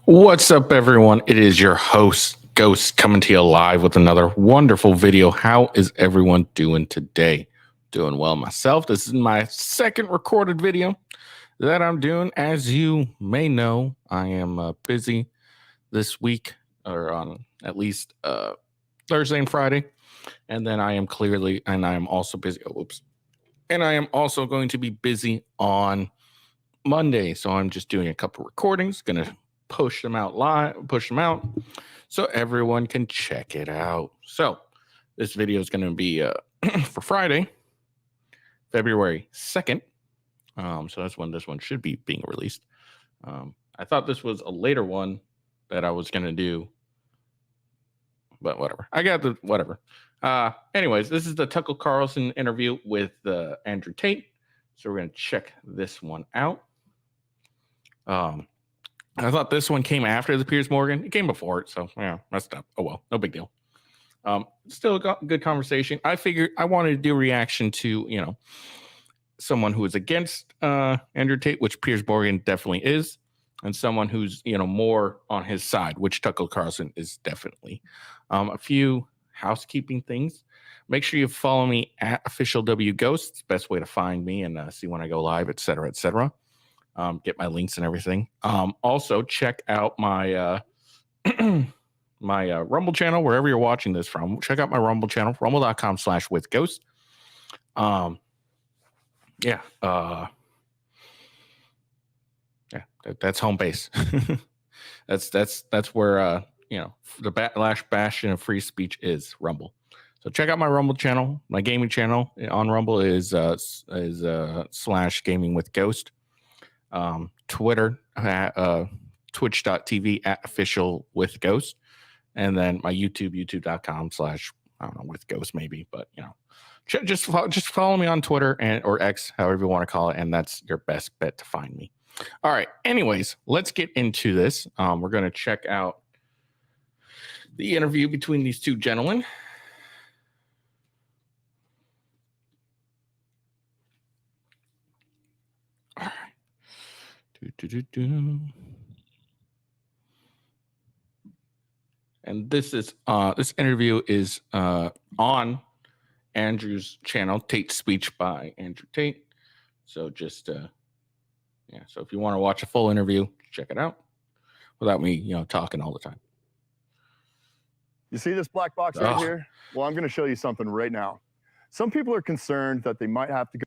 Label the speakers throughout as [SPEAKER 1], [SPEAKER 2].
[SPEAKER 1] What's up, everyone? It is your host, Ghost, coming to you live with another wonderful video. How is everyone doing today? Doing well myself. This is my second recorded video that I'm doing. As you may know, I am busy this week, or on at least Thursday and Friday. And then I am also busy. Oh, whoops. And I am also going to be busy on Monday. So I'm just doing a couple recordings, gonna push them out so everyone can check it out. So this video is going to be for Friday, February 2nd. So that's when this one should be being released. I thought this was a later one that I was going to do, but whatever. I got the whatever. Anyways, this is the Tucker Carlson interview with Andrew Tate. So we're going to check this one out. I thought this one came after the Piers Morgan. It came before it, so yeah, messed up. Oh well, no big deal. Still a good conversation. I figured I wanted to do a reaction to, someone who is against Andrew Tate, which Piers Morgan definitely is, and someone who's, more on his side, which Tucker Carlson is definitely. A few housekeeping things. Make sure you follow me at @officialwghost. It's the best way to find me and see when I go live, etc., etc. Get my links and everything. Also, check out my my Rumble channel, wherever you're watching this from. Check out my Rumble channel, rumble.com/withghost. That's home base. that's where the bastion of free speech is, Rumble. So check out my Rumble channel. My gaming channel on Rumble is /gamingwithghost. Twitter, twitch.tv @officialwithghost, and then my youtube.com/ I don't know, with ghost maybe, but just follow me on Twitter or X, however you want to call it, and that's your best bet to find me. All right, anyways, let's get into this. We're going to check out the interview between these two gentlemen. All right. And this interview is on Andrew's channel, Tate Speech by Andrew Tate. So just so if you want to watch a full interview, check it out without me, talking all the time.
[SPEAKER 2] You see this black box right here? Well, I'm going to show you something right now. Some people are concerned that they might have to go.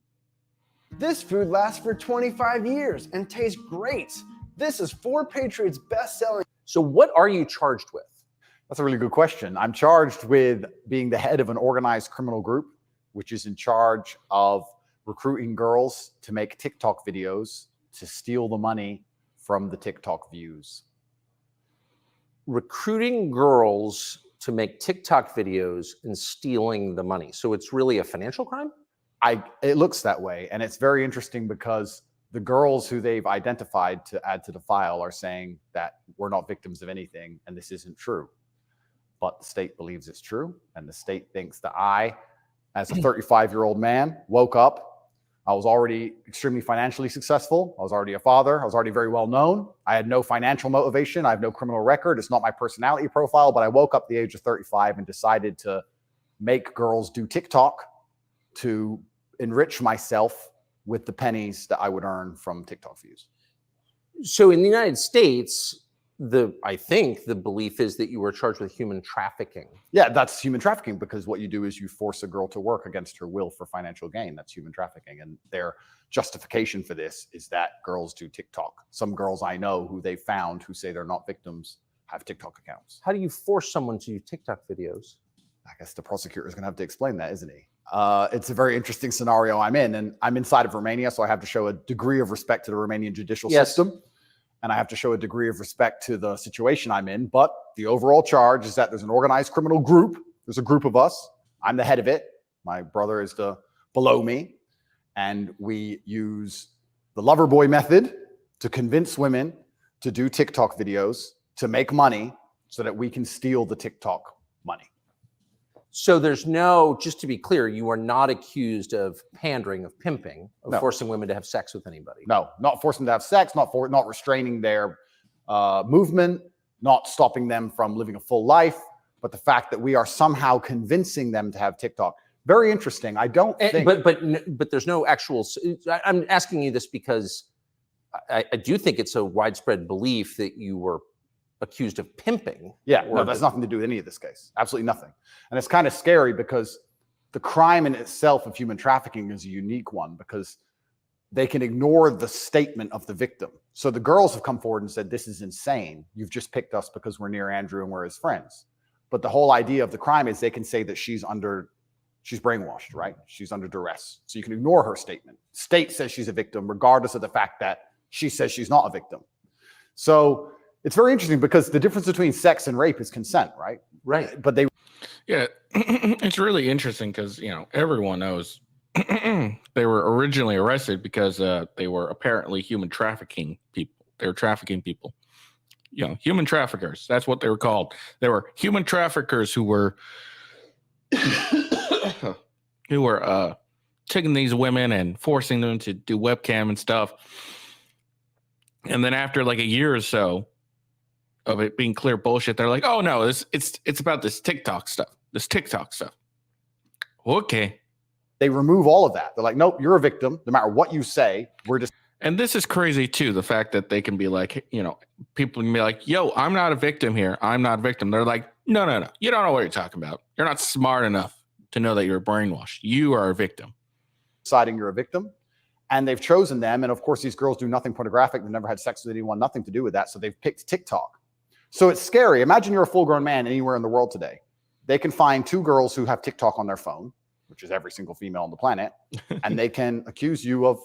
[SPEAKER 3] This food lasts for 25 years and tastes great. This is 4 Patriots' best-selling.
[SPEAKER 4] So what are you charged with?
[SPEAKER 5] That's a really good question. I'm charged with being the head of an organized criminal group, which is in charge of recruiting girls to make TikTok videos to steal the money from the TikTok views.
[SPEAKER 4] Recruiting girls to make TikTok videos and stealing the money. So it's really a financial crime?
[SPEAKER 5] It looks that way. And it's very interesting because the girls who they've identified to add to the file are saying that we're not victims of anything and this isn't true. But the state believes it's true. And the state thinks that I, as a 35-year-old man, woke up. I was already extremely financially successful. I was already a father. I was already very well known. I had no financial motivation. I have no criminal record. It's not my personality profile, but I woke up at the age of 35 and decided to make girls do TikTok to enrich myself with the pennies that I would earn from TikTok views.
[SPEAKER 4] So in the United States, I think the belief is that you were charged with human trafficking.
[SPEAKER 5] Yeah, that's human trafficking, because what you do is you force a girl to work against her will for financial gain. That's human trafficking. And their justification for this is that girls do TikTok. Some girls I know who they found who say they're not victims have TikTok accounts.
[SPEAKER 4] How do you force someone to do TikTok videos?
[SPEAKER 5] I guess the prosecutor is going to have to explain that, isn't he? It's a very interesting scenario I'm in, and I'm inside of Romania, so I have to show a degree of respect to the Romanian judicial system. And I have to show a degree of respect to the situation I'm in. But the overall charge is that there's an organized criminal group. There's a group of us. I'm the head of it. My brother is below me. And we use the lover boy method to convince women to do TikTok videos to make money so that we can steal the TikTok money.
[SPEAKER 4] So there's just to be clear, you are not accused of pandering, of pimping, of forcing women to have sex with anybody.
[SPEAKER 5] No, not forcing them to have sex, not restraining their movement, not stopping them from living a full life, but the fact that we are somehow convincing them to have TikTok. Very interesting. I don't think...
[SPEAKER 4] But there's no actual... I'm asking you this because I do think it's a widespread belief that you were accused of pimping.
[SPEAKER 5] Yeah, no, that's nothing to do with any of this case. Absolutely nothing. And it's kind of scary because the crime in itself of human trafficking is a unique one, because they can ignore the statement of the victim. So the girls have come forward and said, this is insane. You've just picked us because we're near Andrew and we're his friends. But the whole idea of the crime is they can say that she's brainwashed, right? She's under duress. So you can ignore her statement. State says she's a victim, regardless of the fact that she says she's not a victim. So it's very interesting because the difference between sex and rape is consent, right?
[SPEAKER 4] Right.
[SPEAKER 5] But
[SPEAKER 1] Yeah, it's really interesting because, everyone knows they were originally arrested because they were apparently human trafficking people. They were trafficking people. Human traffickers. That's what they were called. They were human traffickers who were taking these women and forcing them to do webcam and stuff. And then after like a year or so of it being clear bullshit, they're like, oh no, it's about this TikTok stuff. Okay.
[SPEAKER 5] They remove all of that. They're like, nope, you're a victim. No matter what you say, we're just...
[SPEAKER 1] And this is crazy too. The fact that they can be like, people can be like, yo, I'm not a victim here. I'm not a victim. They're like, no. You don't know what you're talking about. You're not smart enough to know that you're brainwashed. You are a victim.
[SPEAKER 5] Deciding you're a victim. And they've chosen them. And of course, these girls do nothing pornographic. They've never had sex with anyone, nothing to do with that. So they've picked TikTok. So it's scary. Imagine you're a full-grown man anywhere in the world today. They can find two girls who have TikTok on their phone, which is every single female on the planet, and they can accuse you of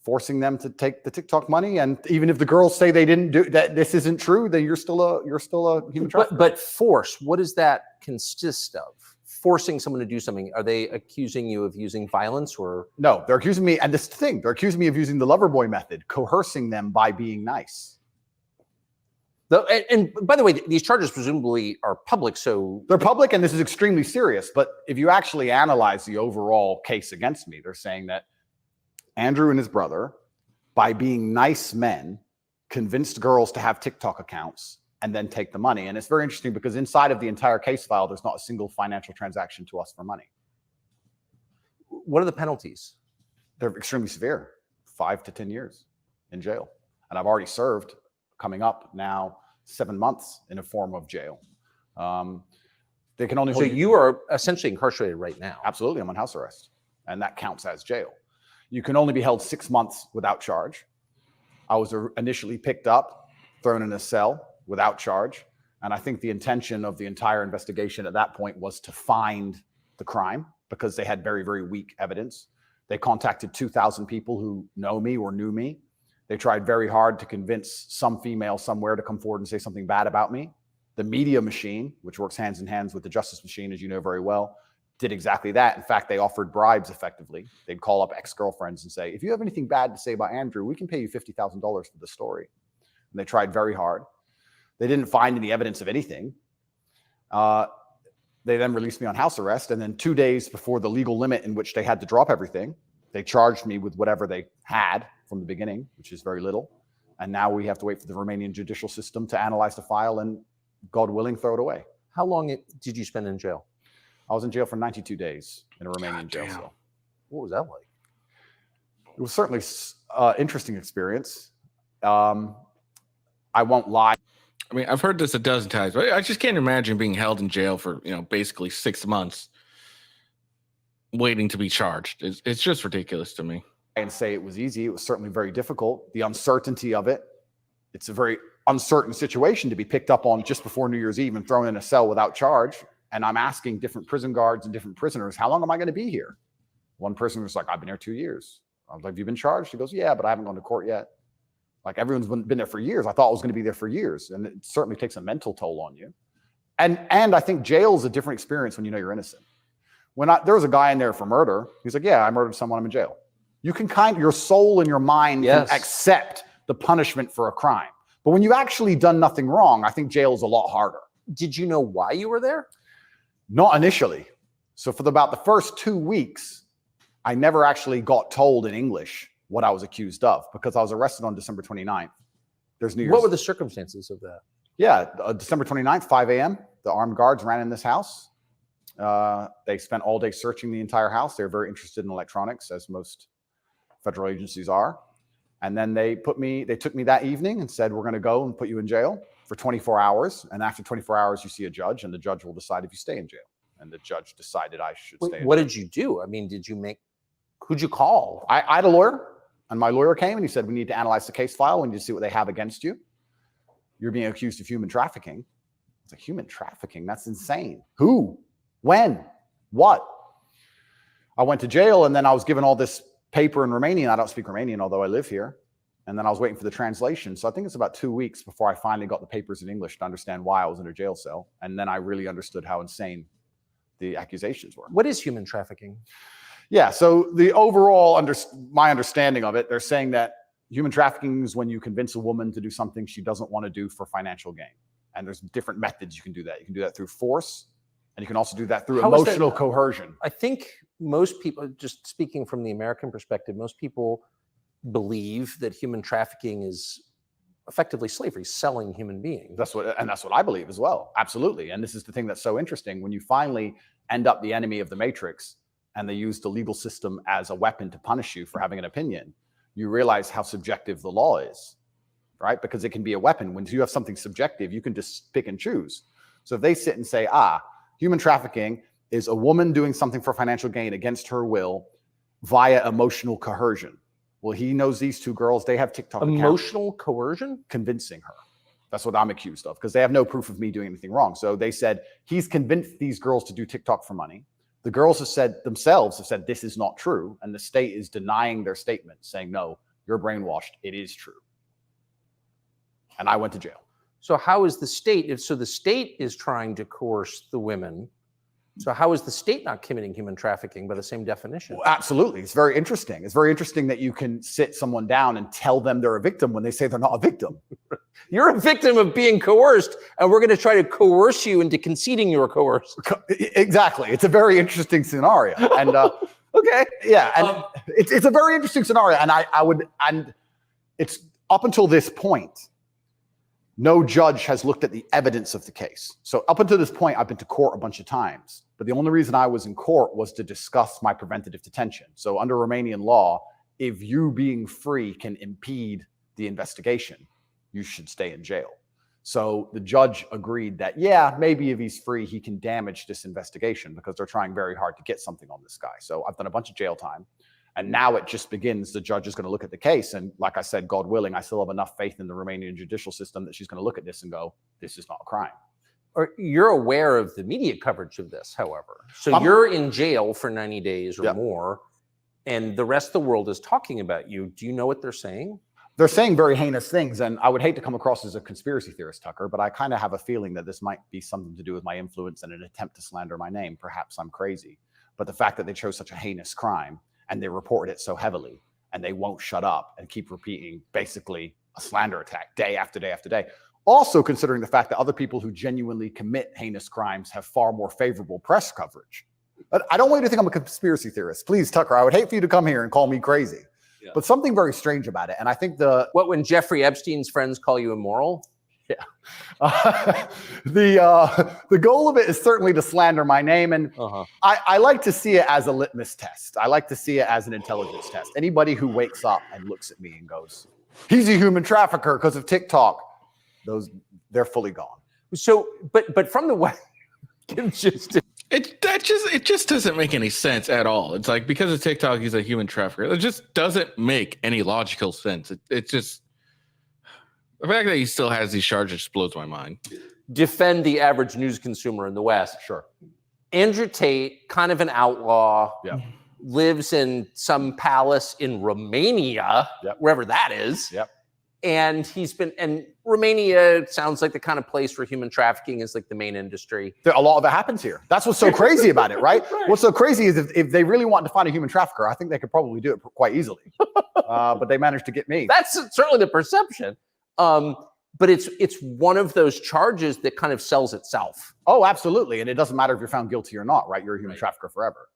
[SPEAKER 5] forcing them to take the TikTok money. And even if the girls say they didn't do that, this isn't true, then you're still a human trafficker.
[SPEAKER 4] But force, what does that consist of? Forcing someone to do something? Are they accusing you of using violence or?
[SPEAKER 5] No, they're accusing me, and this thing, they're accusing me of using the lover boy method, coercing them by being nice.
[SPEAKER 4] And by the way, these charges presumably are public, so...
[SPEAKER 5] They're public, and this is extremely serious. But if you actually analyze the overall case against me, they're saying that Andrew and his brother, by being nice men, convinced girls to have TikTok accounts and then take the money. And it's very interesting because inside of the entire case file, there's not a single financial transaction to us for money.
[SPEAKER 4] What are the penalties?
[SPEAKER 5] They're extremely severe, 5 to 10 years in jail. And I've already served, coming up now, 7 months in a form of jail. They can only hold
[SPEAKER 4] you are essentially incarcerated right now.
[SPEAKER 5] Absolutely, I'm on house arrest, and that counts as jail. You can only be held 6 months without charge. I was initially picked up, thrown in a cell without charge, and I think the intention of the entire investigation at that point was to find the crime because they had very, very weak evidence. They contacted 2,000 people who know me or knew me. They tried very hard to convince some female somewhere to come forward and say something bad about me. The media machine, which works hands in hands with the justice machine, as you know very well, did exactly that. In fact, they offered bribes effectively. They'd call up ex-girlfriends and say, if you have anything bad to say about Andrew, we can pay you $50,000 for the story. And they tried very hard. They didn't find any evidence of anything. They then released me on house arrest. And then 2 days before the legal limit in which they had to drop everything, they charged me with whatever they had from the beginning, which is very little. And now we have to wait for the Romanian judicial system to analyze the file and, God willing, throw it away.
[SPEAKER 4] How long did you spend in jail?
[SPEAKER 5] I was in jail for 92 days in a Romanian jail cell.
[SPEAKER 4] What was that like?
[SPEAKER 5] It was certainly interesting experience. I won't lie.
[SPEAKER 1] I mean, I've heard this a dozen times, but I just can't imagine being held in jail for, basically 6 months waiting to be charged. It's just ridiculous to me.
[SPEAKER 5] And say it was easy. It was certainly very difficult. The uncertainty of it. It's a very uncertain situation to be picked up on just before New Year's Eve and thrown in a cell without charge. And I'm asking different prison guards and different prisoners, how long am I going to be here? One prisoner was like, I've been here 2 years. I was like, have you been charged? He goes, yeah, but I haven't gone to court yet. Like, everyone's been there for years. I thought I was going to be there for years. And it certainly takes a mental toll on you. And I think jail is a different experience when you know you're innocent. There was a guy in there for murder. He's like, yeah, I murdered someone, I'm in jail. You can your soul and your mind can accept the punishment for a crime. But when you've actually done nothing wrong, I think jail is a lot harder.
[SPEAKER 4] Did you know why you were there?
[SPEAKER 5] Not initially. So for about the first 2 weeks, I never actually got told in English what I was accused of, because I was arrested on December 29th. There's New Year's.
[SPEAKER 4] What were the circumstances of that?
[SPEAKER 5] Yeah, December 29th, 5 a.m., the armed guards ran in this house. They spent all day searching the entire house. They're very interested in electronics, as most federal agencies are. And then they took me that evening and said, we're going to go and put you in jail for 24 hours. And after 24 hours, you see a judge, and the judge will decide if you stay in jail. And the judge decided I should stay in jail.
[SPEAKER 4] What did you do? I mean, who'd you call?
[SPEAKER 5] I had a lawyer, and my lawyer came and he said, we need to analyze the case file. We need to see what they have against you. You're being accused of human trafficking. It's like, human trafficking? That's insane. Who? When? What? I went to jail, and then I was given all this paper in Romanian. I don't speak Romanian, although I live here. And then I was waiting for the translation. So I think it's about 2 weeks before I finally got the papers in English to understand why I was in a jail cell. And then I really understood how insane the accusations were.
[SPEAKER 4] What is human trafficking?
[SPEAKER 5] Yeah, so the overall, my understanding of it, they're saying that human trafficking is when you convince a woman to do something she doesn't want to do for financial gain. And there's different methods you can do that. You can do that through force, and you can also do that through emotional coercion.
[SPEAKER 4] I think most people, just speaking from the American perspective, most people believe that human trafficking is effectively slavery, selling human beings.
[SPEAKER 5] That's what I believe as well. Absolutely. And this is the thing that's so interesting. When you finally end up the enemy of the matrix, and they use the legal system as a weapon to punish you for having an opinion, you realize how subjective the law is, right? Because it can be a weapon. When you have something subjective, you can just pick and choose. So if they sit and say, human trafficking is a woman doing something for financial gain against her will via emotional coercion. Well, he knows these two girls, they have TikTok accounts.
[SPEAKER 4] Emotional coercion?
[SPEAKER 5] Convincing her. That's what I'm accused of, because they have no proof of me doing anything wrong. So they said, he's convinced these girls to do TikTok for money. The girls have said this is not true. And the state is denying their statement, saying, no, you're brainwashed. It is true. And I went to jail.
[SPEAKER 4] So how is the state, so the state is trying to coerce the women. So how is the state not committing human trafficking by the same definition?
[SPEAKER 5] Well, absolutely. It's very interesting. It's very interesting that you can sit someone down and tell them they're a victim when they say they're not a victim.
[SPEAKER 4] You're a victim of being coerced, and we're going to try to coerce you into conceding you were coerced.
[SPEAKER 5] Exactly. It's a very interesting scenario. And
[SPEAKER 4] okay.
[SPEAKER 5] Yeah. And it's a very interesting scenario. And it's up until this point, no judge has looked at the evidence of the case. So up until this point, I've been to court a bunch of times. But the only reason I was in court was to discuss my preventative detention. So under Romanian law, if you being free can impede the investigation, you should stay in jail. So the judge agreed that, yeah, maybe if he's free, he can damage this investigation, because they're trying very hard to get something on this guy. So I've done a bunch of jail time. And now it just begins. The judge is going to look at the case. And like I said, God willing, I still have enough faith in the Romanian judicial system that she's going to look at this and go, this is not a crime.
[SPEAKER 4] Or you're aware of the media coverage of this, however. So you're in jail for 90 days or more, and the rest of the world is talking about you. Do you know what they're saying?
[SPEAKER 5] They're saying very heinous things. And I would hate to come across as a conspiracy theorist, Tucker, but I kind of have a feeling that this might be something to do with my influence and an attempt to slander my name. Perhaps I'm crazy. But the fact that they chose such a heinous crime, and they reported it so heavily, and they won't shut up and keep repeating basically a slander attack day after day after day. Also considering the fact that other people who genuinely commit heinous crimes have far more favorable press coverage. But I don't want you to think I'm a conspiracy theorist. Please, Tucker, I would hate for you to come here and call me crazy. Yeah. But something very strange about it. And I think when
[SPEAKER 4] Jeffrey Epstein's friends call you immoral?
[SPEAKER 5] The goal of it is certainly to slander my name, and I like to see it as a litmus test. I like to see it as an intelligence test. Anybody who wakes up and looks at me and goes, "He's a human trafficker because of TikTok," they're fully gone.
[SPEAKER 4] So, but from the way,
[SPEAKER 1] it just doesn't make any sense at all. It's like, because of TikTok, he's a human trafficker. It just doesn't make any logical sense. It just, the fact that he still has these charges just blows my mind.
[SPEAKER 4] defend the average news consumer in the West.
[SPEAKER 5] Sure.
[SPEAKER 4] Andrew Tate, kind of an outlaw,
[SPEAKER 5] Yeah.
[SPEAKER 4] lives in some palace in Romania,
[SPEAKER 5] Yep.
[SPEAKER 4] wherever that is.
[SPEAKER 5] Yep.
[SPEAKER 4] And Romania sounds like the kind of place where human trafficking is like the main industry.
[SPEAKER 5] A lot of it happens here. That's what's so crazy about it, right? What's so crazy is if they really wanted to find a human trafficker, I think they could probably do it quite easily. But they managed to get me.
[SPEAKER 4] That's certainly the perception. But it's one of those charges that kind of sells itself.
[SPEAKER 5] Oh, absolutely. And it doesn't matter if you're found guilty or not, right? You're a human trafficker forever.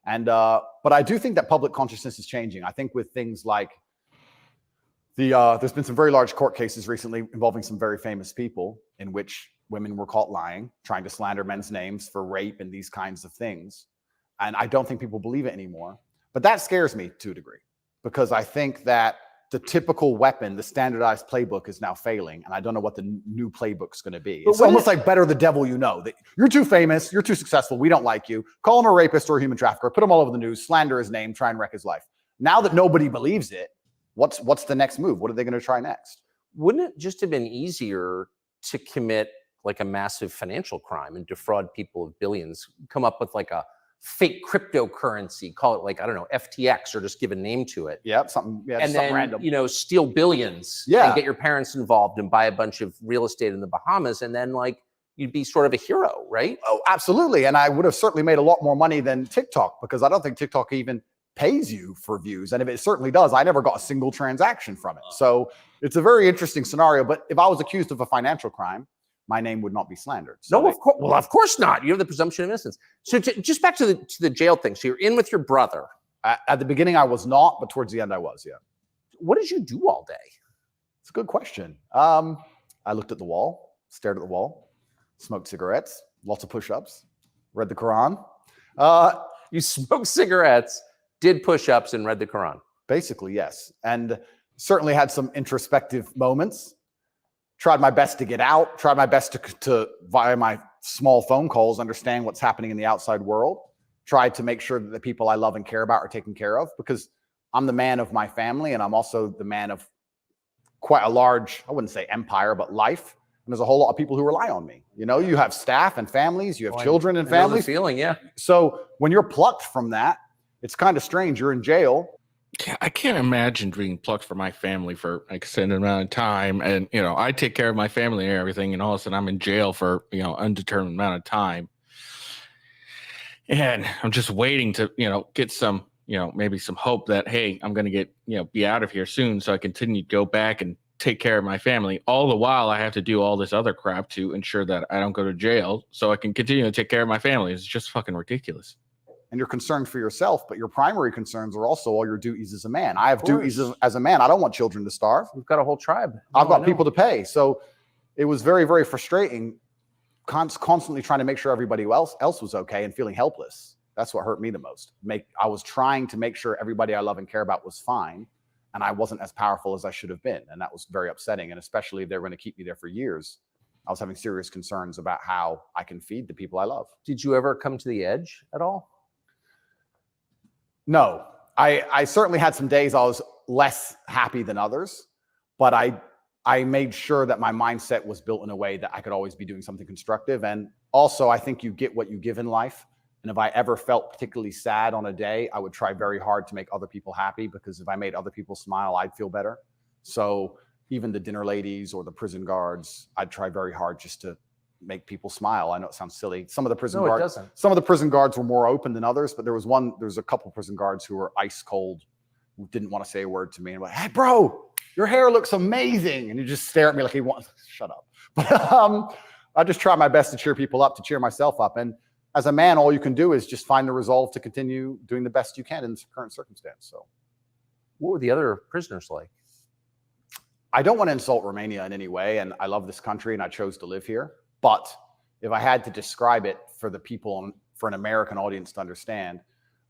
[SPEAKER 5] And but I do think that public consciousness is changing. I think with things like there's been some very large court cases recently involving some very famous people in which women were caught lying, trying to slander men's names for rape and these kinds of things. And I don't think people believe it anymore. But that scares me to a degree, because I think that the typical weapon, the standardized playbook, is now failing. And I don't know what the new playbook's going to be. It's almost like better the devil you know. That you're too famous, you're too successful, we don't like you. Call him a rapist or a human trafficker, put him all over the news, slander his name, try and wreck his life. Now that nobody believes it, what's the next move? What are they going to try next?
[SPEAKER 4] Wouldn't it just have been easier to commit like a massive financial crime and defraud people of billions, come up with like a fake cryptocurrency, call it like, I don't know, FTX, or just give a name to it.
[SPEAKER 5] Yeah, something random.
[SPEAKER 4] Steal billions and get your parents involved and buy a bunch of real estate in the Bahamas. And then like, you'd be sort of a hero, right?
[SPEAKER 5] Oh, absolutely. And I would have certainly made a lot more money than TikTok, because I don't think TikTok even pays you for views. And if it certainly does, I never got a single transaction from it. So it's a very interesting scenario. But if I was accused of a financial crime, my name would not be slandered. So
[SPEAKER 4] no, of course. Well, of course not. You have the presumption of innocence. So just back to the jail thing. So you're in with your brother.
[SPEAKER 5] At the beginning, I was not, but towards the end, I was. Yeah.
[SPEAKER 4] What did you do all day?
[SPEAKER 5] It's a good question. I looked at the wall, stared at the wall, smoked cigarettes, lots of push-ups, read the Quran.
[SPEAKER 4] You smoked cigarettes, did push-ups, and read the Quran.
[SPEAKER 5] Basically, yes. And certainly had some introspective moments. Tried my best to get out, tried my best to via my small phone calls, understand what's happening in the outside world. Tried to make sure that the people I love and care about are taken care of, because I'm the man of my family, and I'm also the man of quite a large, I wouldn't say empire, but life. And there's a whole lot of people who rely on me. You know, you have staff and families, you have children and families.
[SPEAKER 4] Feeling, yeah.
[SPEAKER 5] So when you're plucked from that, it's kind of strange. You're in jail.
[SPEAKER 1] I can't imagine being plucked from my family for an extended amount of time. And, I take care of my family and everything. And all of a sudden I'm in jail for, undetermined amount of time. And I'm just waiting to, get some, maybe some hope that, hey, I'm going to get, be out of here soon. So I continue to go back and take care of my family. All the while I have to do all this other crap to ensure that I don't go to jail so I can continue to take care of my family. It's just fucking ridiculous.
[SPEAKER 5] And you're concerned for yourself, but your primary concerns are also all your duties as a man. I have duties as a man. I don't want children to starve.
[SPEAKER 4] You've got a whole tribe.
[SPEAKER 5] I've got people to pay. So it was very, very frustrating, constantly trying to make sure everybody else was okay and feeling helpless. That's what hurt me the most. I was trying to make sure everybody I love and care about was fine, and I wasn't as powerful as I should have been. And that was very upsetting. And especially if they're going to keep me there for years, I was having serious concerns about how I can feed the people I love.
[SPEAKER 4] Did you ever come to the edge at all?
[SPEAKER 5] No, I certainly had some days I was less happy than others, but I made sure that my mindset was built in a way that I could always be doing something constructive. And also, I think you get what you give in life. And if I ever felt particularly sad on a day, I would try very hard to make other people happy, because if I made other people smile, I'd feel better. So even the dinner ladies or the prison guards, I'd try very hard just to make people smile. I know it sounds silly. Some of the prison guards were more open than others, but there's a couple prison guards who were ice cold, who didn't want to say a word to me, and went, "Hey bro, your hair looks amazing." And you just stare at me like he wants, shut up. But I just try my best to cheer people up, to cheer myself up. And as a man, all you can do is just find the resolve to continue doing the best you can in the current circumstance. So
[SPEAKER 4] what were the other prisoners like?
[SPEAKER 5] I don't want to insult Romania in any way, and I love this country and I chose to live here. But if I had to describe it for the people, for an American audience to understand,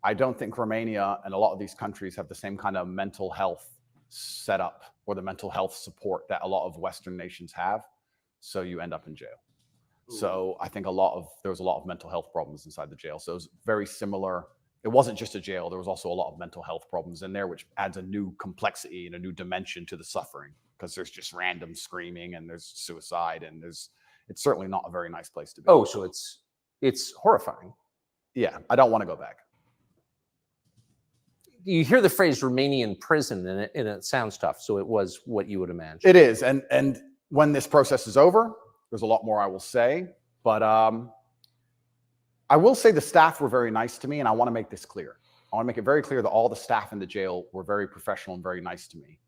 [SPEAKER 5] I don't think Romania and a lot of these countries have the same kind of mental health setup or the mental health support that a lot of Western nations have. So you end up in jail. So I think there was a lot of mental health problems inside the jail. So it was very similar. It wasn't just a jail. There was also a lot of mental health problems in there, which adds a new complexity and a new dimension to the suffering, because there's just random screaming and there's suicide and it's certainly not a very nice place to be.
[SPEAKER 4] Oh, so it's horrifying.
[SPEAKER 5] Yeah, I don't want to go back.
[SPEAKER 4] You hear the phrase Romanian prison and it sounds tough. So it was what you would imagine.
[SPEAKER 5] It is. And when this process is over, there's a lot more I will say, but I will say the staff were very nice to me, and I want to make this clear. I want to make it very clear that all the staff in the jail were very professional and very nice to me.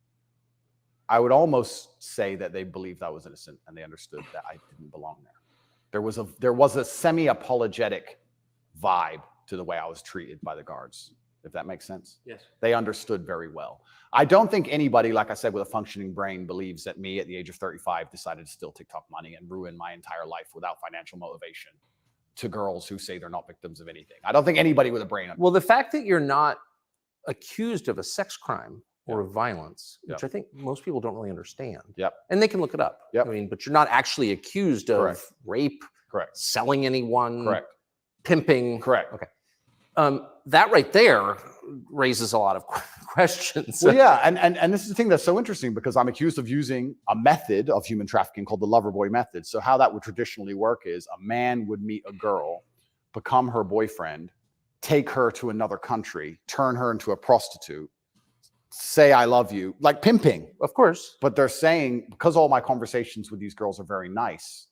[SPEAKER 5] I would almost say that they believed I was innocent and they understood that I didn't belong there. There was a semi-apologetic vibe to the way I was treated by the guards, if that makes sense.
[SPEAKER 4] Yes.
[SPEAKER 5] They understood very well. I don't think anybody, like I said, with a functioning brain believes that me at the age of 35 decided to steal TikTok money and ruin my entire life without financial motivation to girls who say they're not victims of anything. I don't think anybody with a brain.
[SPEAKER 4] Well, the fact that you're not accused of a sex crime or of violence, which I think most people don't really understand.
[SPEAKER 5] Yep.
[SPEAKER 4] And they can look it up.
[SPEAKER 5] Yep.
[SPEAKER 4] I mean, but you're not actually accused of
[SPEAKER 5] Correct.
[SPEAKER 4] Rape,
[SPEAKER 5] Correct.
[SPEAKER 4] selling anyone,
[SPEAKER 5] Correct.
[SPEAKER 4] pimping.
[SPEAKER 5] Correct.
[SPEAKER 4] Okay. That right there raises a lot of questions.
[SPEAKER 5] Well, yeah, and this is the thing that's so interesting, because I'm accused of using a method of human trafficking called the lover boy method. So how that would traditionally work is a man would meet a girl, become her boyfriend, take her to another country, turn her into a prostitute, say I love you, like pimping.
[SPEAKER 4] Of course.
[SPEAKER 5] But they're saying, because all my conversations with these girls are very nice,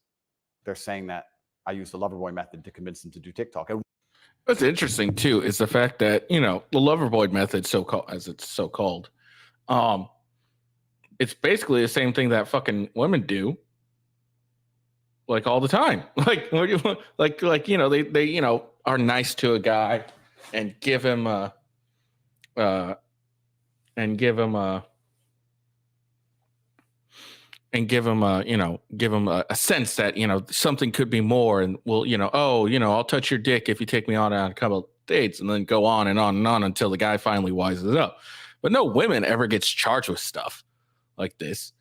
[SPEAKER 5] they're saying that I use the lover boy method to convince them to do TikTok.
[SPEAKER 1] What's interesting too is the fact that, the Loverboy method, as it's so called, it's basically the same thing that fucking women do, like all the time. They are nice to a guy and give him a sense that, something could be more, and I'll touch your dick if you take me on a couple of dates, and then go on and on and on until the guy finally wises up. But no women ever gets charged with stuff like this.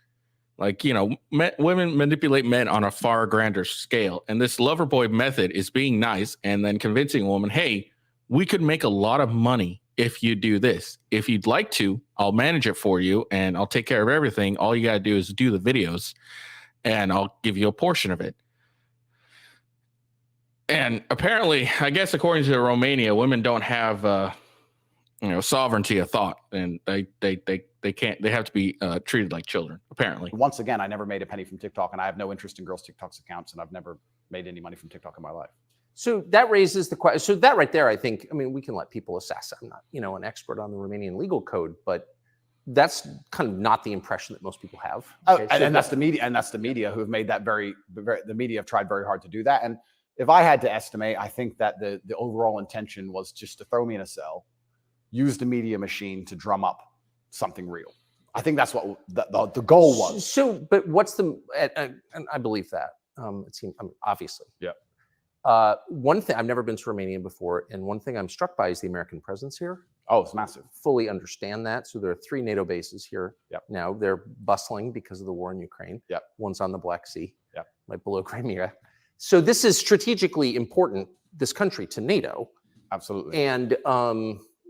[SPEAKER 1] Women manipulate men on a far grander scale. And this Loverboy method is being nice and then convincing a woman, hey, we could make a lot of money if you do this. If you'd like to, I'll manage it for you and I'll take care of everything. All you got to do is do the videos and I'll give you a portion of it. And apparently, I guess according to Romania, women don't have sovereignty of thought, and they can't. They have to be treated like children. Apparently.
[SPEAKER 5] Once again, I never made a penny from TikTok, and I have no interest in girls' TikTok's accounts, and I've never made any money from TikTok in my life.
[SPEAKER 4] So that raises the question. So that right there, I think. I mean, we can let people assess. I'm not, an expert on the Romanian legal code, but that's kind of not the impression that most people have.
[SPEAKER 5] Okay? And that's the media, who have made that the media have tried very hard to do that. And if I had to estimate, I think that the overall intention was just to throw me in a cell, use the media machine to drum up something real. I think that's what the goal was.
[SPEAKER 4] So, but what's and I believe that. It seems, obviously.
[SPEAKER 5] Yeah.
[SPEAKER 4] One thing, I've never been to Romania before, and one thing I'm struck by is the American presence here.
[SPEAKER 5] Oh, it's massive.
[SPEAKER 4] Fully understand that. So there are 3 NATO bases here.
[SPEAKER 5] Yep.
[SPEAKER 4] Now. They're bustling because of the war in Ukraine.
[SPEAKER 5] Yep.
[SPEAKER 4] One's on the Black Sea.
[SPEAKER 5] Yep.
[SPEAKER 4] Right below Crimea. So this is strategically important, this country, to NATO.
[SPEAKER 5] Absolutely.
[SPEAKER 4] And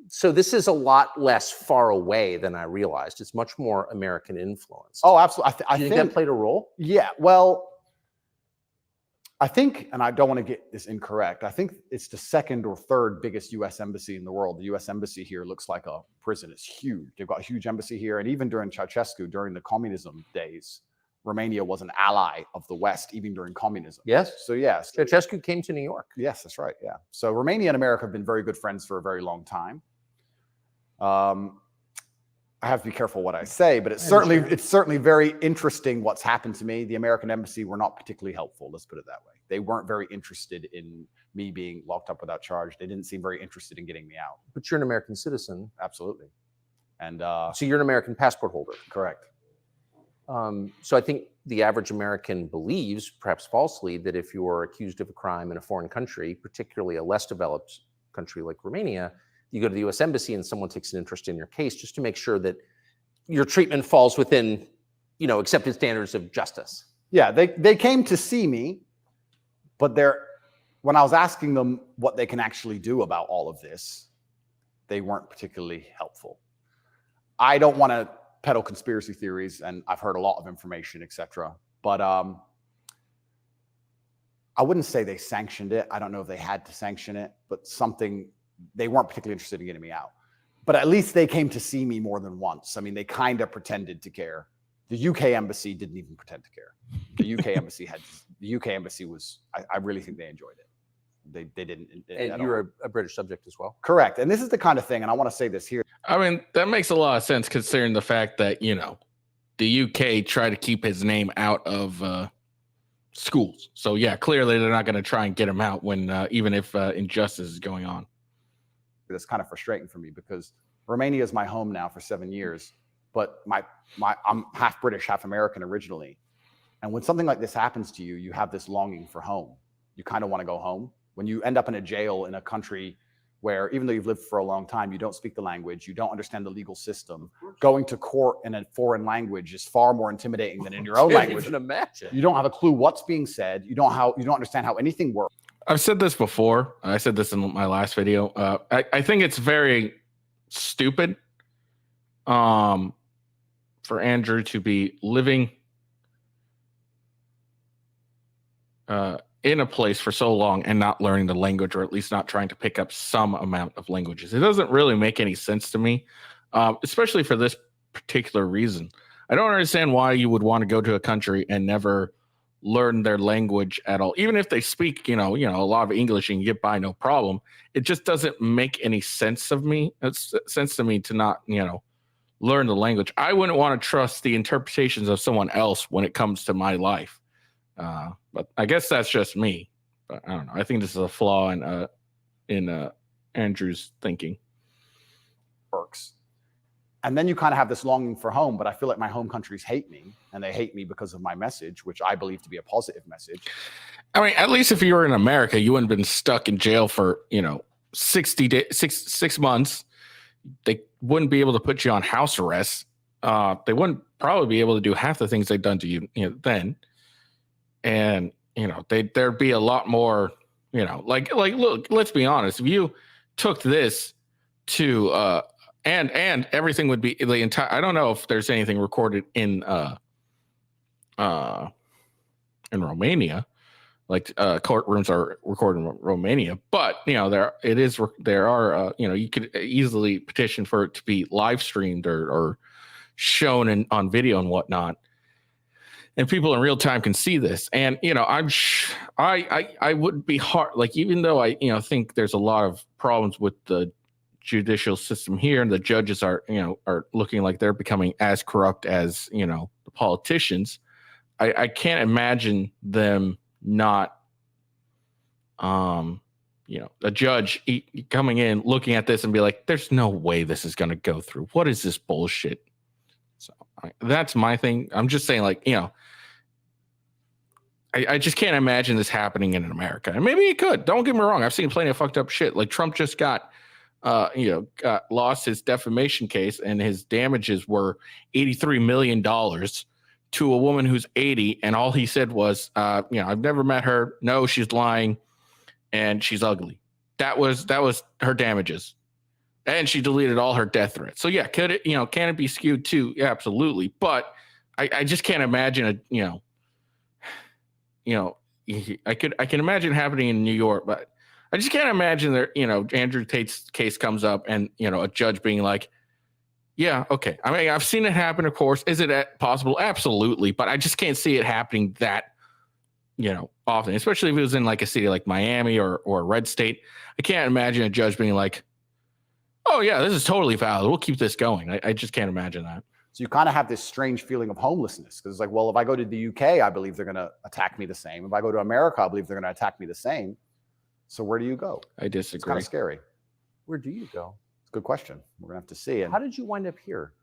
[SPEAKER 4] so this is a lot less far away than I realized. It's much more American influence.
[SPEAKER 5] Oh, absolutely. I
[SPEAKER 4] think that played a role?
[SPEAKER 5] Yeah. Well, I think, and I don't want to get this incorrect, I think it's the 2nd or 3rd biggest U.S. embassy in the world. The U.S. embassy here looks like a prison. It's huge. They've got a huge embassy here. And even during Ceausescu, during the communism days, Romania was an ally of the West, even during communism.
[SPEAKER 4] Yes.
[SPEAKER 5] So, yes.
[SPEAKER 4] Ceausescu came to New York.
[SPEAKER 5] Yes, that's right. Yeah. So Romania and America have been very good friends for a very long time. I have to be careful what I say, but it's certainly very interesting what's happened to me. The American embassy were not particularly helpful. Let's put it that way. They weren't very interested in me being locked up without charge. They didn't seem very interested in getting me out.
[SPEAKER 4] But you're an American citizen.
[SPEAKER 5] Absolutely. And
[SPEAKER 4] so you're an American passport holder.
[SPEAKER 5] Correct.
[SPEAKER 4] So I think the average American believes, perhaps falsely, that if you're accused of a crime in a foreign country, particularly a less developed country like Romania, you go to the U.S. Embassy and someone takes an interest in your case just to make sure that your treatment falls within, accepted standards of justice.
[SPEAKER 5] Yeah, they came to see me, but when I was asking them what they can actually do about all of this, they weren't particularly helpful. I don't want to peddle conspiracy theories, and I've heard a lot of information, etc. But I wouldn't say they sanctioned it. I don't know if they had to sanction it, but they weren't particularly interested in getting me out. But at least they came to see me more than once. I mean, they kind of pretended to care. The UK embassy didn't even pretend to care. The UK embassy was, I really think they enjoyed it. They didn't.
[SPEAKER 4] And you're a British subject as well.
[SPEAKER 5] Correct. And this is the kind of thing, and I want to say this here.
[SPEAKER 1] I mean, that makes a lot of sense considering the fact that, the UK tried to keep his name out of schools. So, yeah, clearly they're not going to try and get him out when even if injustice is going on.
[SPEAKER 5] That's kind of frustrating for me because Romania is my home now for 7 years, but I'm half British, half American originally. And when something like this happens to you, you have this longing for home. You kind of want to go home. When you end up in a jail in a country where, even though you've lived for a long time, you don't speak the language, you don't understand the legal system, going to court in a foreign language is far more intimidating than in your own language.
[SPEAKER 4] Can't even imagine.
[SPEAKER 5] You don't have a clue what's being said. You don't understand how anything works.
[SPEAKER 1] I've said this before. I said this in my last video. I think it's very stupid for Andrew to be living in a place for so long and not learning the language, or at least not trying to pick up some amount of languages. It doesn't really make any sense to me, especially for this particular reason. I don't understand why you would want to go to a country and never learn their language at all. Even if they speak, a lot of English and you get by no problem, it just doesn't make any sense to me to not, learn the language. I wouldn't want to trust the interpretations of someone else when it comes to my life. But I guess that's just me. But I don't know. I think this is a flaw in Andrew's thinking.
[SPEAKER 5] Works. And then you kind of have this longing for home, but I feel like my home countries hate me, and they hate me because of my message, which I believe to be a positive message.
[SPEAKER 1] I mean, at least if you were in America, you wouldn't have been stuck in jail for, 6 months. They wouldn't be able to put you on house arrest. They wouldn't probably be able to do half the things they've done to you, then. And, there'd be a lot more, like, look, let's be honest. If you took this to, and everything would be the entire, I don't know if there's anything recorded in Romania, like courtrooms are recorded in Romania, but there are you could easily petition for it to be live streamed or shown on video and whatnot, and people in real time can see this. And I wouldn't be hard, like, even though I think there's a lot of problems with the judicial system here, and the judges are looking like they're becoming as corrupt as the politicians. I can't imagine them not a judge coming in, looking at this and be like, there's no way this is going to go through. What is this bullshit? So that's my thing. I'm just saying, like, I just can't imagine this happening in America. And maybe it could. Don't get me wrong. I've seen plenty of fucked up shit. Like, Trump just got lost his defamation case, and his damages were $83 million to a woman who's 80. And all he said was, I've never met her. No, she's lying, and she's ugly. That was her damages. And she deleted all her death threats. So yeah, could it, can it be skewed too? Yeah, absolutely. But I just can't imagine I can imagine happening in New York, but I just can't imagine that, Andrew Tate's case comes up and, a judge being like, yeah, okay. I mean, I've seen it happen, of course. Is it possible? Absolutely. But I just can't see it happening that, often, especially if it was in like a city like Miami or a red state. I can't imagine a judge being like, oh yeah, this is totally valid. We'll keep this going. I just can't imagine that.
[SPEAKER 5] So you kind of have this strange feeling of homelessness, because it's like, well, if I go to the UK, I believe they're going to attack me the same. If I go to America, I believe they're going to attack me the same. So where do you go?
[SPEAKER 1] I disagree.
[SPEAKER 5] It's kind of scary.
[SPEAKER 4] Where do you go?
[SPEAKER 5] It's a good question. We're going to have to see. And
[SPEAKER 4] how did you wind up here?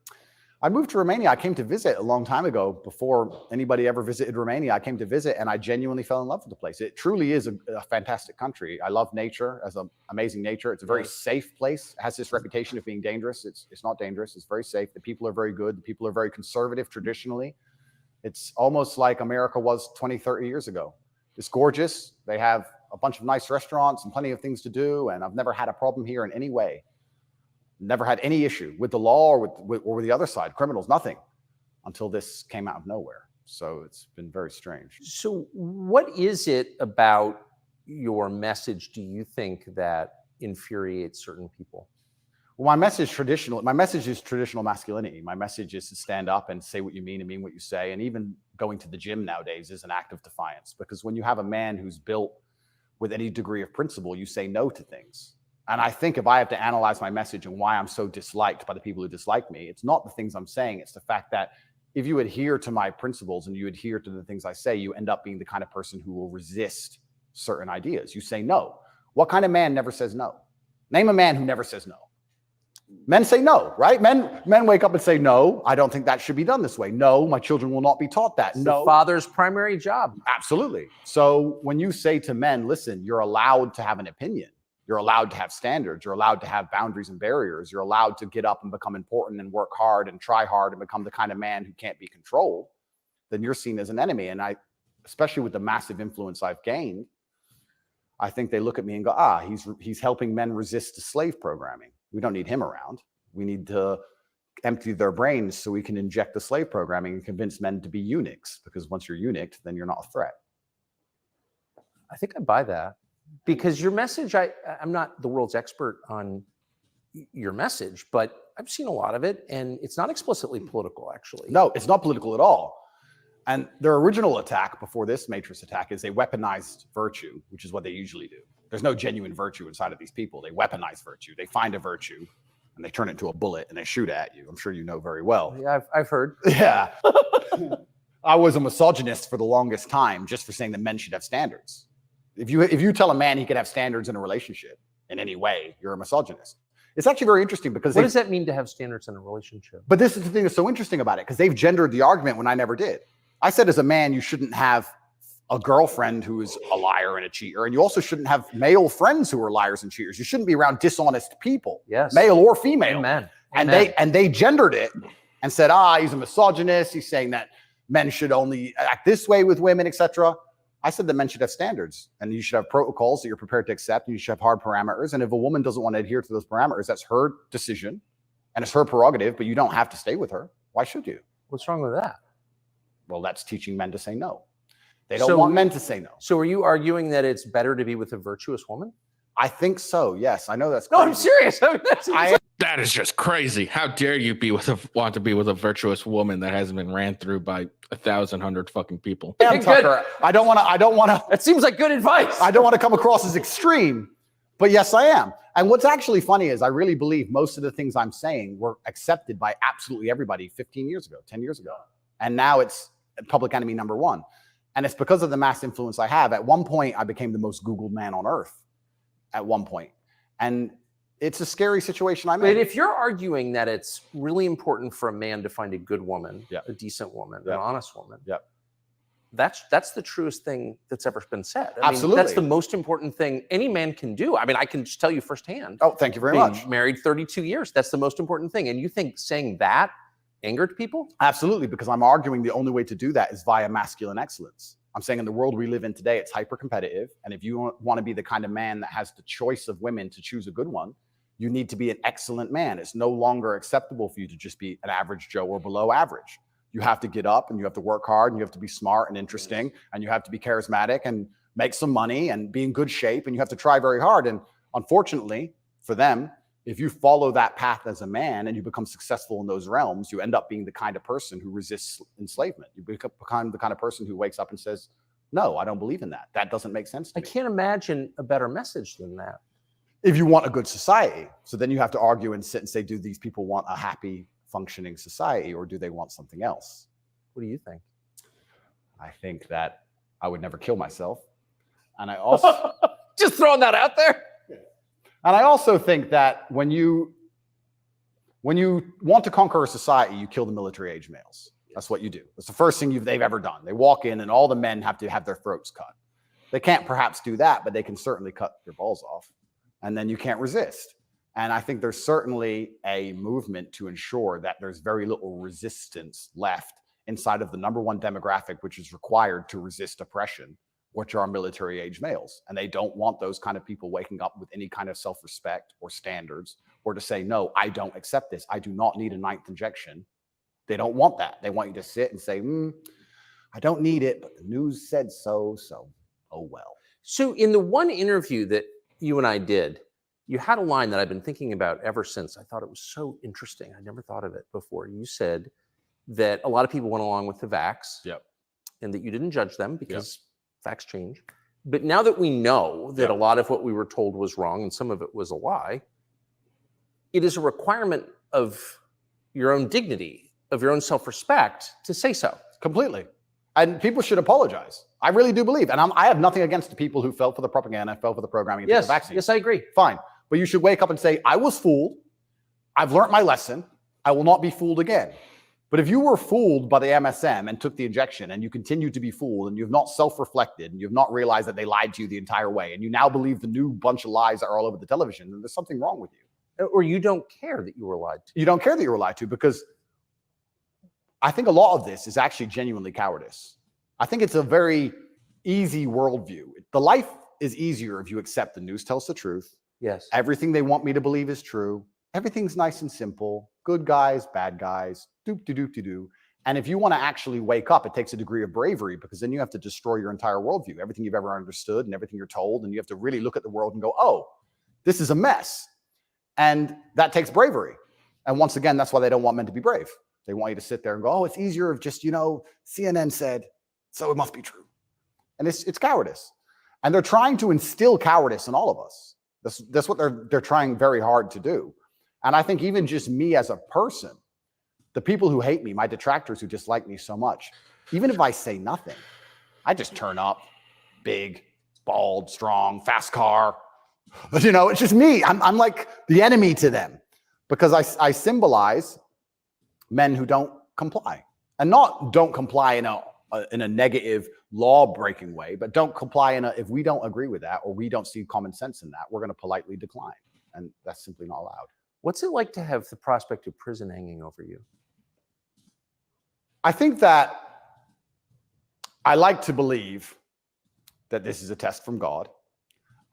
[SPEAKER 5] I moved to Romania. I came to visit a long time ago before anybody ever visited Romania. I came to visit and I genuinely fell in love with the place. It truly is a fantastic country. I love nature, as an amazing nature. It's a very safe place. It has this reputation of being dangerous. It's not dangerous. It's very safe. The people are very good. The people are very conservative traditionally. It's almost like America was 20, 30 years ago. It's gorgeous. They have a bunch of nice restaurants and plenty of things to do. And I've never had a problem here in any way. Never had any issue with the law or with the other side, criminals, nothing, until this came out of nowhere. So it's been very strange.
[SPEAKER 4] So what is it about your message, do you think, that infuriates certain people?
[SPEAKER 5] Well, my message is traditional masculinity. My message is to stand up and say what you mean and mean what you say. And even going to the gym nowadays is an act of defiance, because when you have a man who's built with any degree of principle, you say no to things. And I think if I have to analyze my message and why I'm so disliked by the people who dislike me, it's not the things I'm saying. It's the fact that if you adhere to my principles and you adhere to the things I say, you end up being the kind of person who will resist certain ideas. You say no. What kind of man never says no? Name a man who never says no. Men say no, right? Men wake up and say, no, I don't think that should be done this way. No, my children will not be taught that.
[SPEAKER 4] It's
[SPEAKER 5] no.
[SPEAKER 4] the father's primary job.
[SPEAKER 5] Absolutely. So when you say to men, listen, you're allowed to have an opinion. You're allowed to have standards. You're allowed to have boundaries and barriers. You're allowed to get up and become important and work hard and try hard and become the kind of man who can't be controlled. Then you're seen as an enemy. And I, especially with the massive influence I've gained, I think they look at me and go, he's helping men resist the slave programming. We don't need him around. We need to empty their brains so we can inject the slave programming and convince men to be eunuchs. Because once you're eunuched, then you're not a threat.
[SPEAKER 4] I think I buy that. Because your message, I'm not the world's expert on your message, but I've seen a lot of it, and it's not explicitly political, actually.
[SPEAKER 5] No, it's not political at all. And their original attack before this Matrix attack is they weaponized virtue, which is what they usually do. There's no genuine virtue inside of these people. They weaponize virtue. They find a virtue, and they turn it into a bullet, and they shoot at you. I'm sure you know very well.
[SPEAKER 4] Yeah, I've heard.
[SPEAKER 5] Yeah. I was a misogynist for the longest time just for saying that men should have standards. If you tell a man he can have standards in a relationship in any way, you're a misogynist. It's actually very interesting because
[SPEAKER 4] what does that mean to have standards in a relationship?
[SPEAKER 5] But this is the thing that's so interesting about it, because they've gendered the argument when I never did. I said as a man, you shouldn't have a girlfriend who is a liar and a cheater, and you also shouldn't have male friends who are liars and cheaters. You shouldn't be around dishonest people,
[SPEAKER 4] yes,
[SPEAKER 5] male or female.
[SPEAKER 4] Amen.
[SPEAKER 5] And
[SPEAKER 4] Amen.
[SPEAKER 5] they gendered it and said, he's a misogynist. He's saying that men should only act this way with women, etc. I said that men should have standards, and you should have protocols that you're prepared to accept, and you should have hard parameters. And if a woman doesn't want to adhere to those parameters, that's her decision, and it's her prerogative, but you don't have to stay with her. Why should you?
[SPEAKER 4] What's wrong with that?
[SPEAKER 5] Well, that's teaching men to say no. They don't want men to say no.
[SPEAKER 4] So are you arguing that it's better to be with a virtuous woman?
[SPEAKER 5] I think so, yes. I know that's crazy.
[SPEAKER 4] No, I'm serious.
[SPEAKER 1] That is just crazy. How dare you want to be with a virtuous woman that hasn't been ran through by 1,100 fucking people?
[SPEAKER 5] Damn, Tucker, I don't want to.
[SPEAKER 4] That seems like good advice.
[SPEAKER 5] I don't want to come across as extreme, but yes, I am. And what's actually funny is I really believe most of the things I'm saying were accepted by absolutely everybody 15 years ago, 10 years ago. And now it's public enemy number one. And it's because of the mass influence I have. At one point, I became the most Googled man on earth. At one point. And it's a scary situation I'm in.
[SPEAKER 4] But if you're arguing that it's really important for a man to find a good woman, a decent woman, an honest woman, that's the truest thing that's ever been said. I
[SPEAKER 5] Absolutely.
[SPEAKER 4] mean, that's the most important thing any man can do. I mean, I can just tell you firsthand.
[SPEAKER 5] Oh, thank you very much.
[SPEAKER 4] Married 32 years. That's the most important thing. And you think saying that angered people?
[SPEAKER 5] Absolutely, because I'm arguing the only way to do that is via masculine excellence. I'm saying in the world we live in today, it's hyper competitive. And if you want to be the kind of man that has the choice of women to choose a good one, you need to be an excellent man. It's no longer acceptable for you to just be an average Joe or below average. You have to get up and you have to work hard and you have to be smart and interesting and you have to be charismatic and make some money and be in good shape and you have to try very hard. And unfortunately for them, if you follow that path as a man and you become successful in those realms, you end up being the kind of person who resists enslavement. You become the kind of person who wakes up and says, no, I don't believe in that. That doesn't make sense to me.
[SPEAKER 4] I can't imagine a better message than that.
[SPEAKER 5] If you want a good society. So then you have to argue and sit and say, do these people want a happy, functioning society or do they want something else?
[SPEAKER 4] What do you think?
[SPEAKER 5] I think that I would never kill myself. And I also...
[SPEAKER 4] Just throwing that out there.
[SPEAKER 5] And I also think that when you When you want to conquer a society, you kill the military-age males. That's what you do. That's the first thing they've ever done. They walk in and all the men have to have their throats cut. They can't perhaps do that, but they can certainly cut your balls off. And then you can't resist. And I think there's certainly a movement to ensure that there's very little resistance left inside of the number one demographic, which is required to resist oppression, which are military-age males. And they don't want those kind of people waking up with any kind of self-respect or standards, or to say, no, I don't accept this. I do not need a 9th injection. They don't want that. They want you to sit and say, I don't need it, but the news said so, so oh well.
[SPEAKER 4] So in the one interview that you and I did, you had a line that I've been thinking about ever since. I thought it was so interesting. I never thought of it before. You said that a lot of people went along with the vax, and that you didn't judge them because facts change. But now that we know that a lot of what we were told was wrong and some of it was a lie, it is a requirement of your own dignity, of your own self-respect to say so.
[SPEAKER 5] Completely. And people should apologize. I really do believe. And I have nothing against the people who fell for the propaganda, fell for the programming, and took the vaccine.
[SPEAKER 4] Yes, I agree.
[SPEAKER 5] Fine. But you should wake up and say, I was fooled. I've learned my lesson. I will not be fooled again. But if you were fooled by the MSM and took the injection and you continue to be fooled and you've not self-reflected and you've not realized that they lied to you the entire way and you now believe the new bunch of lies that are all over the television, then there's something wrong with you.
[SPEAKER 4] Or you don't care that you were lied to.
[SPEAKER 5] You don't care that you were lied to, because I think a lot of this is actually genuinely cowardice. I think it's a very easy worldview. The life is easier if you accept the news tells the truth.
[SPEAKER 4] Yes.
[SPEAKER 5] Everything they want me to believe is true. Everything's nice and simple. Good guys, bad guys, doop-de-doop-de-doo. And if you want to actually wake up, it takes a degree of bravery, because then you have to destroy your entire worldview, everything you've ever understood and everything you're told. And you have to really look at the world and go, oh, this is a mess. And that takes bravery. And once again, that's why they don't want men to be brave. They want you to sit there and go, oh, it's easier if just, CNN said, so it must be true. And it's cowardice. And they're trying to instill cowardice in all of us. That's what they're trying very hard to do. And I think even just me as a person, the people who hate me, my detractors who dislike me so much, even if I say nothing, I just turn up, big, bald, strong, fast car. But it's just me. I'm like the enemy to them, because I symbolize men who don't comply, and not don't comply in a negative law-breaking way, but don't comply if we don't agree with that or we don't see common sense in that, we're going to politely decline, and that's simply not allowed.
[SPEAKER 4] What's it like to have the prospect of prison hanging over you?
[SPEAKER 5] I think that I like to believe that this is a test from God.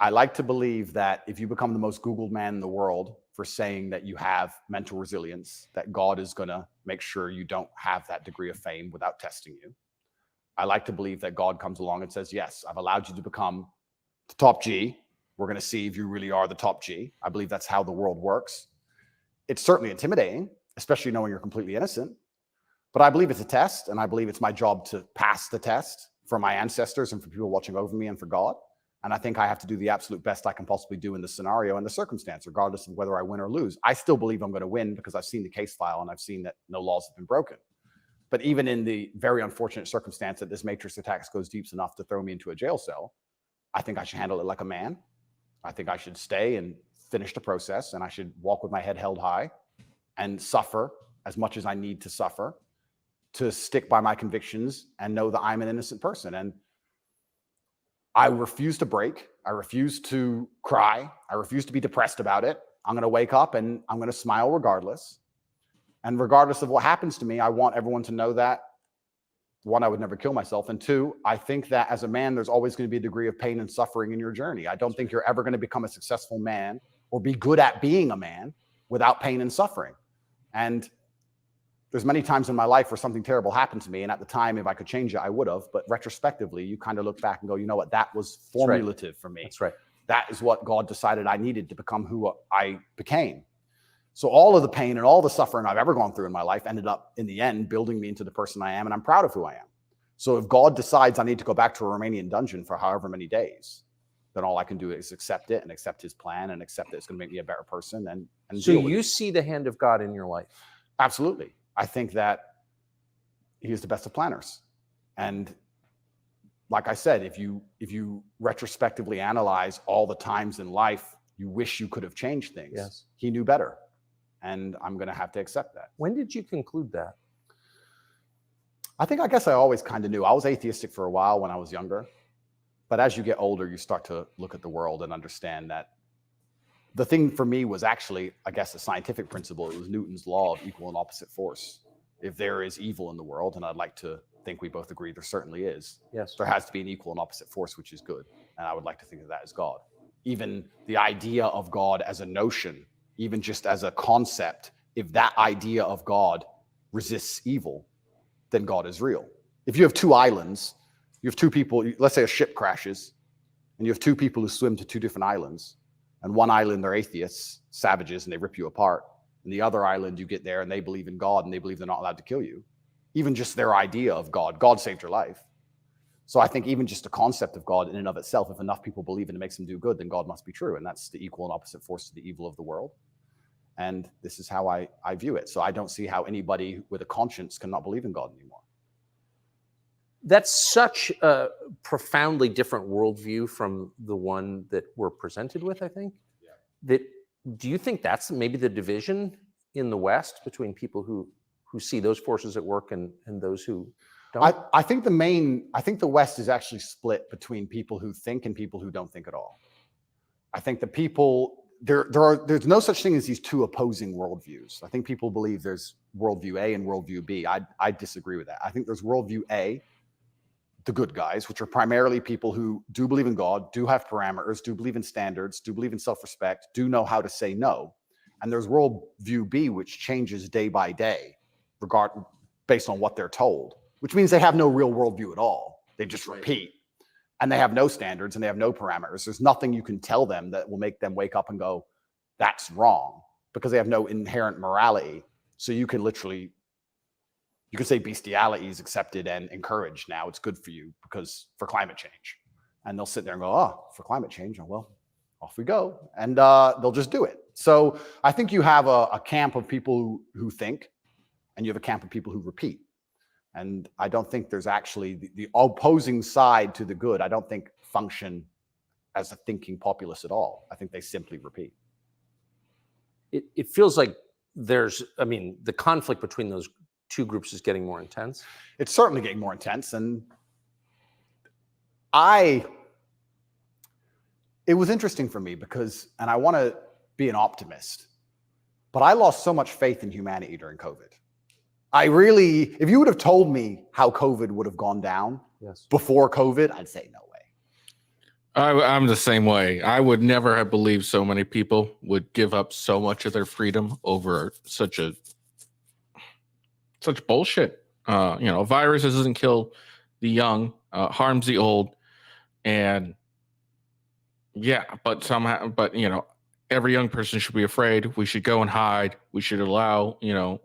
[SPEAKER 5] I like to believe that if you become the most Googled man in the world for saying that you have mental resilience, that God is going to make sure you don't have that degree of fame without testing you. I like to believe that God comes along and says, yes, I've allowed you to become the top G. We're going to see if you really are the top G. I believe that's how the world works. It's certainly intimidating, especially knowing you're completely innocent. But I believe it's a test, and I believe it's my job to pass the test for my ancestors and for people watching over me and for God. And I think I have to do the absolute best I can possibly do in the scenario and the circumstance, regardless of whether I win or lose. I still believe I'm going to win because I've seen the case file and I've seen that no laws have been broken. But even in the very unfortunate circumstance that this matrix attack goes deep enough to throw me into a jail cell, I think I should handle it like a man. I think I should stay and finish the process, and I should walk with my head held high and suffer as much as I need to suffer to stick by my convictions and know that I'm an innocent person. And I refuse to break. I refuse to cry. I refuse to be depressed about it. I'm going to wake up and I'm going to smile regardless. And regardless of what happens to me, I want everyone to know that, one, I would never kill myself. And two, I think that as a man, there's always going to be a degree of pain and suffering in your journey. I don't think you're ever going to become a successful man or be good at being a man without pain and suffering. And there's many times in my life where something terrible happened to me. And at the time, if I could change it, I would have. But retrospectively, you kind of look back and go, you know what? That was formulative for me.
[SPEAKER 4] That's right.
[SPEAKER 5] That is what God decided I needed to become who I became. So all of the pain and all the suffering I've ever gone through in my life ended up in the end building me into the person I am. And I'm proud of who I am. So if God decides I need to go back to a Romanian dungeon for however many days, then all I can do is accept it and accept his plan and accept that it's going to make me a better person. And
[SPEAKER 4] so you see the hand of God in your life?
[SPEAKER 5] Absolutely. I think that he is the best of planners. And like I said, if you retrospectively analyze all the times in life you wish you could have changed things,
[SPEAKER 4] yes,
[SPEAKER 5] he knew better. and I'm going to have to accept that.
[SPEAKER 4] When did you conclude that?
[SPEAKER 5] I guess I always kind of knew. I was atheistic for a while when I was younger, but as you get older, you start to look at the world and understand that the thing for me was actually, I guess, a scientific principle. It was Newton's law of equal and opposite force. If there is evil in the world, and I'd like to think we both agree there certainly is,
[SPEAKER 4] Yes.
[SPEAKER 5] there has to be an equal and opposite force, which is good. And I would like to think of that as God. Even the idea of God as a notion, even just as a concept, if that idea of God resists evil, then God is real. If you have two islands, you have two people, let's say a ship crashes, and you have two people who swim to two different islands, and one island they're atheists, savages, and they rip you apart. And the other island, you get there and they believe in God and they believe they're not allowed to kill you. Even just their idea of God saved your life. So I think even just the concept of God in and of itself, if enough people believe it and it makes them do good, then God must be true. And that's the equal and opposite force to the evil of the world. And this is how I view it. So I don't see how anybody with a conscience cannot believe in God anymore.
[SPEAKER 4] That's such a profoundly different worldview from the one that we're presented with, I think.
[SPEAKER 5] Yeah.
[SPEAKER 4] That, do you think that's maybe the division in the West between people who see those forces at work and those who don't?
[SPEAKER 5] I think the West is actually split between people who think and people who don't think at all. I think the people, there's no such thing as these two opposing worldviews. I think people believe there's worldview A and worldview B. I disagree with that. I think there's worldview A, the good guys, which are primarily people who do believe in God, do have parameters, do believe in standards, do believe in self-respect, do know how to say no. And there's worldview B, which changes day by day, based on what they're told, which means they have no real worldview at all. They just repeat. And they have no standards and they have no parameters. There's nothing you can tell them that will make them wake up and go, that's wrong, because they have no inherent morality. So you can say bestiality is accepted and encouraged now. It's good for you because for climate change. And they'll sit there and go, oh, for climate change, oh, well, off we go. And they'll just do it. So I think you have a camp of people who think, and you have a camp of people who repeat. And I don't think there's actually the opposing side to the good. I don't think function as a thinking populace at all. I think they simply repeat.
[SPEAKER 4] It feels like the conflict between those two groups is getting more intense.
[SPEAKER 5] It's certainly getting more intense. And it was interesting for me because, and I want to be an optimist, but I lost so much faith in humanity during COVID. If you would have told me how COVID would have gone down before COVID, I'd say no way.
[SPEAKER 1] I'm the same way. I would never have believed so many people would give up so much of their freedom over such bullshit. A virus doesn't kill the young, harms the old, and every young person should be afraid. We should go and hide. We should allow,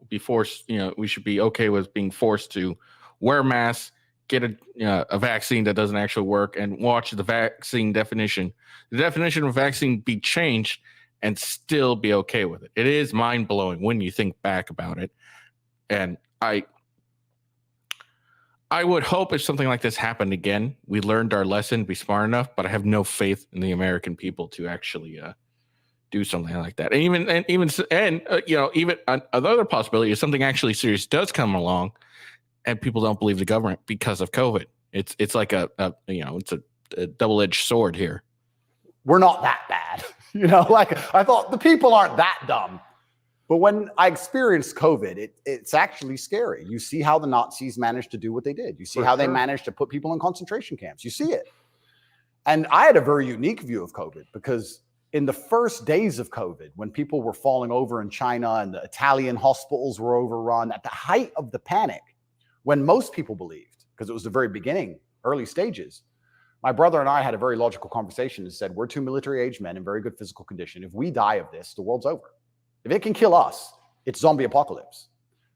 [SPEAKER 1] be forced, we should be okay with being forced to wear masks, get a vaccine that doesn't actually work, and watch the vaccine definition. The definition of vaccine be changed and still be okay with it. It is mind-blowing when you think back about it. And I would hope if something like this happened again, we learned our lesson, be smart enough, but I have no faith in the American people to actually do something like that. And even another possibility is something actually serious does come along and people don't believe the government because of COVID. It's like it's a double-edged sword here.
[SPEAKER 5] We're not that bad. I thought the people aren't that dumb. But when I experienced COVID, it's actually scary. You see how the Nazis managed to do what they did. You see how they managed to put people in concentration camps. You see it. And I had a very unique view of COVID because in the first days of COVID, when people were falling over in China and the Italian hospitals were overrun, at the height of the panic, when most people believed, because it was the very beginning, early stages, my brother and I had a very logical conversation and said, we're two military-aged men in very good physical condition. If we die of this, the world's over. If it can kill us, it's zombie apocalypse.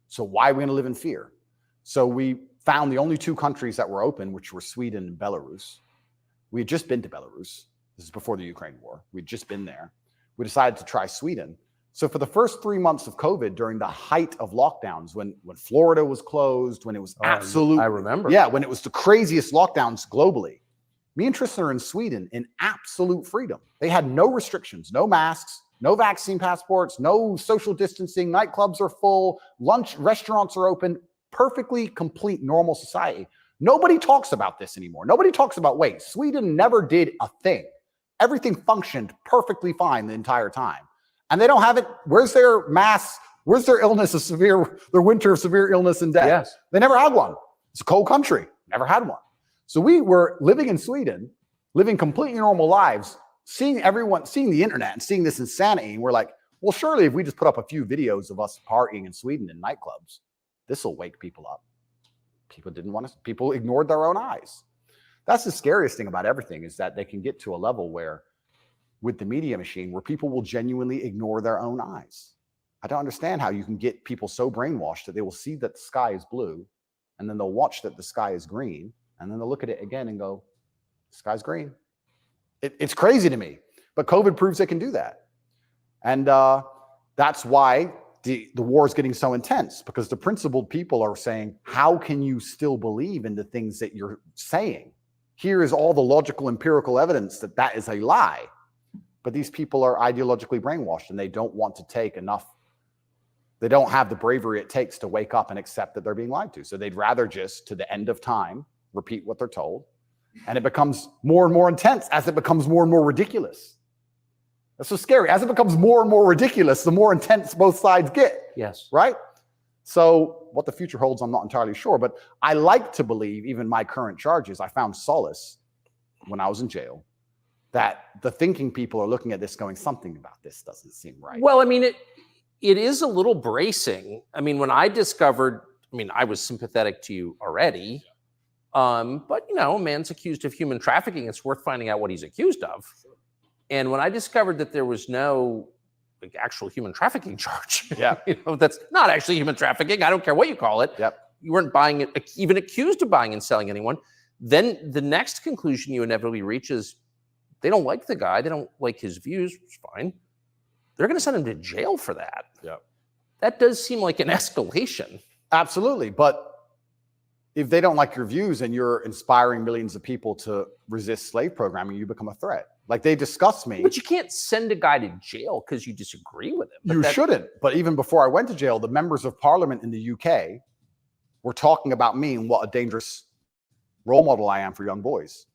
[SPEAKER 5] So why are we going to live in fear? So we found the only two countries that were open, which were Sweden and Belarus. We had just been to Belarus. This is before the Ukraine war. We'd just been there. We decided to try Sweden. So for the first 3 months of COVID, during the height of lockdowns, when Florida was closed, when it was absolute,
[SPEAKER 4] I remember.
[SPEAKER 5] Yeah, when it was the craziest lockdowns globally, me and Tristan are in Sweden in absolute freedom. They had no restrictions, no masks, no vaccine passports, no social distancing, nightclubs are full, restaurants are open, perfectly complete normal society. Nobody talks about this anymore. Nobody talks about, wait, Sweden never did a thing. Everything functioned perfectly fine the entire time. And they don't have it. Where's their where's their illness of their winter of severe illness and death?
[SPEAKER 4] Yes.
[SPEAKER 5] They never had one. It's a cold country, never had one. So we were living in Sweden, living completely normal lives, seeing the internet and seeing this insanity. And we're like, well, surely if we just put up a few videos of us partying in Sweden in nightclubs, this will wake people up. People ignored their own eyes. That's the scariest thing about everything, is that they can get to a level where, with the media machine, where people will genuinely ignore their own eyes. I don't understand how you can get people so brainwashed that they will see that the sky is blue, and then they'll watch that the sky is green, and then they'll look at it again and go, the sky's green. It's crazy to me, but COVID proves they can do that. And that's why the war is getting so intense, because the principled people are saying, how can you still believe in the things that you're saying? Here is all the logical, empirical evidence that that is a lie. But these people are ideologically brainwashed, and they don't want to take enough. They don't have the bravery it takes to wake up and accept that they're being lied to. So they'd rather just, to the end of time, repeat what they're told. And it becomes more and more intense as it becomes more and more ridiculous. That's so scary. As it becomes more and more ridiculous, the more intense both sides get.
[SPEAKER 4] Yes.
[SPEAKER 5] Right? So what the future holds, I'm not entirely sure. But I like to believe, even my current charges, I found solace when I was in jail, that the thinking people are looking at this going, something about this doesn't seem right.
[SPEAKER 4] Well, I mean, it is a little bracing. I mean, when I discovered, I was sympathetic to you already, but a man's accused of human trafficking. It's worth finding out what he's accused of. And when I discovered that there was no actual human trafficking charge, that's not actually human trafficking. I don't care what you call it.
[SPEAKER 5] Yep.
[SPEAKER 4] You weren't buying it, even accused of buying and selling anyone. Then the next conclusion you inevitably reach is, they don't like the guy. They don't like his views. It's fine. They're going to send him to jail for that.
[SPEAKER 5] Yeah.
[SPEAKER 4] That does seem like an escalation.
[SPEAKER 5] Absolutely. But if they don't like your views and you're inspiring millions of people to resist slave programming, you become a threat. Like, they discuss me.
[SPEAKER 4] But you can't send a guy to jail because you disagree with him.
[SPEAKER 5] You shouldn't. But even before I went to jail, the members of parliament in the UK were talking about me and what a dangerous role model I am for young boys.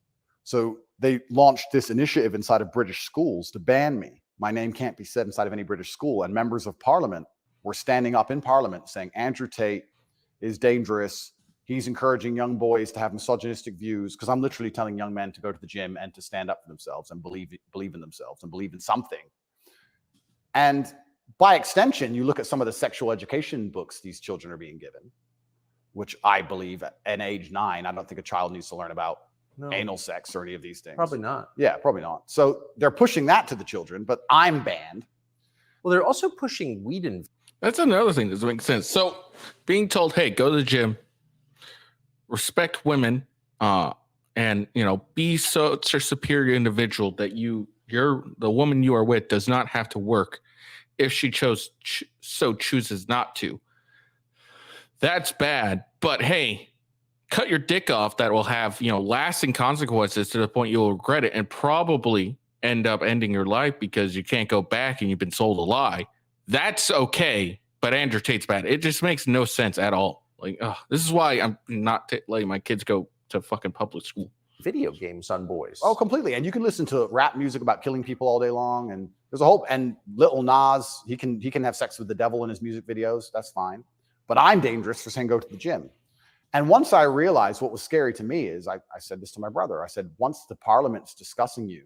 [SPEAKER 5] So they launched this initiative inside of British schools to ban me. My name can't be said inside of any British school. And members of parliament were standing up in parliament saying, Andrew Tate is dangerous. He's encouraging young boys to have misogynistic views, because I'm literally telling young men to go to the gym and to stand up for themselves and believe in themselves and believe in something. And by extension, you look at some of the sexual education books these children are being given, which I believe at age 9, I don't think a child needs to learn about anal sex or any of these things.
[SPEAKER 4] Probably not.
[SPEAKER 5] Yeah, probably not. So they're pushing that to the children, but I'm banned.
[SPEAKER 4] Well, they're also pushing weed and...
[SPEAKER 1] That's another thing that doesn't make sense. So being told, hey, go to the gym, respect women, and be such a superior individual that the woman you are with does not have to work if she chooses not to. That's bad. But hey, cut your dick off. That will have lasting consequences to the point you'll regret it and probably end up ending your life because you can't go back and you've been sold a lie. That's okay. But Andrew Tate's bad. It just makes no sense at all. Like, this is why I'm not letting my kids go to fucking public school.
[SPEAKER 4] Video games on boys.
[SPEAKER 5] Oh, completely. And you can listen to rap music about killing people all day long. And there's a whole, and Lil Nas, he can have sex with the devil in his music videos. That's fine. But I'm dangerous for saying go to the gym. And once I realized what was scary to me is, I said this to my brother. I said, once the parliament's discussing you,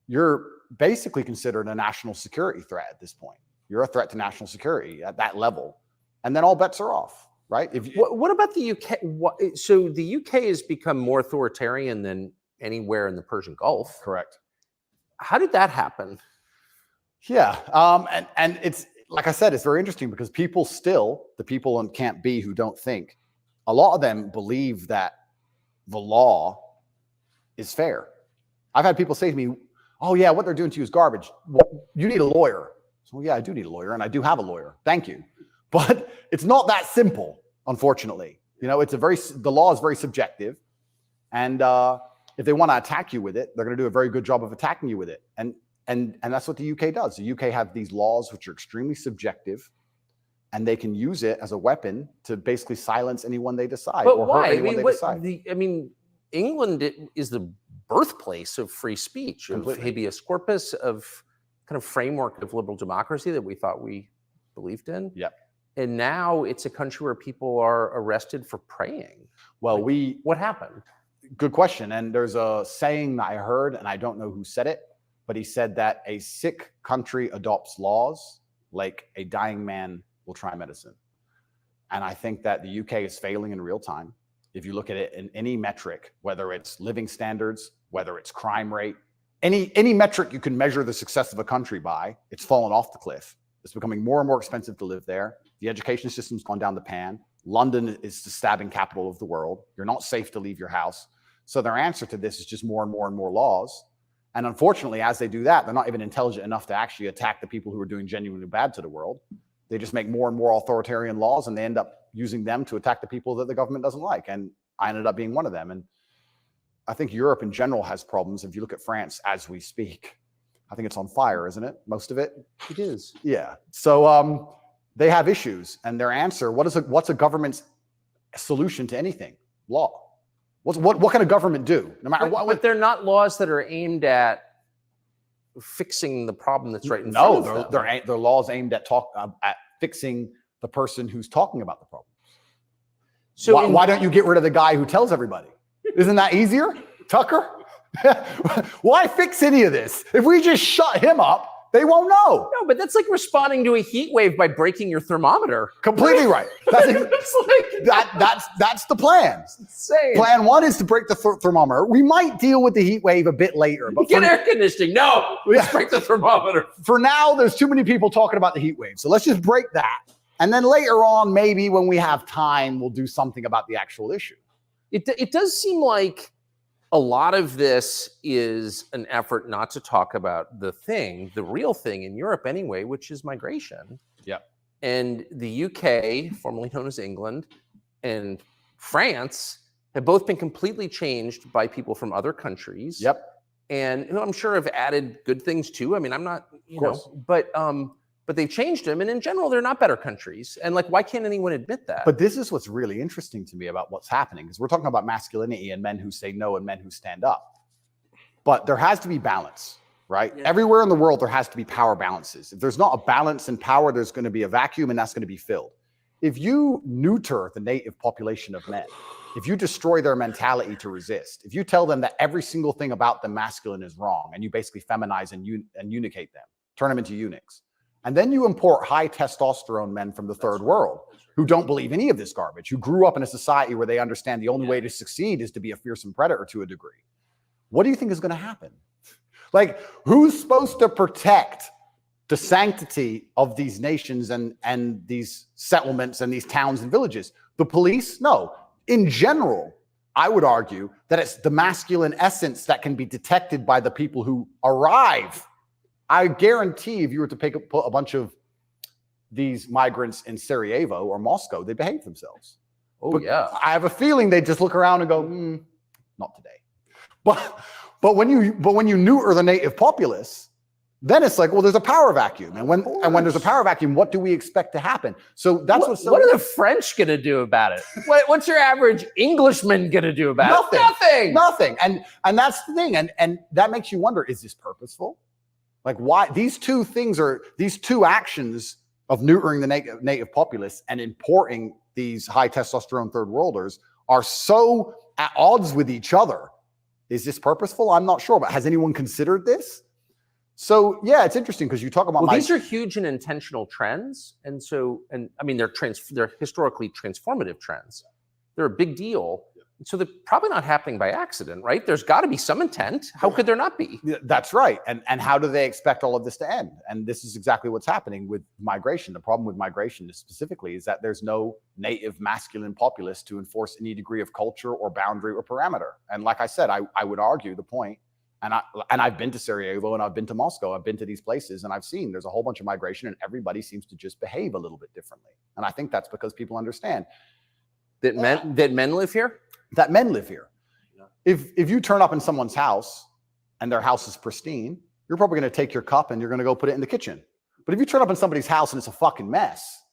[SPEAKER 5] you're basically considered a national security threat at this point. You're a threat to national security at that level. And then all bets are off. Right?
[SPEAKER 4] What about the UK? So the UK has become more authoritarian than anywhere in the Persian Gulf.
[SPEAKER 5] Correct.
[SPEAKER 4] How did that happen?
[SPEAKER 5] Yeah. And it's, like I said, it's very interesting because the people in Camp B who don't think, a lot of them believe that the law is fair. I've had people say to me, oh yeah, what they're doing to you is garbage. Well, you need a lawyer. So yeah, I do need a lawyer, and I do have a lawyer. Thank you. But it's not that simple, unfortunately. The law is very subjective. And if they want to attack you with it, they're going to do a very good job of attacking you with it. And And that's what the UK does. The UK have these laws which are extremely subjective, and they can use it as a weapon to basically silence anyone they decide,
[SPEAKER 4] But
[SPEAKER 5] or
[SPEAKER 4] why?
[SPEAKER 5] hurt anyone they decide.
[SPEAKER 4] England is the birthplace of free speech, of
[SPEAKER 5] Completely.
[SPEAKER 4] habeas corpus, of kind of framework of liberal democracy that we thought we believed in.
[SPEAKER 5] Yep.
[SPEAKER 4] And now it's a country where people are arrested for praying.
[SPEAKER 5] Well,
[SPEAKER 4] what happened?
[SPEAKER 5] Good question. And there's a saying that I heard, and I don't know who said it, but he said that a sick country adopts laws like a dying man will try medicine. And I think that the UK is failing in real time. If you look at it in any metric, whether it's living standards, whether it's crime rate, any metric you can measure the success of a country by, it's fallen off the cliff. It's becoming more and more expensive to live there. The education system's gone down the pan. London is the stabbing capital of the world. You're not safe to leave your house. So their answer to this is just more and more and more laws. And unfortunately, as they do that, they're not even intelligent enough to actually attack the people who are doing genuinely bad to the world. They just make more and more authoritarian laws, and they end up using them to attack the people that the government doesn't like. And I ended up being one of them. And I think Europe in general has problems. If you look at France as we speak, I think it's on fire, isn't it? Most of it?
[SPEAKER 4] It is.
[SPEAKER 5] Yeah. So they have issues, and their answer, what's a government's solution to anything? Law. What can a government do? No matter what.
[SPEAKER 4] But they're not laws that are aimed at fixing the problem that's right in front of them.
[SPEAKER 5] They're laws aimed at fixing the person who's talking about the problem. So why don't you get rid of the guy who tells everybody? Isn't that easier, Tucker? Why fix any of this? If we just shut him up, they won't know.
[SPEAKER 4] No, but that's like responding to a heat wave by breaking your thermometer.
[SPEAKER 5] Completely right. That's the plan.
[SPEAKER 4] It's insane.
[SPEAKER 5] Plan one is to break the thermometer. We might deal with the heat wave a bit later. But
[SPEAKER 4] get air conditioning. No, let's break the thermometer.
[SPEAKER 5] For now, there's too many people talking about the heat wave. So let's just break that. And then later on, maybe when we have time, we'll do something about the actual issue.
[SPEAKER 4] It does seem like a lot of this is an effort not to talk about the real thing in Europe anyway, which is migration.
[SPEAKER 5] Yep. And
[SPEAKER 4] the UK, formerly known as England, and France have both been completely changed by people from other countries.
[SPEAKER 5] Yep.
[SPEAKER 4] And I'm sure have added good things too. I mean, I'm not, but they've changed them. And in general, they're not better countries. And like, why can't anyone admit that?
[SPEAKER 5] But this is what's really interesting to me about what's happening, because we're talking about masculinity and men who say no and men who stand up. But there has to be balance, right? Yeah. Everywhere in the world, there has to be power balances. If there's not a balance in power, there's going to be a vacuum, and that's going to be filled. If you neuter the native population of men, if you destroy their mentality to resist, if you tell them that every single thing about them masculine is wrong, and you basically feminize and unicate them, turn them into eunuchs, and then you import high testosterone men from the third world who don't believe any of this garbage, who grew up in a society where they understand the only way to succeed is to be a fearsome predator to a degree. What do you think is going to happen? Like, who's supposed to protect the sanctity of these nations and these settlements and these towns and villages? The police? No. In general, I would argue that it's the masculine essence that can be detected by the people who arrive. I guarantee if you were to put a bunch of these migrants in Sarajevo or Moscow, they'd behave themselves.
[SPEAKER 4] But yeah.
[SPEAKER 5] I have a feeling they just look around and go, not today. But when you neuter the native populace, then it's like, well, there's a power vacuum. And when there's a power vacuum, what do we expect to happen? So that's
[SPEAKER 4] what are the French going to do about it? What's your average Englishman going to do about it?
[SPEAKER 5] Nothing. And that's the thing. And that makes you wonder, is this purposeful? Like, why these two actions of neutering the native populace and importing these high testosterone third worlders are so at odds with each other. Is this purposeful? I'm not sure, but has anyone considered this? So yeah, it's interesting because you talk about
[SPEAKER 4] these are huge and intentional trends, and I mean they're historically transformative trends. They're a big deal. So they're probably not happening by accident, right? There's got to be some intent. How could there not be?
[SPEAKER 5] That's right. And how do they expect all of this to end? And this is exactly what's happening with migration. The problem with migration specifically is that there's no native masculine populace to enforce any degree of culture or boundary or parameter. And like I said, I would argue the point, and I've been to Sarajevo and I've been to Moscow. I've been to these places and I've seen there's a whole bunch of migration and everybody seems to just behave a little bit differently. And I think that's because people understand
[SPEAKER 4] that men live here.
[SPEAKER 5] That men live here. Yeah. If you turn up in someone's house and their house is pristine you're probably going to take your cup and you're going to go put it in the kitchen. But if you turn up in somebody's house and it's a fucking mess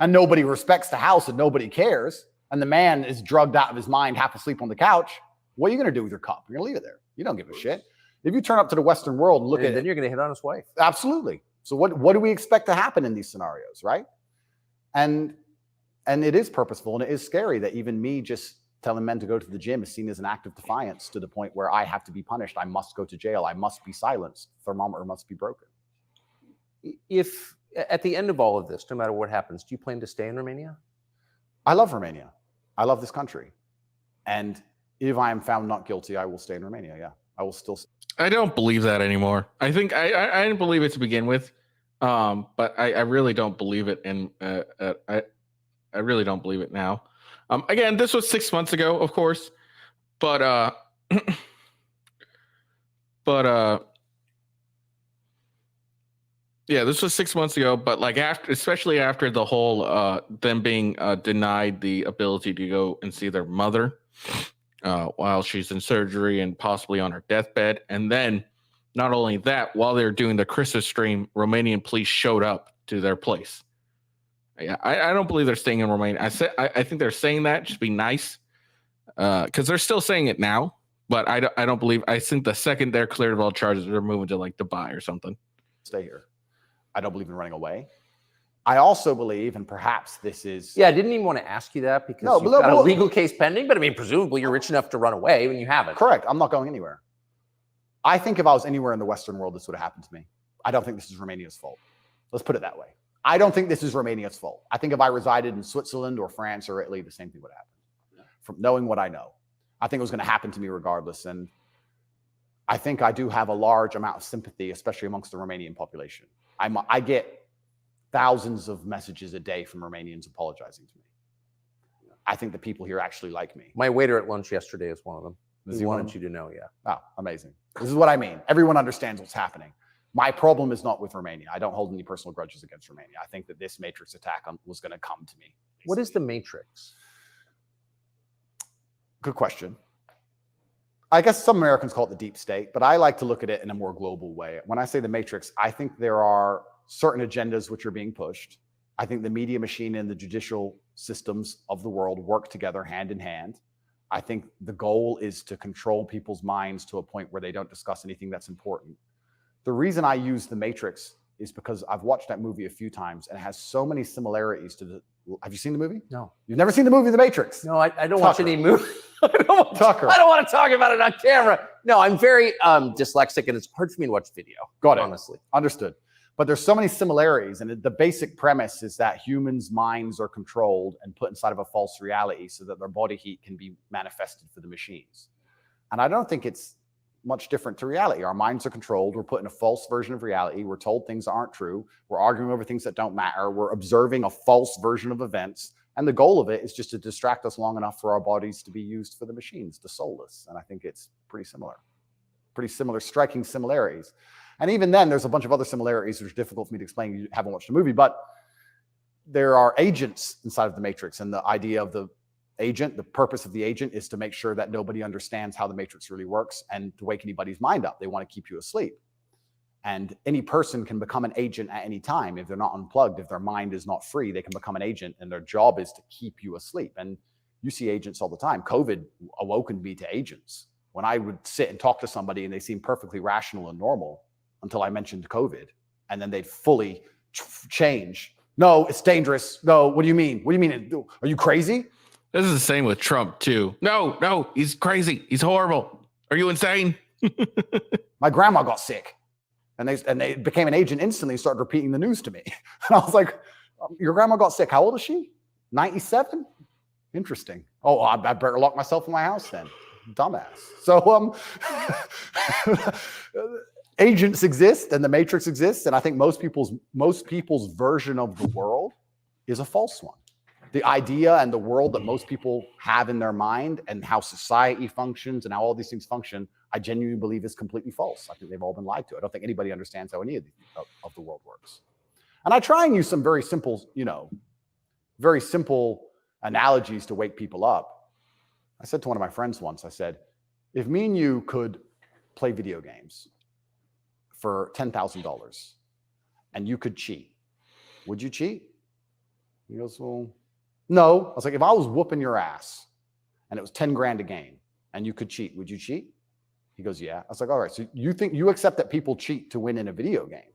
[SPEAKER 5] and nobody respects the house and nobody cares, and the man is drugged out of his mind, half asleep on the couch, what are you going to do with your cup? You're going to leave it there. You don't give a shit. If you turn up to the Western world and look at it,
[SPEAKER 4] then you're going to hit on his wife.
[SPEAKER 5] Absolutely. So what do we expect to happen in these scenarios, right? And it is purposeful, and it is scary that even me just telling men to go to the gym is seen as an act of defiance to the point where I have to be punished. I must go to jail. I must be silenced. Thermometer must be broken.
[SPEAKER 4] If at the end of all of this, no matter what happens, do you plan to stay in Romania?
[SPEAKER 5] I love Romania. I love this country. And if I am found not guilty, I will stay in Romania. Yeah, I will still.
[SPEAKER 1] I don't believe that anymore. I think I didn't believe it to begin with, but I really don't believe it. And I really don't believe it now. Again, this was 6 months ago, of course, but yeah, this was 6 months ago. But like especially after the whole them being denied the ability to go and see their mother while she's in surgery and possibly on her deathbed, and then not only that, while they were doing the Christmas stream, Romanian police showed up to their place. Yeah, I don't believe they're staying in Romania. I think they're saying that just be nice, because they're still saying it now. But I don't believe. I think the second they're cleared of all charges, they're moving to like Dubai or something.
[SPEAKER 5] Stay here. I don't believe in running away. I also believe, and perhaps this is.
[SPEAKER 4] Yeah, I didn't even want to ask you that because you've got a legal case pending. But I mean, presumably you're rich enough to run away when you haven't.
[SPEAKER 5] Correct. I'm not going anywhere. I think if I was anywhere in the Western world, this would have happened to me. I don't think this is Romania's fault. Let's put it that way. I don't think this is Romania's fault. I think if I resided in Switzerland or France or Italy, the same thing would happen. From knowing what I know, I think it was going to happen to me regardless. And I think I do have a large amount of sympathy, especially amongst the Romanian population. I get thousands of messages a day from Romanians apologizing to me. I think the people here actually like me.
[SPEAKER 4] My waiter at lunch yesterday is one of them. He wanted you to know, yeah.
[SPEAKER 5] Oh, amazing. This is what I mean. Everyone understands what's happening. My problem is not with Romania. I don't hold any personal grudges against Romania. I think that this Matrix attack was going to come to me. Basically.
[SPEAKER 4] What is the Matrix?
[SPEAKER 5] Good question. I guess some Americans call it the deep state, but I like to look at it in a more global way. When I say the Matrix, I think there are certain agendas which are being pushed. I think the media machine and the judicial systems of the world work together hand in hand. I think the goal is to control people's minds to a point where they don't discuss anything that's important. The reason I use The Matrix is because I've watched that movie a few times and it has so many similarities to the. Have you seen the movie?
[SPEAKER 4] No.
[SPEAKER 5] You've never seen the movie The Matrix?
[SPEAKER 4] No, I don't watch any movie.
[SPEAKER 5] Tucker.
[SPEAKER 4] I don't want to talk about it on camera. No, I'm very dyslexic and it's hard for me to watch video.
[SPEAKER 5] Got it.
[SPEAKER 4] Honestly.
[SPEAKER 5] Understood. But there's so many similarities, and the basic premise is that humans' minds are controlled and put inside of a false reality so that their body heat can be manifested for the machines. And I don't think it's much different to reality. Our minds are controlled. We're put in a false version of reality. We're told things that aren't true. We're arguing over things that don't matter. We're observing a false version of events. And the goal of it is just to distract us long enough for our bodies to be used for the machines, to soulless. And I think it's pretty similar, striking similarities. And even then, there's a bunch of other similarities which are difficult for me to explain. You haven't watched the movie, but there are agents inside of the Matrix. And the idea of the agent, the purpose of the agent is to make sure that nobody understands how the Matrix really works and to wake anybody's mind up. They want to keep you asleep. And any person can become an agent at any time. If they're not unplugged, if their mind is not free, they can become an agent, and their job is to keep you asleep. And you see agents all the time. COVID awoken me to agents. When I would sit and talk to somebody and they seemed perfectly rational and normal until I mentioned COVID, and then they'd fully change. No, it's dangerous. No, what do you mean? What do you mean? Are you crazy?
[SPEAKER 1] This is the same with Trump too. No, he's crazy. He's horrible. Are you insane?
[SPEAKER 5] My grandma got sick. And they became an agent instantly and started repeating the news to me. And I was like, your grandma got sick. How old is she? 97? Interesting. Oh, I better lock myself in my house then. Dumbass. So agents exist and the Matrix exists. And I think most people's version of the world is a false one. The idea and the world that most people have in their mind and how society functions and how all these things function, I genuinely believe is completely false. I think they've all been lied to. I don't think anybody understands how any of the world works. And I try and use some very simple analogies to wake people up. I said to one of my friends once, I said, if me and you could play video games for $10,000 and you could cheat. Would you cheat? He goes, well, no. I was like, if I was whooping your ass and it was 10 grand a game and you could cheat, would you cheat? He goes, yeah. I was like, all right, so you accept that people cheat to win in a video game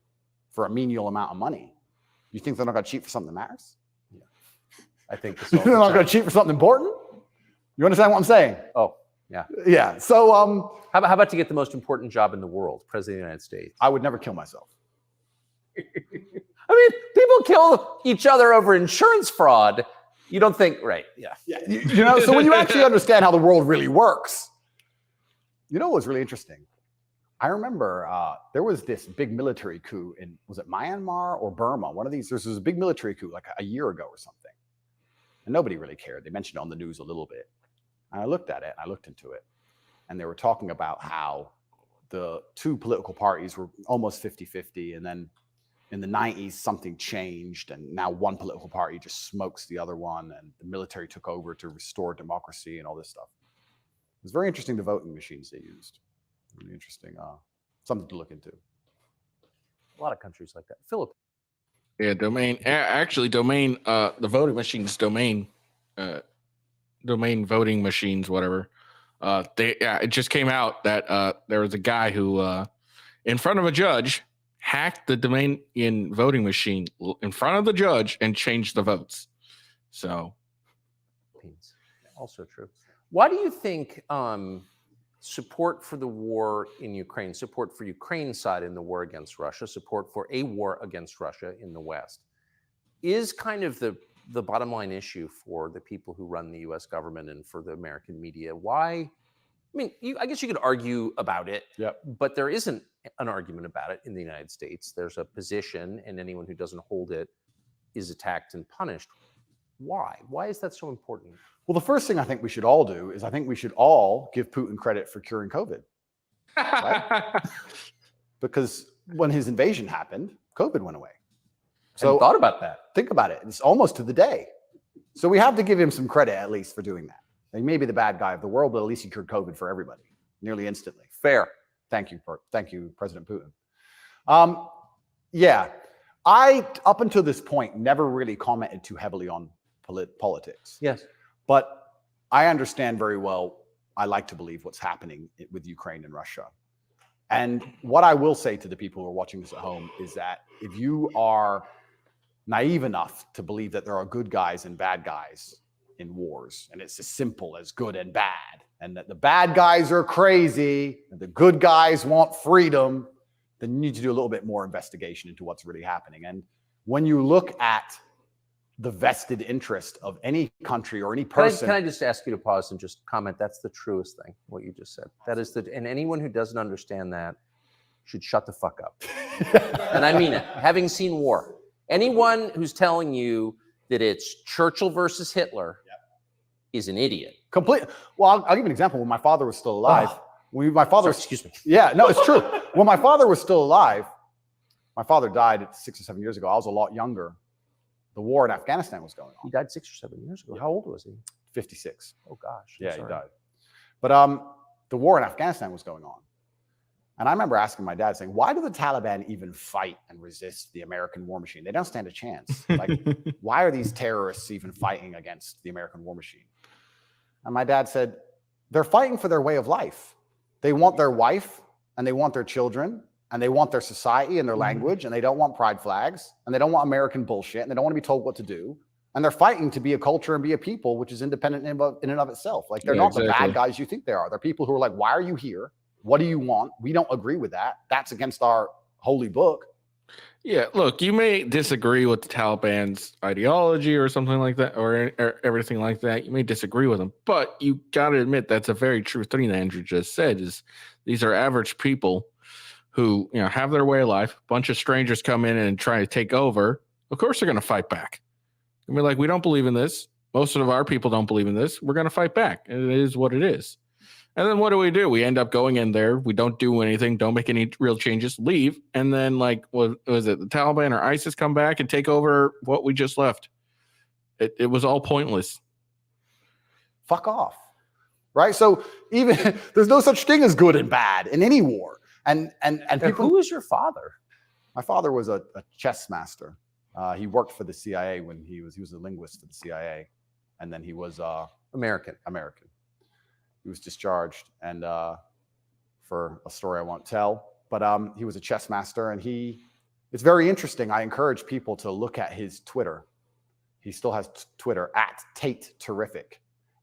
[SPEAKER 5] for a menial amount of money. You think they're not going to cheat for something that matters?
[SPEAKER 4] Yeah. I think
[SPEAKER 5] they're not going to cheat for something important? You understand what I'm saying?
[SPEAKER 4] Oh, yeah.
[SPEAKER 5] Yeah. So
[SPEAKER 4] how about to get the most important job in the world, President of the United States?
[SPEAKER 5] I would never kill myself.
[SPEAKER 4] I mean, people kill each other over insurance fraud. You don't think, right? Yeah.
[SPEAKER 5] You know, so when you actually understand how the world really works, you know what was really interesting? I remember there was this big military coup in, was it Myanmar or Burma? One of these, there was a big military coup like a year ago or something. And nobody really cared. They mentioned it on the news a little bit. And I looked at it, I looked into it, and they were talking about how the two political parties were almost 50-50, and then in the 90s, something changed, and now one political party just smokes the other one, and the military took over to restore democracy and all this stuff. It was very interesting, the voting machines they used. Really interesting, something to look into.
[SPEAKER 4] A lot of countries like that. Philip.
[SPEAKER 1] Yeah, domain. Actually, domain. The voting machines, domain voting machines, whatever. It just came out that there was a guy who, in front of a judge, hacked the domain in voting machine in front of the judge and changed the votes. So,
[SPEAKER 4] also true. Why do you think support for the war in Ukraine, support for Ukraine's side in the war against Russia, support for a war against Russia in the West, is kind of the bottom line issue for the people who run the U.S. government and for the American media? Why? I mean, I guess you could argue about it, but there isn't an argument about it in the United States. There's a position, and anyone who doesn't hold it is attacked and punished. Why? Why is that so important?
[SPEAKER 5] Well, the first thing I think we should all do is I think we should all give Putin credit for curing COVID. Right? Because when his invasion happened, COVID went away.
[SPEAKER 4] So I thought about that.
[SPEAKER 5] Think about it. It's almost to the day. So we have to give him some credit at least for doing that. He may be the bad guy of the world, but at least he cured COVID for everybody nearly instantly.
[SPEAKER 4] Fair.
[SPEAKER 5] Thank you, President Putin. Yeah, I, up until this point, never really commented too heavily on politics.
[SPEAKER 4] Yes.
[SPEAKER 5] But I understand very well, I like to believe what's happening with Ukraine and Russia. And what I will say to the people who are watching this at home is that if you are naive enough to believe that there are good guys and bad guys in wars, and it's as simple as good and bad, and that the bad guys are crazy, and the good guys want freedom, then you need to do a little bit more investigation into what's really happening. And when you look at the vested interest of any country or any person.
[SPEAKER 4] Can I just ask you to pause and just comment? That's the truest thing, what you just said. That is and anyone who doesn't understand that should shut the fuck up. And I mean it. Having seen war, anyone who's telling you that it's Churchill versus Hitler is an idiot.
[SPEAKER 5] Complete. Well, I'll give you an example. When my father was still alive,
[SPEAKER 4] excuse me.
[SPEAKER 5] Yeah, no, it's true. When my father was still alive, my father died 6 or 7 years ago. I was a lot younger. The war in Afghanistan was going on.
[SPEAKER 4] He died 6 or 7 years ago. How old was he?
[SPEAKER 5] 56.
[SPEAKER 4] Oh gosh.
[SPEAKER 5] Yeah, he died. But the war in Afghanistan was going on. And I remember asking my dad, saying, why do the Taliban even fight and resist the American war machine? They don't stand a chance. Like, why are these terrorists even fighting against the American war machine? And my dad said, they're fighting for their way of life. They want their wife and they want their children and they want their society and their language, and they don't want pride flags, and they don't want American bullshit, and they don't want to be told what to do. And they're fighting to be a culture and be a people which is independent in and of itself. Like, they're not the bad guys you think they are. They're people who are like, why are you here? What do you want? We don't agree with that. That's against our holy book.
[SPEAKER 1] Yeah, look, you may disagree with the Taliban's ideology or something like that, or everything like that. You may disagree with them, but you got to admit that's a very true thing that Andrew just said, is these are average people who, you know, have their way of life. A bunch of strangers come in and try to take over. Of course, they're going to fight back. I mean, like, we don't believe in this. Most of our people don't believe in this. We're going to fight back. And it is what it is. And then what do? We end up going in there. We don't do anything. Don't make any real changes. Leave. And then, like, what was it? The Taliban or ISIS come back and take over what we just left. It was all pointless.
[SPEAKER 5] Fuck off. Right? So even there's no such thing as good and bad in any war. And people.
[SPEAKER 4] Who is your father?
[SPEAKER 5] My father was a chess master. He worked for the CIA when he was a linguist for the CIA, and then he was
[SPEAKER 4] American.
[SPEAKER 5] He was discharged, and for a story I won't tell, but he was a chess master, and it's very interesting. I encourage people to look at his Twitter. He still has Twitter at Tate Terrific,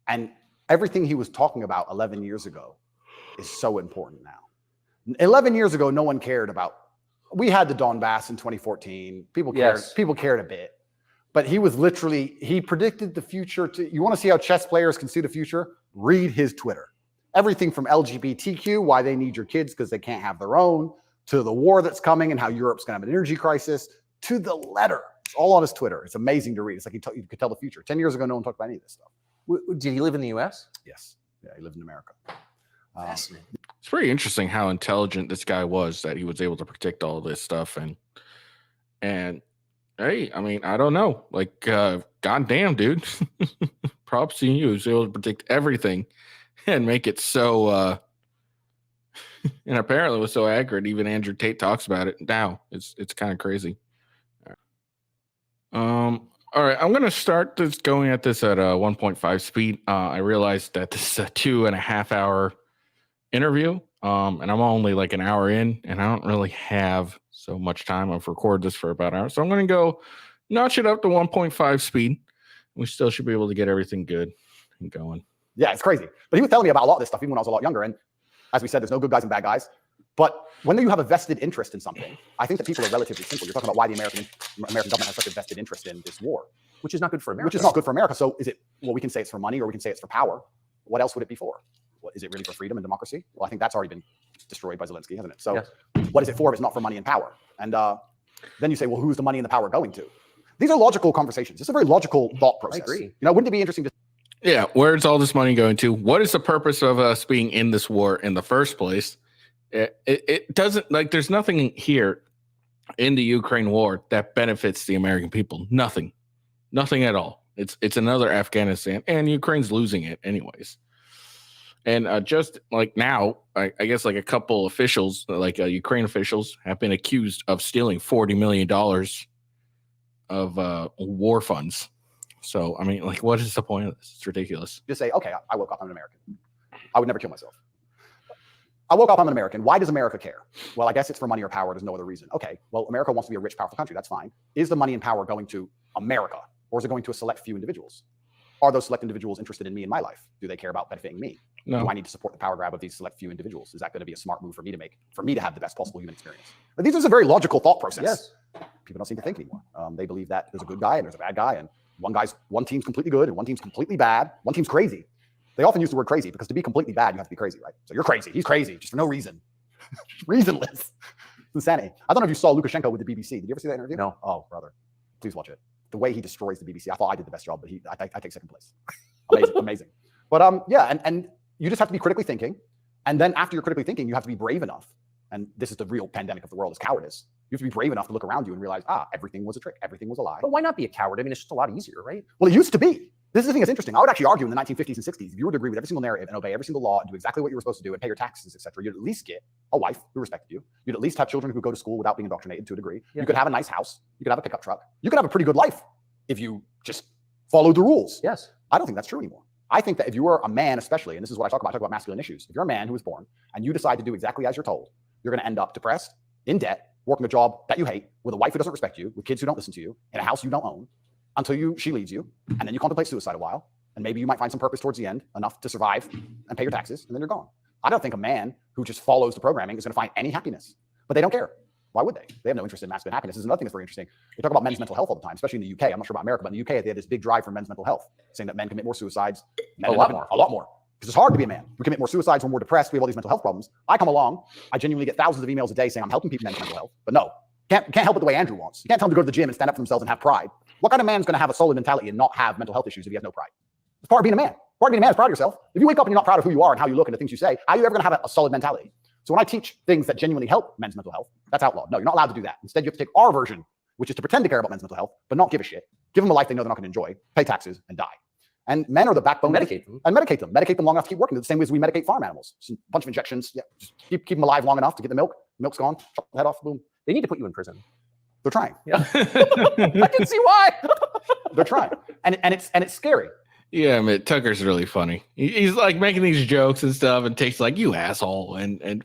[SPEAKER 5] and everything he was talking about 11 years ago is so important now. 11 years ago, no one cared about. We had the Donbass in 2014. People cared.
[SPEAKER 4] Yes.
[SPEAKER 5] People cared a bit, but he predicted the future. You want to see how chess players can see the future? Read his Twitter. Everything from LGBTQ, why they need your kids because they can't have their own, to the war that's coming and how Europe's going to have an energy crisis, to the letter. It's all on his Twitter. It's amazing to read. It's like you could tell the future. 10 years ago, no one talked about any of this stuff.
[SPEAKER 4] Did he live in the U.S.?
[SPEAKER 5] Yes. Yeah, he lived in America.
[SPEAKER 4] Fascinating.
[SPEAKER 1] It's pretty interesting how intelligent this guy was, that he was able to predict all this stuff. And hey, I mean, I don't know. Like, goddamn, dude. Props to you. He was able to predict everything and make it so and apparently it was so accurate. Even Andrew Tate talks about it now. It's kind of crazy. All right, I'm gonna start this going at this at 1.5 speed. I realized that this is a 2.5 hour interview, and I'm only like an hour in, and I don't really have so much time. I've recorded this for about an hour, so I'm gonna go notch it up to 1.5 speed. We still should be able to get everything good and going.
[SPEAKER 5] Yeah, it's crazy. But he was telling me about a lot of this stuff even when I was a lot younger. And as we said, there's no good guys and bad guys. But when you have a vested interest in something, I think that people are relatively simple. You're talking about why the American government has such a vested interest in this war.
[SPEAKER 4] Which is not good for America.
[SPEAKER 5] Which is not good for America. So we can say it's for money or we can say it's for power. What else would it be for? Is it really for freedom and democracy? Well, I think that's already been destroyed by Zelensky, hasn't it? So yes. What is it for if it's not for money and power? And then you say, well, who's the money and the power going to? These are logical conversations. It's a very logical thought process. I
[SPEAKER 4] agree.
[SPEAKER 5] Wouldn't it be interesting to...
[SPEAKER 1] Yeah, where's all this money going to? What is the purpose of us being in this war in the first place? It doesn't, like, there's nothing here in the Ukraine war that benefits the American people. Nothing at all. It's another Afghanistan, and Ukraine's losing it anyways. And just like now, I guess like a couple officials, like Ukraine officials, have been accused of stealing $40 million of war funds. So, I mean, like, what is the point of this? It's ridiculous.
[SPEAKER 5] Just say, okay, I woke up, I'm an American. I would never kill myself. I woke up, I'm an American. Why does America care? Well, I guess it's for money or power. There's no other reason. Okay, well, America wants to be a rich, powerful country. That's fine. Is the money and power going to America, or is it going to a select few individuals? Are those select individuals interested in me and my life? Do they care about benefiting me?
[SPEAKER 1] No.
[SPEAKER 5] Do I need to support the power grab of these select few individuals? Is that going to be a smart move for me to make, for me to have the best possible human experience? But these are a very logical thought process.
[SPEAKER 4] Yes.
[SPEAKER 5] People don't seem to think anymore. They believe that there's a good guy and there's a bad guy, and one team's completely good and one team's completely bad. One team's crazy. They often use the word crazy because to be completely bad, you have to be crazy, right? So you're crazy. He's crazy, just for no reason. Reasonless. It's insanity. I don't know if you saw Lukashenko with the BBC. Did you ever see that interview?
[SPEAKER 4] No.
[SPEAKER 5] Oh, brother. Please watch it. The way he destroys the BBC. I thought I did the best job, but I take second place. Amazing. Amazing. But yeah, and you just have to be critically thinking. And then after you're critically thinking, you have to be brave enough. And this is the real pandemic of the world, is cowardice. You have to be brave enough to look around you and realize, everything was a trick. Everything was a lie.
[SPEAKER 4] But why not be a coward? I mean, it's just a lot easier, right?
[SPEAKER 5] Well, it used to be. This is the thing that's interesting. I would actually argue in the 1950s and 60s, if you were to agree with every single narrative and obey every single law and do exactly what you were supposed to do and pay your taxes, etc., you'd at least get a wife who respected you. You'd at least have children who could go to school without being indoctrinated to a degree. Yeah. You could have a nice house. You could have a pickup truck. You could have a pretty good life if you just followed the rules.
[SPEAKER 4] Yes.
[SPEAKER 5] I don't think that's true anymore. I think that if you are a man, especially, and this is what I talk about masculine issues. If you're a man who was born and you decide to do exactly as you're told, you're going to end up depressed, in debt, working a job that you hate, with a wife who doesn't respect you, with kids who don't listen to you, in a house you don't own, until she leaves you, and then you contemplate suicide a while, and maybe you might find some purpose towards the end, enough to survive and pay your taxes, and then you're gone. I don't think a man who just follows the programming is going to find any happiness, but they don't care. Why would they? They have no interest in masculine happiness. This is another thing that's very interesting. We talk about men's mental health all the time, especially in the UK. I'm not sure about America, but in the UK, they had this big drive for men's mental health, saying that men commit more suicides. A lot more. Because it's hard to be a man. We commit more suicides when we're depressed. We have all these mental health problems. I come along. I genuinely get thousands of emails a day saying I'm helping people with mental health. But no, can't help it the way Andrew wants. You can't tell them to go to the gym and stand up for themselves and have pride. What kind of man's going to have a solid mentality and not have mental health issues if he has no pride? It's part of being a man. Part of being a man is proud of yourself. If you wake up and you're not proud of who you are and how you look and the things you say, how are you ever going to have a solid mentality? So when I teach things that genuinely help men's mental health, that's outlawed. No, you're not allowed to do that. Instead, you have to take our version, which is to pretend to care about men's mental health, but not give a shit. Give them a life they know they're not going to enjoy, pay taxes, and die. And men are the backbone.
[SPEAKER 4] Medicate them.
[SPEAKER 5] And medicate them. Medicate them long enough to keep working. The same way as we medicate farm animals. Just a bunch of injections. Yeah, just keep them alive long enough to get the milk. Milk's gone. Chop the head off. Boom.
[SPEAKER 4] They need to put you in prison.
[SPEAKER 5] They're trying.
[SPEAKER 4] Yeah. I can see why.
[SPEAKER 5] They're trying. And it's scary.
[SPEAKER 1] Yeah, man, Tucker's really funny. He's like making these jokes and stuff, and Tate's like, "You asshole,"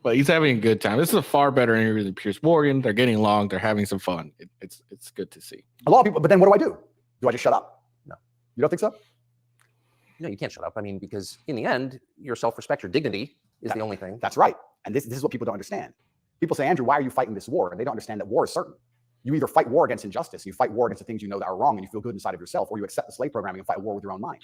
[SPEAKER 1] but he's having a good time. This is a far better interview than Pierce Morgan. They're getting along. They're having some fun. It's good to see.
[SPEAKER 5] A lot of people, but then what do? Do I just shut up?
[SPEAKER 4] No.
[SPEAKER 5] You don't think so?
[SPEAKER 4] No, you can't shut up. I mean, because in the end, your self-respect, your dignity is the only thing.
[SPEAKER 5] That's right. And this is what people don't understand. People say, Andrew, why are you fighting this war? And they don't understand that war is certain. You either fight war against injustice, you fight war against the things you know that are wrong and you feel good inside of yourself, or you accept the slave programming and fight war with your own mind.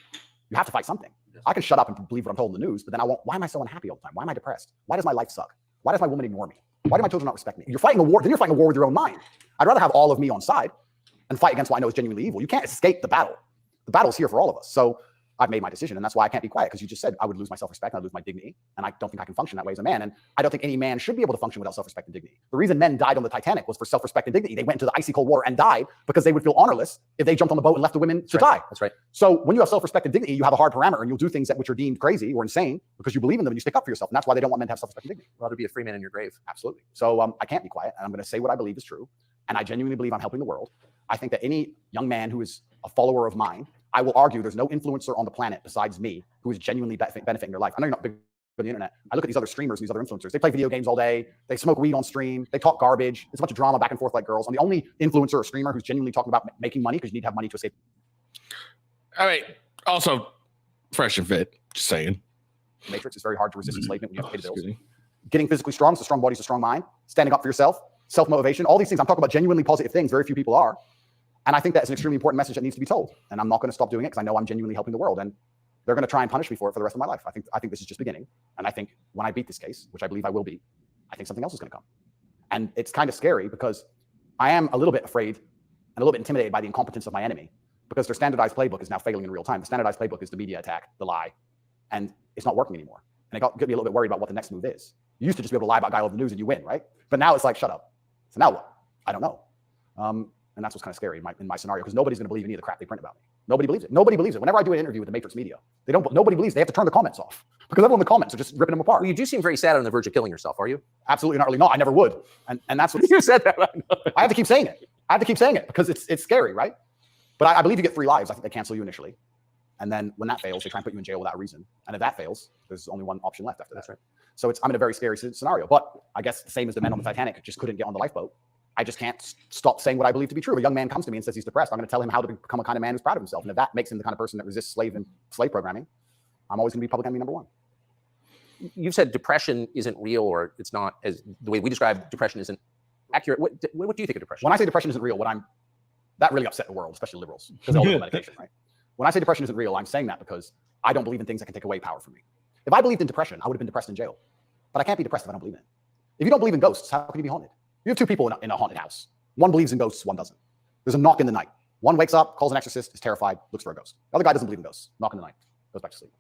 [SPEAKER 5] You have to fight something. I can shut up and believe what I'm told in the news, but then why am I so unhappy all the time? Why am I depressed? Why does my life suck? Why does my woman ignore me? Why do my children not respect me? You're fighting a war, then you're fighting a war with your own mind. I'd rather have all of me on side and fight against what I know is genuinely evil. You can't escape the battle. The battle's here for all of us. So I've made my decision, and that's why I can't be quiet, because you just said I would lose my self-respect, I'd lose my dignity, and I don't think I can function that way as a man, and I don't think any man should be able to function without self-respect and dignity. The reason men died on the Titanic was for self-respect and dignity. They went into the icy cold water and died because they would feel honorless if they jumped on the boat and left the women to die.
[SPEAKER 4] That's right.
[SPEAKER 5] So when you have self-respect and dignity, you have a hard parameter, and you'll do things that which are deemed crazy or insane because you believe in them and you stick up for yourself, and that's why they don't want men to have self-respect and dignity.
[SPEAKER 4] Rather be a free man in your grave.
[SPEAKER 5] Absolutely. So I can't be quiet, and I'm going to say what I believe is true, and I genuinely believe I'm helping the world. I think that any young man who is a follower of mine, I will argue there's no influencer on the planet besides me who is genuinely benefiting their life. I know you're not big on the internet. I look at these other streamers, these other influencers. They play video games all day. They smoke weed on stream. They talk garbage. It's a bunch of drama back and forth like girls. I'm the only influencer or streamer who's genuinely talking about making money, because you need to have money to escape.
[SPEAKER 1] All right. Also, fresh and fit. Just saying.
[SPEAKER 5] Matrix is very hard to resist enslavement when you have to pay the bills. Getting physically strong, so strong body's a strong mind. Standing up for yourself, self-motivation, all these things. I'm talking about genuinely positive things. Very few people are. And I think that's an extremely important message that needs to be told. And I'm not going to stop doing it because I know I'm genuinely helping the world. And they're going to try and punish me for it for the rest of my life. I think this is just beginning. And I think when I beat this case, which I believe I will be, I think something else is going to come. And it's kind of scary because I am a little bit afraid and a little bit intimidated by the incompetence of my enemy, because their standardized playbook is now failing in real time. The standardized playbook is the media attack, the lie, and it's not working anymore. And it got me a little bit worried about what the next move is. You used to just be able to lie about a guy over the news and you win, right? But now it's like, shut up. So now what? I don't know. And that's what's kind of scary in my scenario, because nobody's going to believe any of the crap they print about me. Nobody believes it. Nobody believes it. Whenever I do an interview with the Matrix media, nobody believes it. They have to turn the comments off because everyone in the comments are just ripping them apart.
[SPEAKER 4] Well, you do seem very sad on the verge of killing yourself, are you?
[SPEAKER 5] Absolutely not. Really not. I never would. And that's what
[SPEAKER 4] You said that.
[SPEAKER 5] I have to keep saying it. I have to keep saying it because it's scary, right? But I believe you get 3 lives. I think they cancel you initially. And then when that fails, they try and put you in jail without a reason. And if that fails, there's only one option left after that.
[SPEAKER 4] That's right.
[SPEAKER 5] So I'm in a very scary scenario. But I guess the same as the men on the Titanic just couldn't get on the lifeboat. I just can't stop saying what I believe to be true. If a young man comes to me and says he's depressed, I'm going to tell him how to become a kind of man who's proud of himself. And if that makes him the kind of person that resists slave programming, I'm always going to be public enemy number 1.
[SPEAKER 4] You've said depression isn't real, or it's not, as the way we describe depression isn't accurate. What do you think of depression?
[SPEAKER 5] When I say depression isn't real, that really upset the world, especially liberals, because they all do medication, right? When I say depression isn't real, I'm saying that because I don't believe in things that can take away power from me. If I believed in depression, I would have been depressed in jail. But I can't be depressed if I don't believe in it. If you don't believe in ghosts, how can you be haunted? You have 2 people in a haunted house. One believes in ghosts, one doesn't. There's a knock in the night. One wakes up, calls an exorcist, is terrified, looks for a ghost. The other guy doesn't believe in ghosts. Knock in the night, goes back to sleep.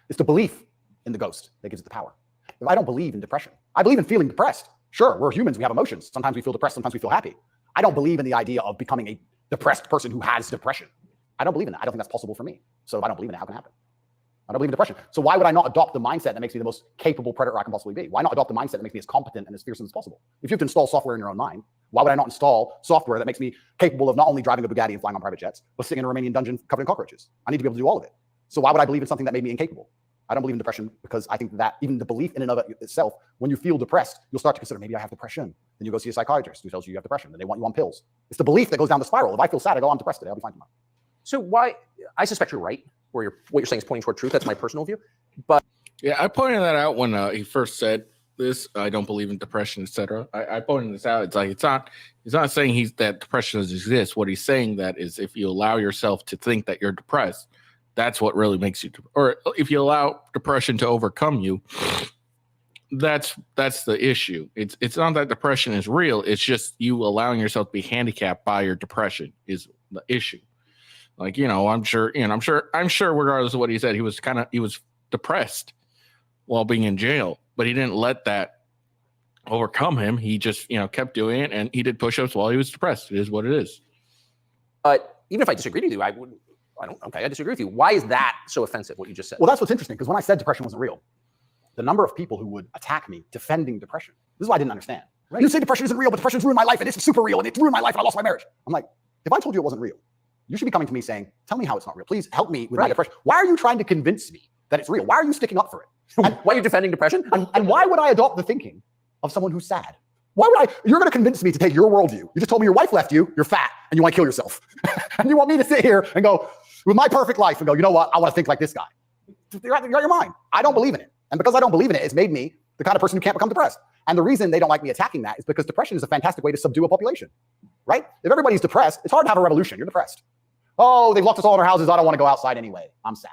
[SPEAKER 5] It's the belief in the ghost that gives it the power. If I don't believe in depression, I believe in feeling depressed. Sure, we're humans, we have emotions. Sometimes we feel depressed, sometimes we feel happy. I don't believe in the idea of becoming a depressed person who has depression. I don't believe in that. I don't think that's possible for me. So if I don't believe in it, how can it happen? I don't believe in depression. So why would I not adopt the mindset that makes me the most capable predator I can possibly be? Why not adopt the mindset that makes me as competent and as fearsome as possible? If you have to install software in your own mind, why would I not install software that makes me capable of not only driving a Bugatti and flying on private jets, but sitting in a Romanian dungeon covered in cockroaches? I need to be able to do all of it. So why would I believe in something that made me incapable? I don't believe in depression because I think that even the belief in and of itself, when you feel depressed, you'll start to consider, maybe I have depression. Then you go see a psychiatrist who tells you you have depression. Then they want you on pills. It's the belief that goes down the spiral. If I feel sad, I go, I'm depressed today, I'll be fine tomorrow.
[SPEAKER 4] So why? I suspect you're right, or what you're saying is pointing toward truth. That's my personal view. But
[SPEAKER 1] yeah, I pointed that out when he first said this. I don't believe in depression, etc. I pointed this out. It's like it's not saying that depression doesn't exist. What he's saying that is, if you allow yourself to think that you're depressed, that's what really makes you. Or if you allow depression to overcome you, that's the issue. It's not that depression is real. It's just you allowing yourself to be handicapped by your depression is the issue. Like, I'm sure regardless of what he said, he was depressed while being in jail, but he didn't let that overcome him. He just, kept doing it, and he did push-ups while he was depressed. It is what it is.
[SPEAKER 4] Even if I disagreed with you, Okay, I disagree with you. Why is that so offensive, what you just said?
[SPEAKER 5] Well, that's what's interesting, because when I said depression wasn't real, the number of people who would attack me defending depression, this is why I didn't understand. Right? You say depression isn't real, but depression's ruined my life, and it's super real, and it's ruined my life, and I lost my marriage. I'm like, if I told you it wasn't real, you should be coming to me saying, tell me how it's not real. Please help me with my depression. Why are you trying to convince me that it's real? Why are you sticking up for it?
[SPEAKER 4] And why are you defending depression?
[SPEAKER 5] And why would I adopt the thinking of someone who's sad? Why would I? You're going to convince me to take your worldview. You just told me your wife left you, you're fat, and you want to kill yourself. And you want me to sit here and go, with my perfect life, and go, you know what? I want to think like this guy. You're out of your mind. I don't believe in it. And because I don't believe in it, it's made me the kind of person who can't become depressed. And the reason they don't like me attacking that is because depression is a fantastic way to subdue a population, right? If everybody's depressed, it's hard to have a revolution. You're depressed. Oh, they've locked us all in our houses. I don't want to go outside anyway. I'm sad,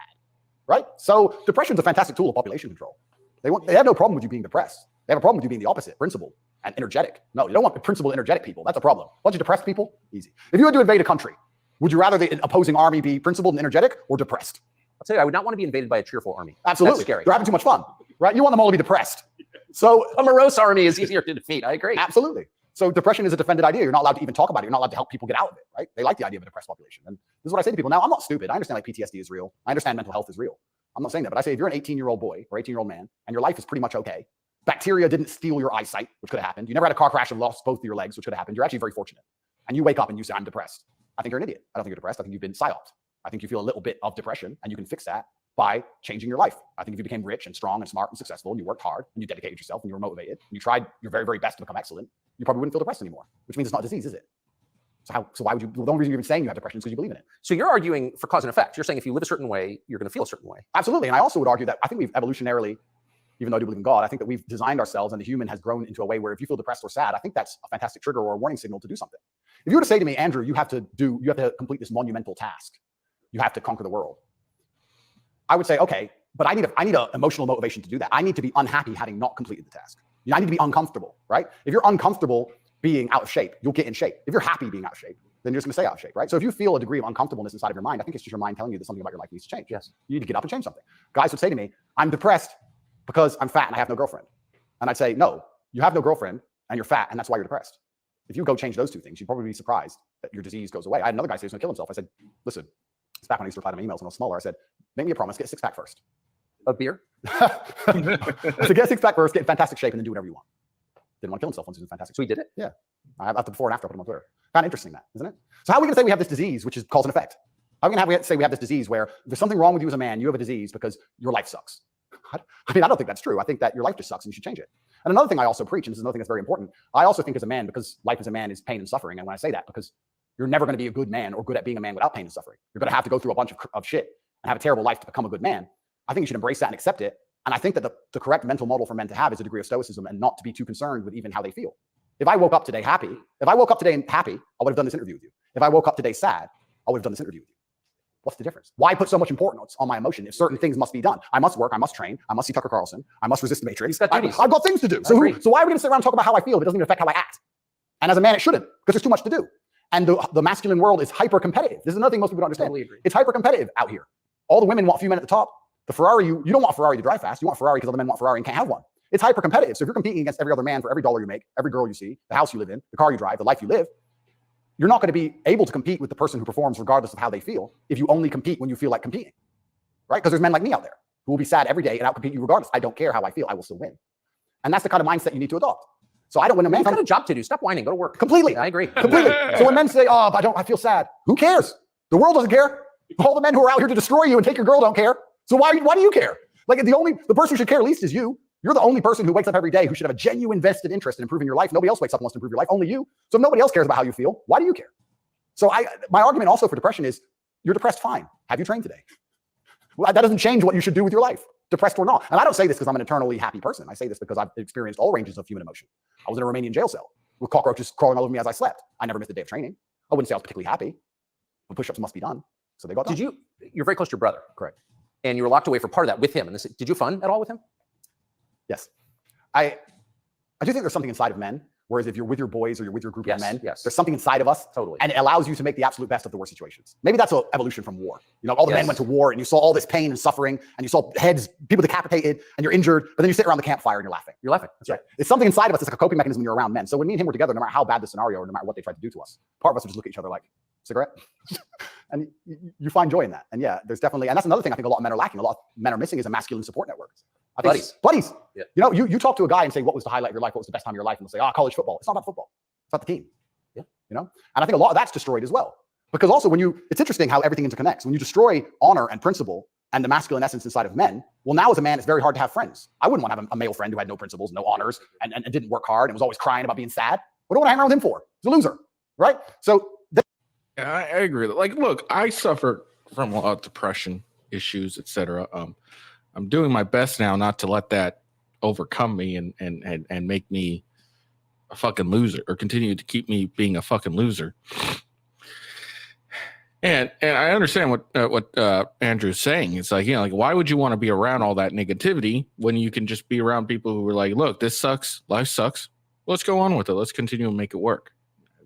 [SPEAKER 5] right? So depression is a fantastic tool of population control. They have no problem with you being depressed. They have a problem with you being the opposite, principled and energetic. No, you don't want principled, energetic people. That's a problem. A bunch of depressed people, easy. If you had to invade a country, would you rather the opposing army be principled and energetic or depressed?
[SPEAKER 4] I'll tell you, I would not want to be invaded by a cheerful army.
[SPEAKER 5] Absolutely.
[SPEAKER 4] That's scary.
[SPEAKER 5] They're having too much fun, right? You want them all to be depressed. So
[SPEAKER 4] a morose army is easier to defeat. I agree.
[SPEAKER 5] Absolutely. So depression is a defended idea. You're not allowed to even talk about it. You're not allowed to help people get out of it, right? They like the idea of a depressed population. And this is what I say to people. Now, I'm not stupid. I understand like PTSD is real. I understand mental health is real. I'm not saying that, but I say if you're an 18-year-old boy or 18-year-old man and your life is pretty much okay, bacteria didn't steal your eyesight, which could have happened. You never had a car crash and lost both of your legs, which could have happened. You're actually very fortunate. And you wake up and you say, I'm depressed. I think you're an idiot. I don't think you're depressed. I think you've been psyoped. I think you feel a little bit of depression, and you can fix that by changing your life. I think if you became rich and strong and smart and successful, and you worked hard and you dedicated yourself and you were motivated and you tried your very, very best to become excellent, you probably wouldn't feel depressed anymore, which means it's not a disease, is it? So why would you? Well, the only reason you're even saying you have depression is because you believe in it.
[SPEAKER 4] So you're arguing for cause and effect. You're saying if you live a certain way, you're going to feel a certain way.
[SPEAKER 5] Absolutely. And I also would argue that I think we've evolutionarily, even though I do believe in God, I think that we've designed ourselves and the human has grown into a way where if you feel depressed or sad, I think that's a fantastic trigger or a warning signal to do something. If you were to say to me, Andrew, you have to complete this monumental task. You have to conquer the world. I would say, okay, but I need an emotional motivation to do that. I need to be unhappy having not completed the task. I need to be uncomfortable, right? If you're uncomfortable being out of shape, you'll get in shape. If you're happy being out of shape, then you're just gonna stay out of shape, right? So if you feel a degree of uncomfortableness inside of your mind, I think it's just your mind telling you that something about your life needs to change. Yes. You need to get up and change something. Guys would say to me, I'm depressed because I'm fat and I have no girlfriend. And I'd say, no, you have no girlfriend and you're fat and that's why you're depressed. If you go change those two things, you'd probably be surprised that your disease goes away. I had another guy say he was gonna kill himself. I said, listen, it's back when I used to reply to my emails when I was smaller. I said, make me a promise, get a six-pack first.
[SPEAKER 4] A beer?
[SPEAKER 5] So get a six-pack first, get in fantastic shape, and then do whatever you want. Didn't want to kill himself once he was in fantastic shape.
[SPEAKER 4] So he did it?
[SPEAKER 5] Yeah. I have the before and after I put him on Twitter. Kind of interesting that, isn't it? So how are we going to say we have this disease, which is cause and effect? How are we going to say we have this disease where there's something wrong with you as a man, you have a disease because your life sucks? I mean, I don't think that's true. I think that your life just sucks and you should change it. And another thing I also preach, and this is another thing that's very important, I also think as a man, because life as a man is pain and suffering, and when I say that, because you're never going to be a good man or good at being a man without pain and suffering. You're going to have to go through a bunch of shit and have a terrible life to become a good man. I think you should embrace that and accept it. And I think that the correct mental model for men to have is a degree of stoicism and not to be too concerned with even how they feel. If I woke up today happy, I would have done this interview with you. If I woke up today sad, I would have done this interview with you. What's the difference? Why put so much importance on my emotion if certain things must be done? I must work, I must train, I must see Tucker Carlson, I must resist the Matrix. I've got things to do. So why are we going to sit around and talk about how I feel if it doesn't even affect how I act? And as a man, it shouldn't, because there's too much to do. And the masculine world is hyper competitive. This is another thing most people don't understand.
[SPEAKER 4] Totally agree.
[SPEAKER 5] It's hyper competitive out here. All the women want a few men at the top. The Ferrari, you don't want a Ferrari to drive fast. You want a Ferrari because other men want a Ferrari and can't have one. It's hyper competitive. So if you're competing against every other man for every dollar you make, every girl you see, the house you live in, the car you drive, the life you live, you're not going to be able to compete with the person who performs regardless of how they feel if you only compete when you feel like competing, right? Because there's men like me out there who will be sad every day and outcompete you regardless. I don't care how I feel. I will still win. And that's the kind of mindset you need to adopt. So I don't win a man.
[SPEAKER 4] You've got a job to do. Stop whining. Go to work.
[SPEAKER 5] Completely.
[SPEAKER 4] Yeah, I agree.
[SPEAKER 5] Completely. So when men say, oh, I feel sad. Who cares? The world doesn't care. All the men who are out here to destroy you and take your girl don't care. So why do you care? Like the person who should care least is you. You're the only person who wakes up every day who should have a genuine vested interest in improving your life. Nobody else wakes up and wants to improve your life. Only you. So if nobody else cares about how you feel, why do you care? So my argument also for depression is you're depressed, fine. Have you trained today? Well, that doesn't change what you should do with your life, depressed or not. And I don't say this because I'm an eternally happy person. I say this because I've experienced all ranges of human emotion. I was in a Romanian jail cell with cockroaches crawling all over me as I slept. I never missed a day of training. I wouldn't say I was particularly happy, but push-ups must be done. So they got done.
[SPEAKER 4] You're very close to your brother.
[SPEAKER 5] Correct.
[SPEAKER 4] And you were locked away for part of that with him. And did you have fun at all with him?
[SPEAKER 5] Yes. I do think there's something inside of men, whereas if you're with your boys or you're with your group of men, there's something inside of us.
[SPEAKER 4] Totally.
[SPEAKER 5] And it allows you to make the absolute best of the worst situations. Maybe that's an evolution from war. You know, all the men went to war and you saw all this pain and suffering and you saw heads, people decapitated and you're injured, but then you sit around the campfire and you're laughing.
[SPEAKER 4] You're laughing. That's right.
[SPEAKER 5] It's something inside of us. It's like a coping mechanism when you're around men. So when me and him were together, no matter how bad the scenario or no matter what they tried to do to us, part of us would just look at each other like, cigarette. And you find joy in that. And yeah, there's definitely, and that's another thing I think a lot of men are lacking. A lot of men are missing is a masculine support network. I think buddies.
[SPEAKER 4] Yeah.
[SPEAKER 5] You know, you talk to a guy and say, what was the highlight of your life? What was the best time of your life? And they'll say, college football. It's not about football. It's about the team.
[SPEAKER 4] Yeah.
[SPEAKER 5] You know? And I think a lot of that's destroyed as well. Because also it's interesting how everything interconnects. When you destroy honor and principle and the masculine essence inside of men, well, now as a man, it's very hard to have friends. I wouldn't want to have a male friend who had no principles, no honors, and didn't work hard and was always crying about being sad. What do I want to hang around with him for? He's a loser, right? So
[SPEAKER 1] yeah, I agree. Like, look, I suffer from a lot of depression issues, etc. I'm doing my best now not to let that overcome me and make me a fucking loser, or continue to keep me being a fucking loser. And I understand what Andrew's saying. It's like, like, why would you want to be around all that negativity when you can just be around people who are like, look, this sucks, life sucks, let's go on with it, let's continue and make it work.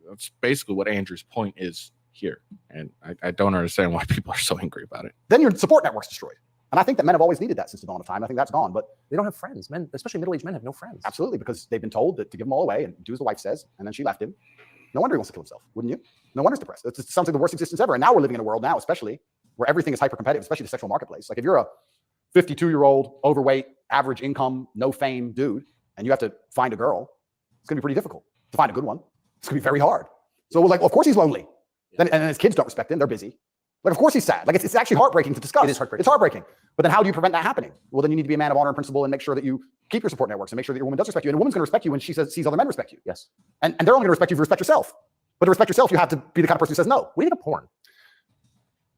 [SPEAKER 1] That's basically what Andrew's point is here, and I don't understand why people are so angry about it.
[SPEAKER 5] Then your support network's destroyed. And I think that men have always needed that since the dawn of time. I think that's gone, but
[SPEAKER 4] they don't have friends. Men, especially middle-aged men, have no friends.
[SPEAKER 5] Absolutely, because they've been told that to give them all away and do as the wife says, and then she left him. No wonder he wants to kill himself, wouldn't you? No wonder he's depressed. It sounds like the worst existence ever. And now we're living in a world now, especially where everything is hyper-competitive, especially the sexual marketplace. Like if you're a 52-year-old, overweight, average income, no fame dude, and you have to find a girl, it's going to be pretty difficult to find a good one. It's going to be very hard. So we're like, well, of course he's lonely. Then, and his kids don't respect him. They're busy. Like, of course he's sad. Like, it's actually heartbreaking to discuss.
[SPEAKER 4] It is heartbreaking.
[SPEAKER 5] It's heartbreaking. But then how do you prevent that happening? Well, then you need to be a man of honor and principle and make sure that you keep your support networks and make sure that your woman does respect you. And a woman's going to respect you when she sees other men respect you.
[SPEAKER 4] Yes.
[SPEAKER 5] And they're only going to respect you if you respect yourself. But to respect yourself, you have to be the kind of person who says no.
[SPEAKER 4] What do you think of porn?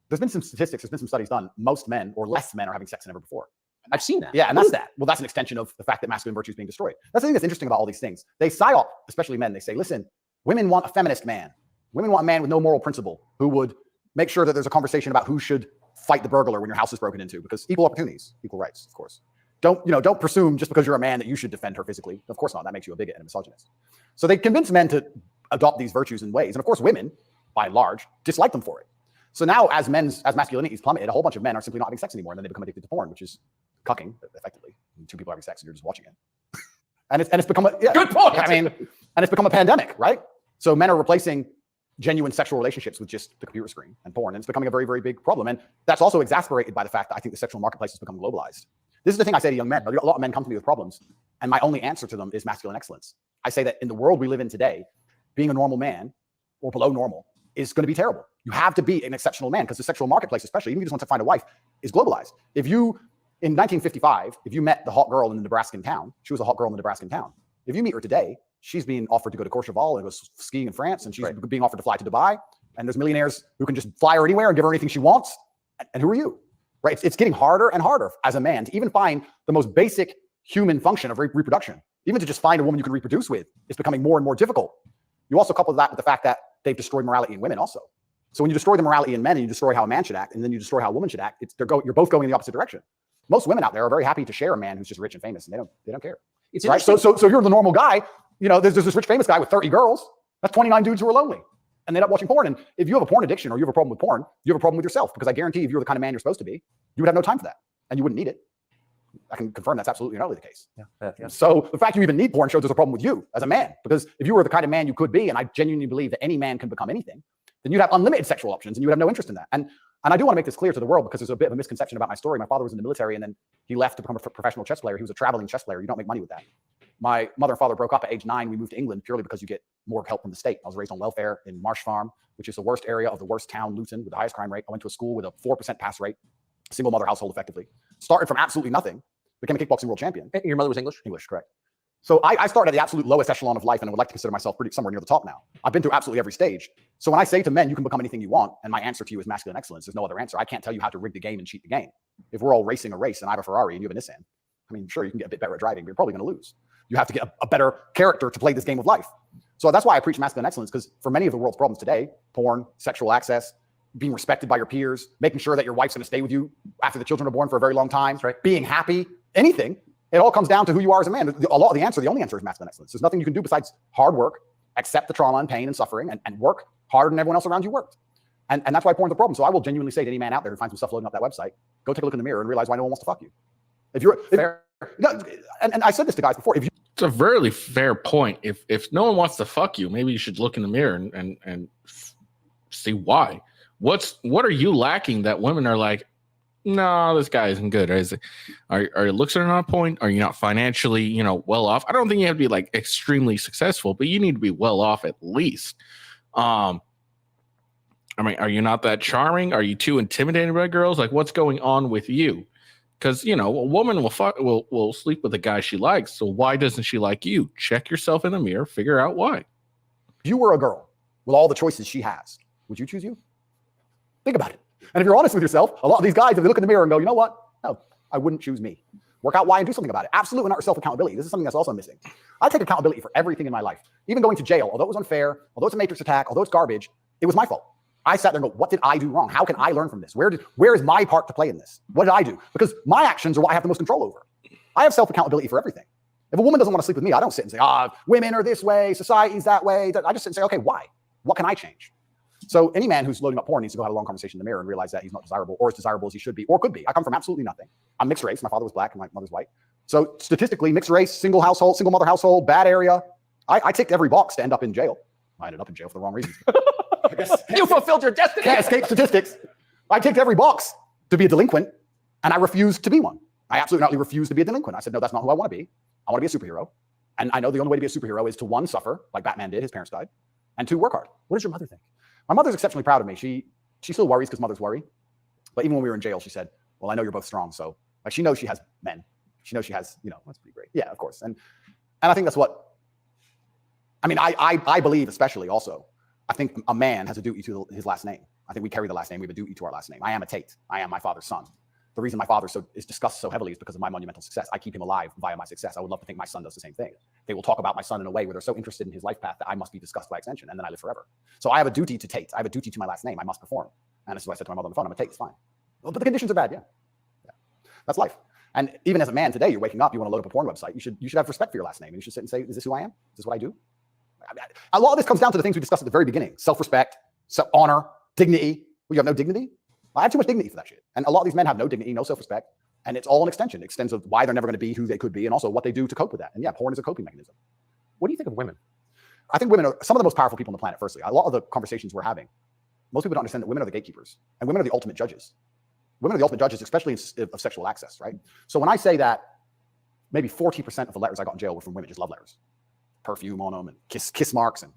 [SPEAKER 5] There's been some statistics. There's been some studies done. Most men or less men are having sex than ever before.
[SPEAKER 4] I've seen that.
[SPEAKER 5] Yeah, and that's that. Well, that's an extension of the fact that masculine virtue is being destroyed. That's the thing that's interesting about all these things. They psyop, especially men. They say, listen, women want a feminist man. Women want a man with no moral principle who would make sure that there's a conversation about who should fight the burglar when your house is broken into, because equal opportunities, equal rights, of course. Don't presume just because you're a man that you should defend her physically. Of course not. That makes you a bigot and a misogynist. So they convince men to adopt these virtues and ways. And of course, women, by and large, dislike them for it. So now as masculinity is plummeted, a whole bunch of men are simply not having sex anymore. And then they become addicted to porn, which is cucking, effectively. Two people having sex and you're just watching it. and it's become a good point. I mean, and it's become a pandemic, right? So men are replacing genuine sexual relationships with just the computer screen and porn. And it's becoming a very, very big problem. And that's also exasperated by the fact that I think the sexual marketplace has become globalized. This is the thing I say to young men. A lot of men come to me with problems, and my only answer to them is masculine excellence. I say that in the world we live in today, being a normal man or below normal is going to be terrible. You have to be an exceptional man, because the sexual marketplace, especially, even if you just want to find a wife, is globalized. If you, in 1955, if you met the hot girl in the Nebraskan town, she was a hot girl in the Nebraskan town. If you meet her today, she's being offered to go to Courchevel and go skiing in France, and she's being offered to fly to Dubai. And there's millionaires who can just fly her anywhere and give her anything she wants. And who are you? Right? It's getting harder and harder as a man to even find the most basic human function of reproduction. Even to just find a woman you can reproduce with is becoming more and more difficult. You also couple that with the fact that they've destroyed morality in women also. So when you destroy the morality in men and you destroy how a man should act, and then you destroy how a woman should act, you're both going in the opposite direction. Most women out there are very happy to share a man who's just rich and famous, and they don't care.
[SPEAKER 4] It's
[SPEAKER 5] right. So you're the normal guy. There's this rich famous guy with 30 girls. That's 29 dudes who are lonely, and they end up watching porn. And if you have a porn addiction or you have a problem with porn, you have a problem with yourself, because I guarantee if you were the kind of man you're supposed to be, you would have no time for that, and you wouldn't need it. I can confirm that's absolutely not the case. Yeah. So the fact you even need porn shows there's a problem with you as a man, because if you were the kind of man you could be, and I genuinely believe that any man can become anything, then you'd have unlimited sexual options and you would have no interest in that. And I do want to make this clear to the world, because there's a bit of a misconception about my story. My father was in the military, and then he left to become a professional chess player. He was a traveling chess player. You don't make money with that. My mother and father broke up at age 9. We moved to England purely because you get more help from the state. I was raised on welfare in Marsh Farm, which is the worst area of the worst town, Luton, with the highest crime rate. I went to a school with a 4% pass rate, single mother household effectively. Started from absolutely nothing, became a kickboxing world champion.
[SPEAKER 4] Your mother was English?
[SPEAKER 5] English, correct. So I started at the absolute lowest echelon of life, and I would like to consider myself somewhere near the top now. I've been through absolutely every stage. So when I say to men, you can become anything you want, and my answer to you is masculine excellence, there's no other answer. I can't tell you how to rig the game and cheat the game. If we're all racing a race and I have a Ferrari and you have a Nissan, I mean, sure, you can get a bit better at driving, but you're probably going to lose. You have to get a better character to play this game of life. So that's why I preach masculine excellence, because for many of the world's problems today, porn, sexual access, being respected by your peers, making sure that your wife's going to stay with you after the children are born for a very long time, being happy, anything, it all comes down to who you are as a man. The only answer is masculine excellence. There's nothing you can do besides hard work, accept the trauma and pain and suffering, and work harder than everyone else around you worked. And that's why porn's a problem. So I will genuinely say to any man out there who finds himself loading up that website, go take a look in the mirror and realize why no one wants to fuck you. And I said this to guys before.
[SPEAKER 1] It's a very fair point. If no one wants to fuck you, maybe you should look in the mirror and see why. What are you lacking that women are like, no, this guy isn't good? Are your looks are not on point? Are you not financially, well off? I don't think you have to be like extremely successful, but you need to be well off at least. I mean, are you not that charming? Are you too intimidated by girls? Like, what's going on with you? Because a woman will sleep with a guy she likes. So why doesn't she like you? Check yourself in the mirror, figure out why.
[SPEAKER 5] If you were a girl with all the choices she has, would you choose you? Think about it. And if you're honest with yourself, a lot of these guys, if they look in the mirror and go, you know what? No, I wouldn't choose me. Work out why and do something about it. Absolutely not self-accountability. This is something that's also missing. I take accountability for everything in my life. Even going to jail, although it was unfair, although it's a matrix attack, although it's garbage, it was my fault. I sat there and go, what did I do wrong? How can I learn from this? Where is my part to play in this? What did I do? Because my actions are what I have the most control over. I have self-accountability for everything. If a woman doesn't want to sleep with me, I don't sit and say, women are this way, society's that way. I just sit and say, okay, why? What can I change? So any man who's loading up porn needs to go have a long conversation in the mirror and realize that he's not desirable or as desirable as he should be or could be. I come from absolutely nothing. I'm mixed race. My father was black and my mother's white. So statistically, mixed race, single mother household, bad area. I ticked every box to end up in jail. I ended up in jail for the wrong reasons.
[SPEAKER 4] You fulfilled your destiny.
[SPEAKER 5] Can't escape statistics. I ticked every box to be a delinquent, and I refused to be one. I absolutely refused to be a delinquent. I said, no, that's not who I want to be. I want to be a superhero. And I know the only way to be a superhero is to, one, suffer, like Batman did, his parents died, and two, work hard. What does your mother think? My mother's exceptionally proud of me. She still worries because mothers worry. But even when we were in jail, she said, well, I know you're both strong. So like, she knows she has men. She knows she has, that's pretty great. Yeah, of course. And I think that's what, I believe especially also, I think a man has a duty to his last name. I think we carry the last name. We have a duty to our last name. I am a Tate. I am my father's son. The reason my father is discussed so heavily is because of my monumental success. I keep him alive via my success. I would love to think my son does the same thing. They will talk about my son in a way where they're so interested in his life path that I must be discussed by extension, and then I live forever. So I have a duty to Tate. I have a duty to my last name. I must perform. And this is what I said to my mother on the phone. I'm a Tate. It's fine. Well, but the conditions are bad. Yeah. That's life. And even as a man today, you're waking up, you want to load up a porn website. You should have respect for your last name. And you should sit and say, is this who I am? Is this what I do? A lot of this comes down to the things we discussed at the very beginning: self-respect, honor, dignity. Well, you have no dignity? I have too much dignity for that shit. And a lot of these men have no dignity, no self-respect. And it's all an extension. It extends of why they're never going to be who they could be and also what they do to cope with that. And yeah, porn is a coping mechanism.
[SPEAKER 4] What do you think of women?
[SPEAKER 5] I think women are some of the most powerful people on the planet, firstly. A lot of the conversations we're having, most people don't understand that women are the gatekeepers and women are the ultimate judges. Women are the ultimate judges, especially of sexual access, right? So when I say that maybe 40% of the letters I got in jail were from women, just love letters, perfume on them and kiss marks. And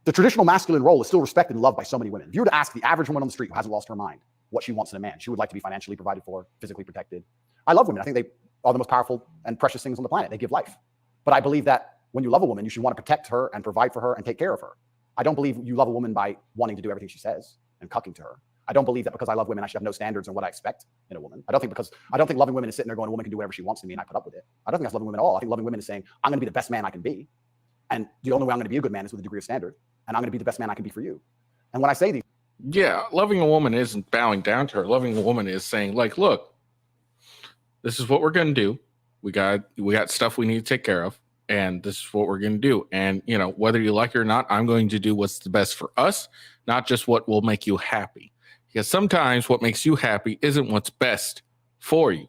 [SPEAKER 5] the traditional masculine role is still respected and loved by so many women. If you were to ask the average woman on the street who hasn't lost her mind what she wants in a man, she would like to be financially provided for, physically protected. I love women. I think they are the most powerful and precious things on the planet. They give life. But I believe that when you love a woman, you should want to protect her and provide for her and take care of her. I don't believe you love a woman by wanting to do everything she says and cucking to her. I don't believe that because I love women, I should have no standards on what I expect in a woman. I don't think loving women is sitting there going, a woman can do whatever she wants to me and I put up with it. I don't think that's loving women at all. I think loving women is saying, I'm going to be the best man I can be. And the only way I'm going to be a good man is with a degree of standard. And I'm going to be the best man I can be for you. And when I say these,
[SPEAKER 1] yeah, loving a woman isn't bowing down to her. Loving a woman is saying, like, look, this is what we're going to do. We got stuff we need to take care of, and this is what we're going to do. And, whether you like it or not, I'm going to do what's the best for us, not just what will make you happy. Because sometimes what makes you happy isn't what's best for you.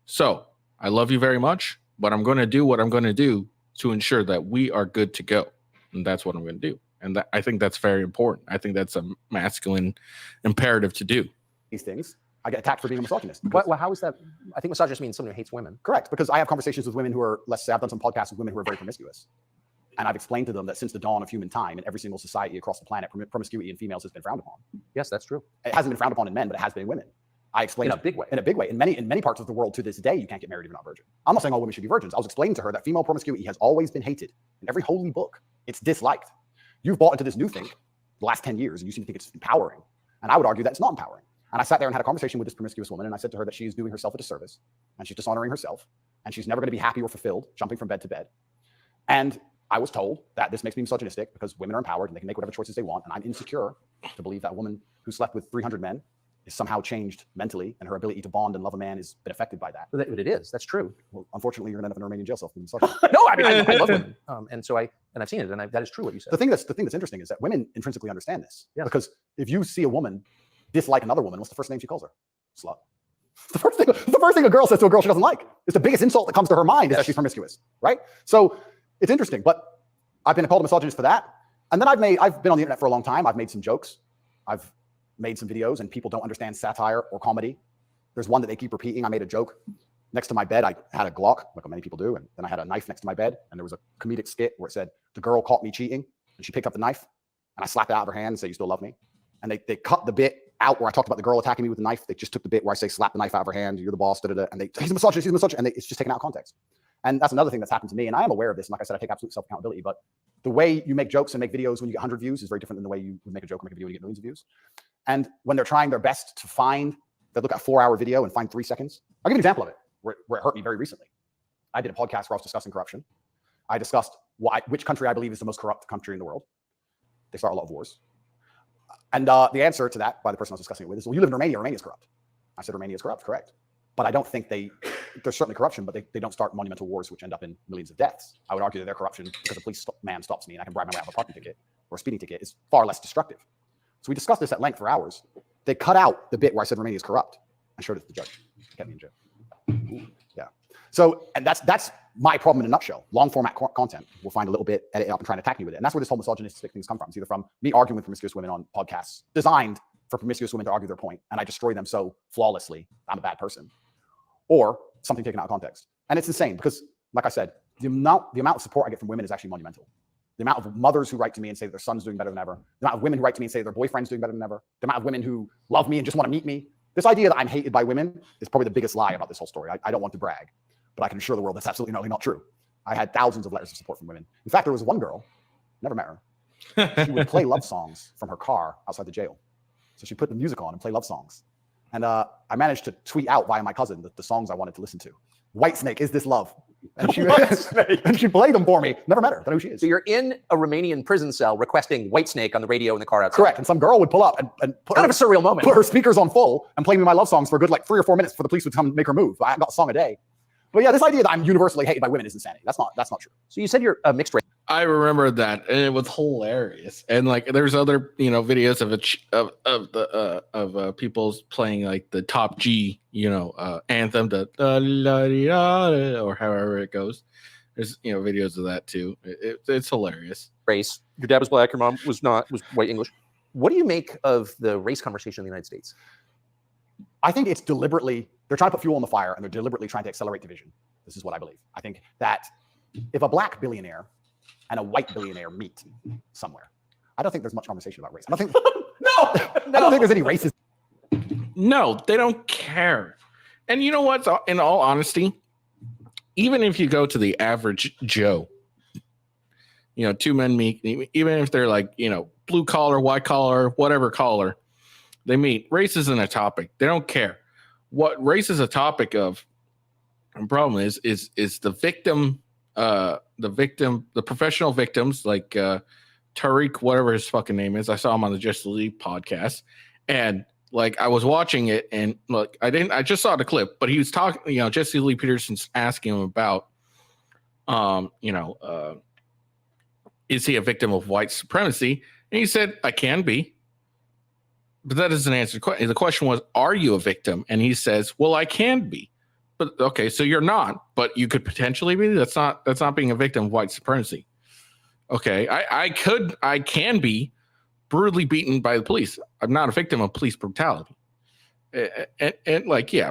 [SPEAKER 1] So I love you very much, but I'm going to do what I'm going to do to ensure that we are good to go. And that's what I'm going to do. And I think that's very important. I think that's a masculine imperative to do.
[SPEAKER 5] These things, I get attacked for being a misogynist.
[SPEAKER 4] Well, how is that? I think misogynist means someone who hates women.
[SPEAKER 5] Correct, because I have conversations with women who are, let's say I've done some podcasts with women who are very promiscuous. And I've explained to them that since the dawn of human time in every single society across the planet, promiscuity in females has been frowned upon.
[SPEAKER 4] Yes, that's true.
[SPEAKER 5] It hasn't been frowned upon in men, but it has been in women. I explained
[SPEAKER 4] in a big way.
[SPEAKER 5] In a big way. In many parts of the world to this day, you can't get married if you're not virgin. I'm not saying all women should be virgins. I was explaining to her that female promiscuity has always been hated. In every holy book, it's disliked. You've bought into this new thing the last 10 years, and you seem to think it's empowering. And I would argue that it's not empowering. And I sat there and had a conversation with this promiscuous woman, and I said to her that she is doing herself a disservice, and she's dishonoring herself, and she's never going to be happy or fulfilled, jumping from bed to bed. And I was told that this makes me misogynistic because women are empowered and they can make whatever choices they want, and I'm insecure to believe that a woman who slept with 300 men is somehow changed mentally, and her ability to bond and love a man has been affected by that.
[SPEAKER 4] But it is. That's true.
[SPEAKER 5] Well, unfortunately, you're going to end up in a Romanian jail cell.
[SPEAKER 4] No, I mean, I love women. And I've seen it, and that is true what you said.
[SPEAKER 5] The thing that's interesting is that women intrinsically understand this. Yeah. Because if you see a woman dislike another woman, what's the first name she calls her? Slut. The first thing a girl says to a girl she doesn't like. It's the biggest insult that comes to her mind is that she's promiscuous, right? So it's interesting, but I've been called a misogynist for that. And then I've been on the internet for a long time. I've made some jokes. I've made some videos and people don't understand satire or comedy. There's one that they keep repeating. I made a joke. Next to my bed, I had a Glock, like many people do, and then I had a knife next to my bed, and there was a comedic skit where it said, the girl caught me cheating, and she picked up the knife, and I slapped it out of her hand and said, you still love me? And they cut the bit out where I talked about the girl attacking me with a knife. They just took the bit where I say, slap the knife out of her hand, you're the boss, da-da-da, and he's a misogynist, and it's just taken out of context. And that's another thing that's happened to me, and I am aware of this, and like I said, I take absolute self-accountability, but the way you make jokes and make videos when you get 100 views is very different than the way you would make a joke or make a video when you get millions of views. And when they're trying their best to find, they look at a 4-hour video and find 3 seconds. I'll give you an example of it. Where it hurt me very recently. I did a podcast where I was discussing corruption. I discussed which country I believe is the most corrupt country in the world. They start a lot of wars. And the answer to that by the person I was discussing it with is, well, you live in Romania, Romania's corrupt. I said, Romania is corrupt, correct. But I don't think there's certainly corruption, but they don't start monumental wars which end up in millions of deaths. I would argue that their corruption, because a police man stops me and I can bribe my way out of a parking ticket or a speeding ticket, is far less destructive. So we discussed this at length for hours. They cut out the bit where I said Romania is corrupt. I showed it to the judge. It kept me in jail. Yeah. So, and that's my problem in a nutshell. Long format content. We'll find a little bit, edit it up and try and attack me with it. And that's where this whole misogynistic things come from. It's either from me arguing with promiscuous women on podcasts designed for promiscuous women to argue their point, and I destroy them so flawlessly, I'm a bad person, or something taken out of context. And it's insane because, like I said, the amount of support I get from women is actually monumental. The amount of mothers who write to me and say that their son's doing better than ever. The amount of women who write to me and say their boyfriend's doing better than ever. The amount of women who love me and just want to meet me. This idea that I'm hated by women is probably the biggest lie about this whole story. I don't want to brag, but I can assure the world that's absolutely not true. I had thousands of letters of support from women. In fact, there was one girl, never met her. She would play love songs from her car outside the jail. So she put the music on and play love songs. And I managed to tweet out via my cousin the songs I wanted to listen to. Whitesnake, Is This Love? And she played them for me. Never met her. Don't know who she is.
[SPEAKER 4] So you're in a Romanian prison cell requesting Whitesnake on the radio in the car outside.
[SPEAKER 5] Correct. And some girl would pull up and put
[SPEAKER 4] kind of a surreal moment.
[SPEAKER 5] Put her speakers on full and play me my love songs for a good 3 or 4 minutes before the police would come and make her move. I got a song a day. But yeah, this idea that I'm universally hated by women is insanity. That's not true.
[SPEAKER 4] So you said you're a mixed race.
[SPEAKER 1] I remember that, and it was hilarious. And there's other videos of people playing the Top G anthem, or however it goes. There's videos of that too. It's hilarious.
[SPEAKER 4] Race. Your dad was black. Your mom was white English. What do you make of the race conversation in the United States?
[SPEAKER 5] I think it's deliberately, they're trying to put fuel on the fire and they're deliberately trying to accelerate division. This is what I believe. I think that if a black billionaire and a white billionaire meet somewhere, I don't think there's much conversation about race. I don't think I don't think there's any racism.
[SPEAKER 1] No, they don't care. And you know what? In all honesty, even if you go to the average Joe, 2 men meet, even if they're blue collar, white collar, whatever collar, they meet. Race isn't a topic. They don't care. What race is a topic of, the problem is the victim, the professional victims like Tariq, whatever his fucking name is. I saw him on the Justice League podcast, and I was watching it, and I just saw the clip, but he was talking, Jesse Lee Peterson's asking him about, is he a victim of white supremacy? And he said, I can be. But that doesn't answer the question. The question was, are you a victim? And he says, well, I can be. But okay, so you're not, but you could potentially be. That's not being a victim of white supremacy. Okay, I can be brutally beaten by the police. I'm not a victim of police brutality. And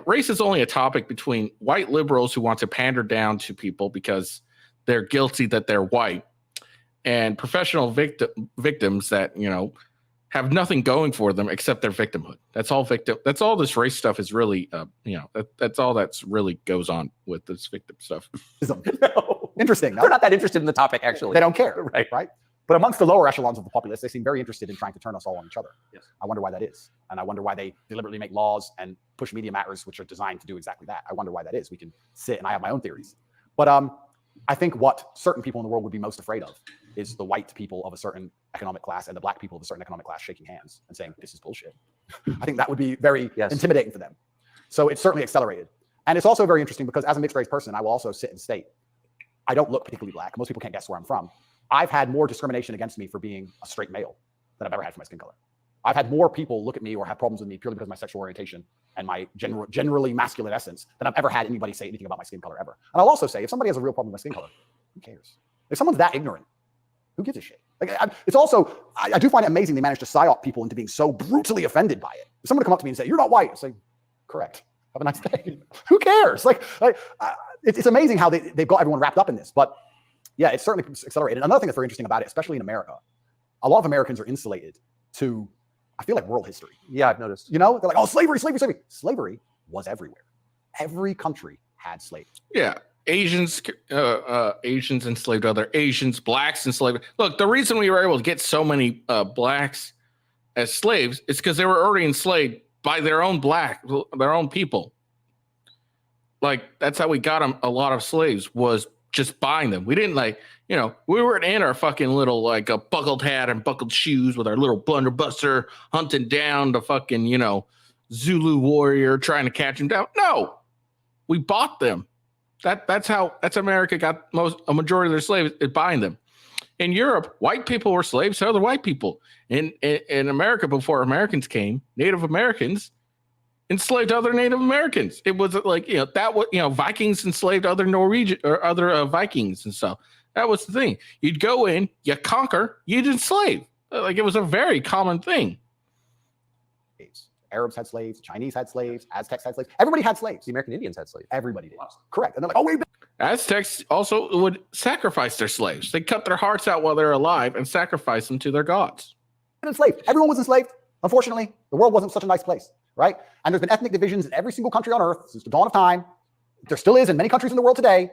[SPEAKER 1] race is only a topic between white liberals who want to pander down to people because they're guilty that they're white, and professional victims that have nothing going for them except their victimhood. That's all this race stuff is really, that's all that's really goes on with this victim stuff.
[SPEAKER 5] No. Interesting.
[SPEAKER 4] They're not that interested in the topic, actually.
[SPEAKER 5] They don't care, right? But amongst the lower echelons of the populace, they seem very interested in trying to turn us all on each other. Yes. I wonder why that is. And I wonder why they deliberately make laws and push media matters, which are designed to do exactly that. I wonder why that is. We can sit, and I have my own theories. But I think what certain people in the world would be most afraid of is the white people of a certain economic class and the black people of a certain economic class shaking hands and saying, this is bullshit. I think that would be very intimidating for them. So it's certainly accelerated. And it's also very interesting because as a mixed race person, I will also sit and state, I don't look particularly black. Most people can't guess where I'm from. I've had more discrimination against me for being a straight male than I've ever had for my skin color. I've had more people look at me or have problems with me purely because of my sexual orientation and my generally masculine essence than I've ever had anybody say anything about my skin color ever. And I'll also say, if somebody has a real problem with my skin color, who cares? If someone's that ignorant, who gives a shit? Like, it's also, I do find it amazing they managed to psyop people into being so brutally offended by it. If someone would come up to me and say, "You're not white," I say, "Correct. Have a nice day." Who cares? It's amazing how they've got everyone wrapped up in this. But yeah, it's certainly accelerated. Another thing that's very interesting about it, especially in America, a lot of Americans are insulated to, I feel like, world history.
[SPEAKER 4] Yeah, I've noticed.
[SPEAKER 5] You know, they're like, "Oh, slavery, slavery, slavery." Slavery was everywhere. Every country had slaves.
[SPEAKER 1] Yeah. Asians enslaved other Asians, blacks enslaved. Look, the reason we were able to get so many blacks as slaves is because they were already enslaved by their own people. Like, that's how we got them. A lot of slaves was just buying them. We didn't we weren't in our fucking little a buckled hat and buckled shoes with our little blunderbuster hunting down the fucking Zulu warrior trying to catch him down. No, we bought them. That's America got a majority of their slaves is buying them. In Europe, white people were slaves to other white people. In America, before Americans came, Native Americans enslaved other Native Americans. It was Vikings enslaved other Norwegian or other Vikings and stuff. That was the thing. You'd go in, you conquer, you'd enslave. Like, it was a very common thing.
[SPEAKER 5] Arabs had slaves, Chinese had slaves, Aztecs had slaves. Everybody had slaves.
[SPEAKER 4] The American Indians had slaves.
[SPEAKER 5] Everybody did. Correct. And they're like, "Oh, wait."
[SPEAKER 1] Aztecs also would sacrifice their slaves. They cut their hearts out while they're alive and sacrifice them to their gods.
[SPEAKER 5] Enslaved. Everyone was enslaved. Unfortunately, the world wasn't such a nice place, right? And there's been ethnic divisions in every single country on earth since the dawn of time. There still is in many countries in the world today.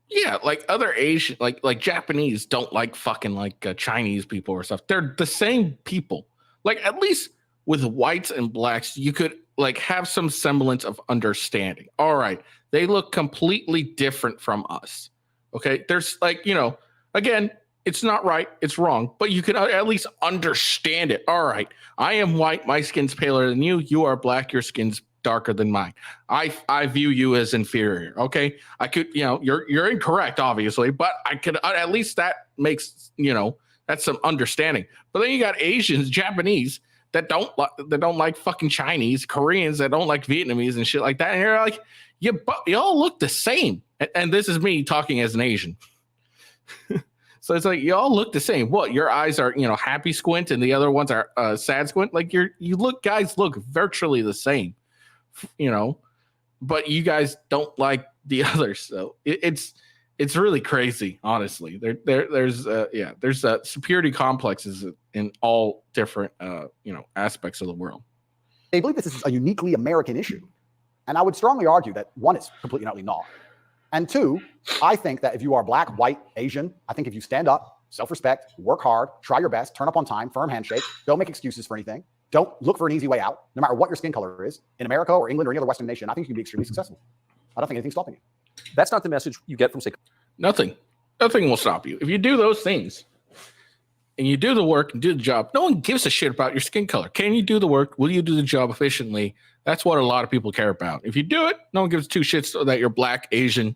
[SPEAKER 1] Yeah, like other Asian, like Japanese don't like fucking Chinese people or stuff. They're the same people. Like, at least with whites and blacks, you could have some semblance of understanding. All right, they look completely different from us. Okay, there's again, it's not right, it's wrong, but you could at least understand it. All right, I am white, my skin's paler than you. You are black, your skin's darker than mine. I view you as inferior. Okay, I could, you're incorrect, obviously, but I could at least that makes that's some understanding. But then you got Asians, Japanese that don't like fucking Chinese, Koreans that don't like Vietnamese and shit like that. And you're like, you all look the same. And this is me talking as an Asian. So it's like, you all look the same. What, your eyes are, happy squint and the other ones are sad squint? Like, guys look virtually the same, but you guys don't like the others. So it's really crazy, honestly. There's superiority complexes in all different aspects of the world.
[SPEAKER 5] They believe this is a uniquely American issue, and I would strongly argue that one, it's completely and utterly not, and two, I think that if you are black, white, Asian, I think if you stand up, self-respect, work hard, try your best, turn up on time, firm handshake, don't make excuses for anything, don't look for an easy way out, no matter what your skin color is, in America or England or any other Western nation, I think you can be extremely successful. I don't think anything's stopping you.
[SPEAKER 4] That's not the message you get from, say,
[SPEAKER 1] nothing will stop you. If you do those things and you do the work and do the job, no one gives a shit about your skin color. Can you do the work? Will you do the job efficiently? That's what a lot of people care about. If you do it, no one gives two shits that you're black, Asian,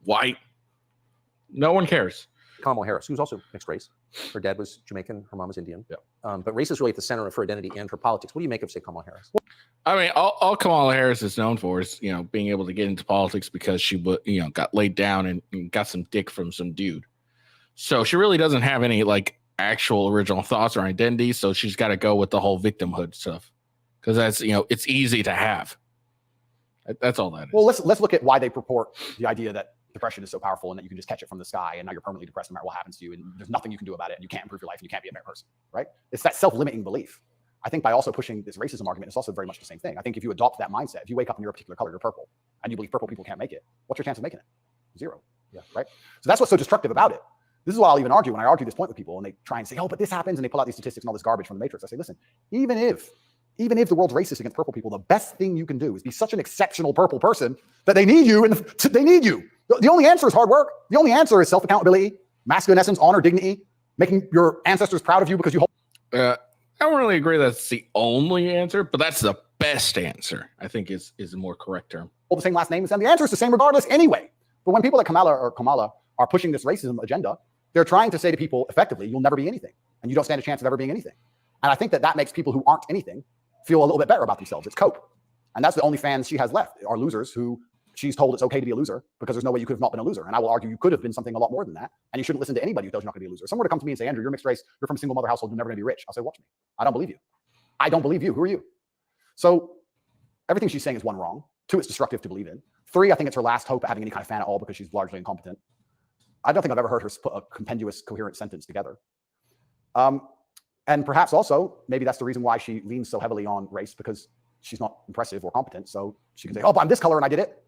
[SPEAKER 1] white. No one cares.
[SPEAKER 4] Kamala Harris, who's also mixed race. Her dad was Jamaican, her mom was Indian.
[SPEAKER 5] Yeah.
[SPEAKER 4] But race is really at the center of her identity and her politics. What do you make of, say, Kamala Harris?
[SPEAKER 1] I mean, all Kamala Harris is known for is, being able to get into politics because she, got laid down and got some dick from some dude. So she really doesn't have any actual original thoughts or identity. So she's got to go with the whole victimhood stuff because that's, it's easy to have. That's all that is.
[SPEAKER 5] Well, let's look at why they purport the idea that depression is so powerful and that you can just catch it from the sky and now you're permanently depressed no matter what happens to you and there's nothing you can do about it and you can't improve your life and you can't be a better person, right? It's that self-limiting belief. I think by also pushing this racism argument, it's also very much the same thing. I think if you adopt that mindset, if you wake up and you're a particular color, you're purple, and you believe purple people can't make it, what's your chance of making it? Zero. Yeah. Right? So that's what's so destructive about it. This is why I'll even argue when I argue this point with people and they try and say, "Oh, but this happens," and they pull out these statistics and all this garbage from the Matrix. I say, listen, even if the world's racist against purple people, the best thing you can do is be such an exceptional purple person that they need you and they need you. The only answer is hard work. The only answer is self-accountability, masculine essence, honor, dignity, making your ancestors proud of you because you hold.
[SPEAKER 1] I don't really agree that's the only answer, but that's the best answer, I think is a more correct term.
[SPEAKER 5] Hold the same last name as them. The answer is the same regardless anyway. But when people like Kamala are pushing this racism agenda, they're trying to say to people effectively, you'll never be anything and you don't stand a chance of ever being anything. And I think that makes people who aren't anything feel a little bit better about themselves. It's cope. And that's the only fans she has left are losers who she's told it's okay to be a loser because there's no way you could have not been a loser. And I will argue you could have been something a lot more than that. And you shouldn't listen to anybody who tells you not going to be a loser. If someone were to come to me and say, Andrew, you're mixed race, you're from a single mother household, you're never going to be rich. I'll say, watch me. I don't believe you. I don't believe you. Who are you? So everything she's saying is 1, wrong. 2, it's destructive to believe in. 3, I think it's her last hope at having any kind of fan at all because she's largely incompetent. I don't think I've ever heard her put a compendious, coherent sentence together. And perhaps also, maybe that's the reason why she leans so heavily on race, because she's not impressive or competent. So she can say, oh, but I'm this color and I did it,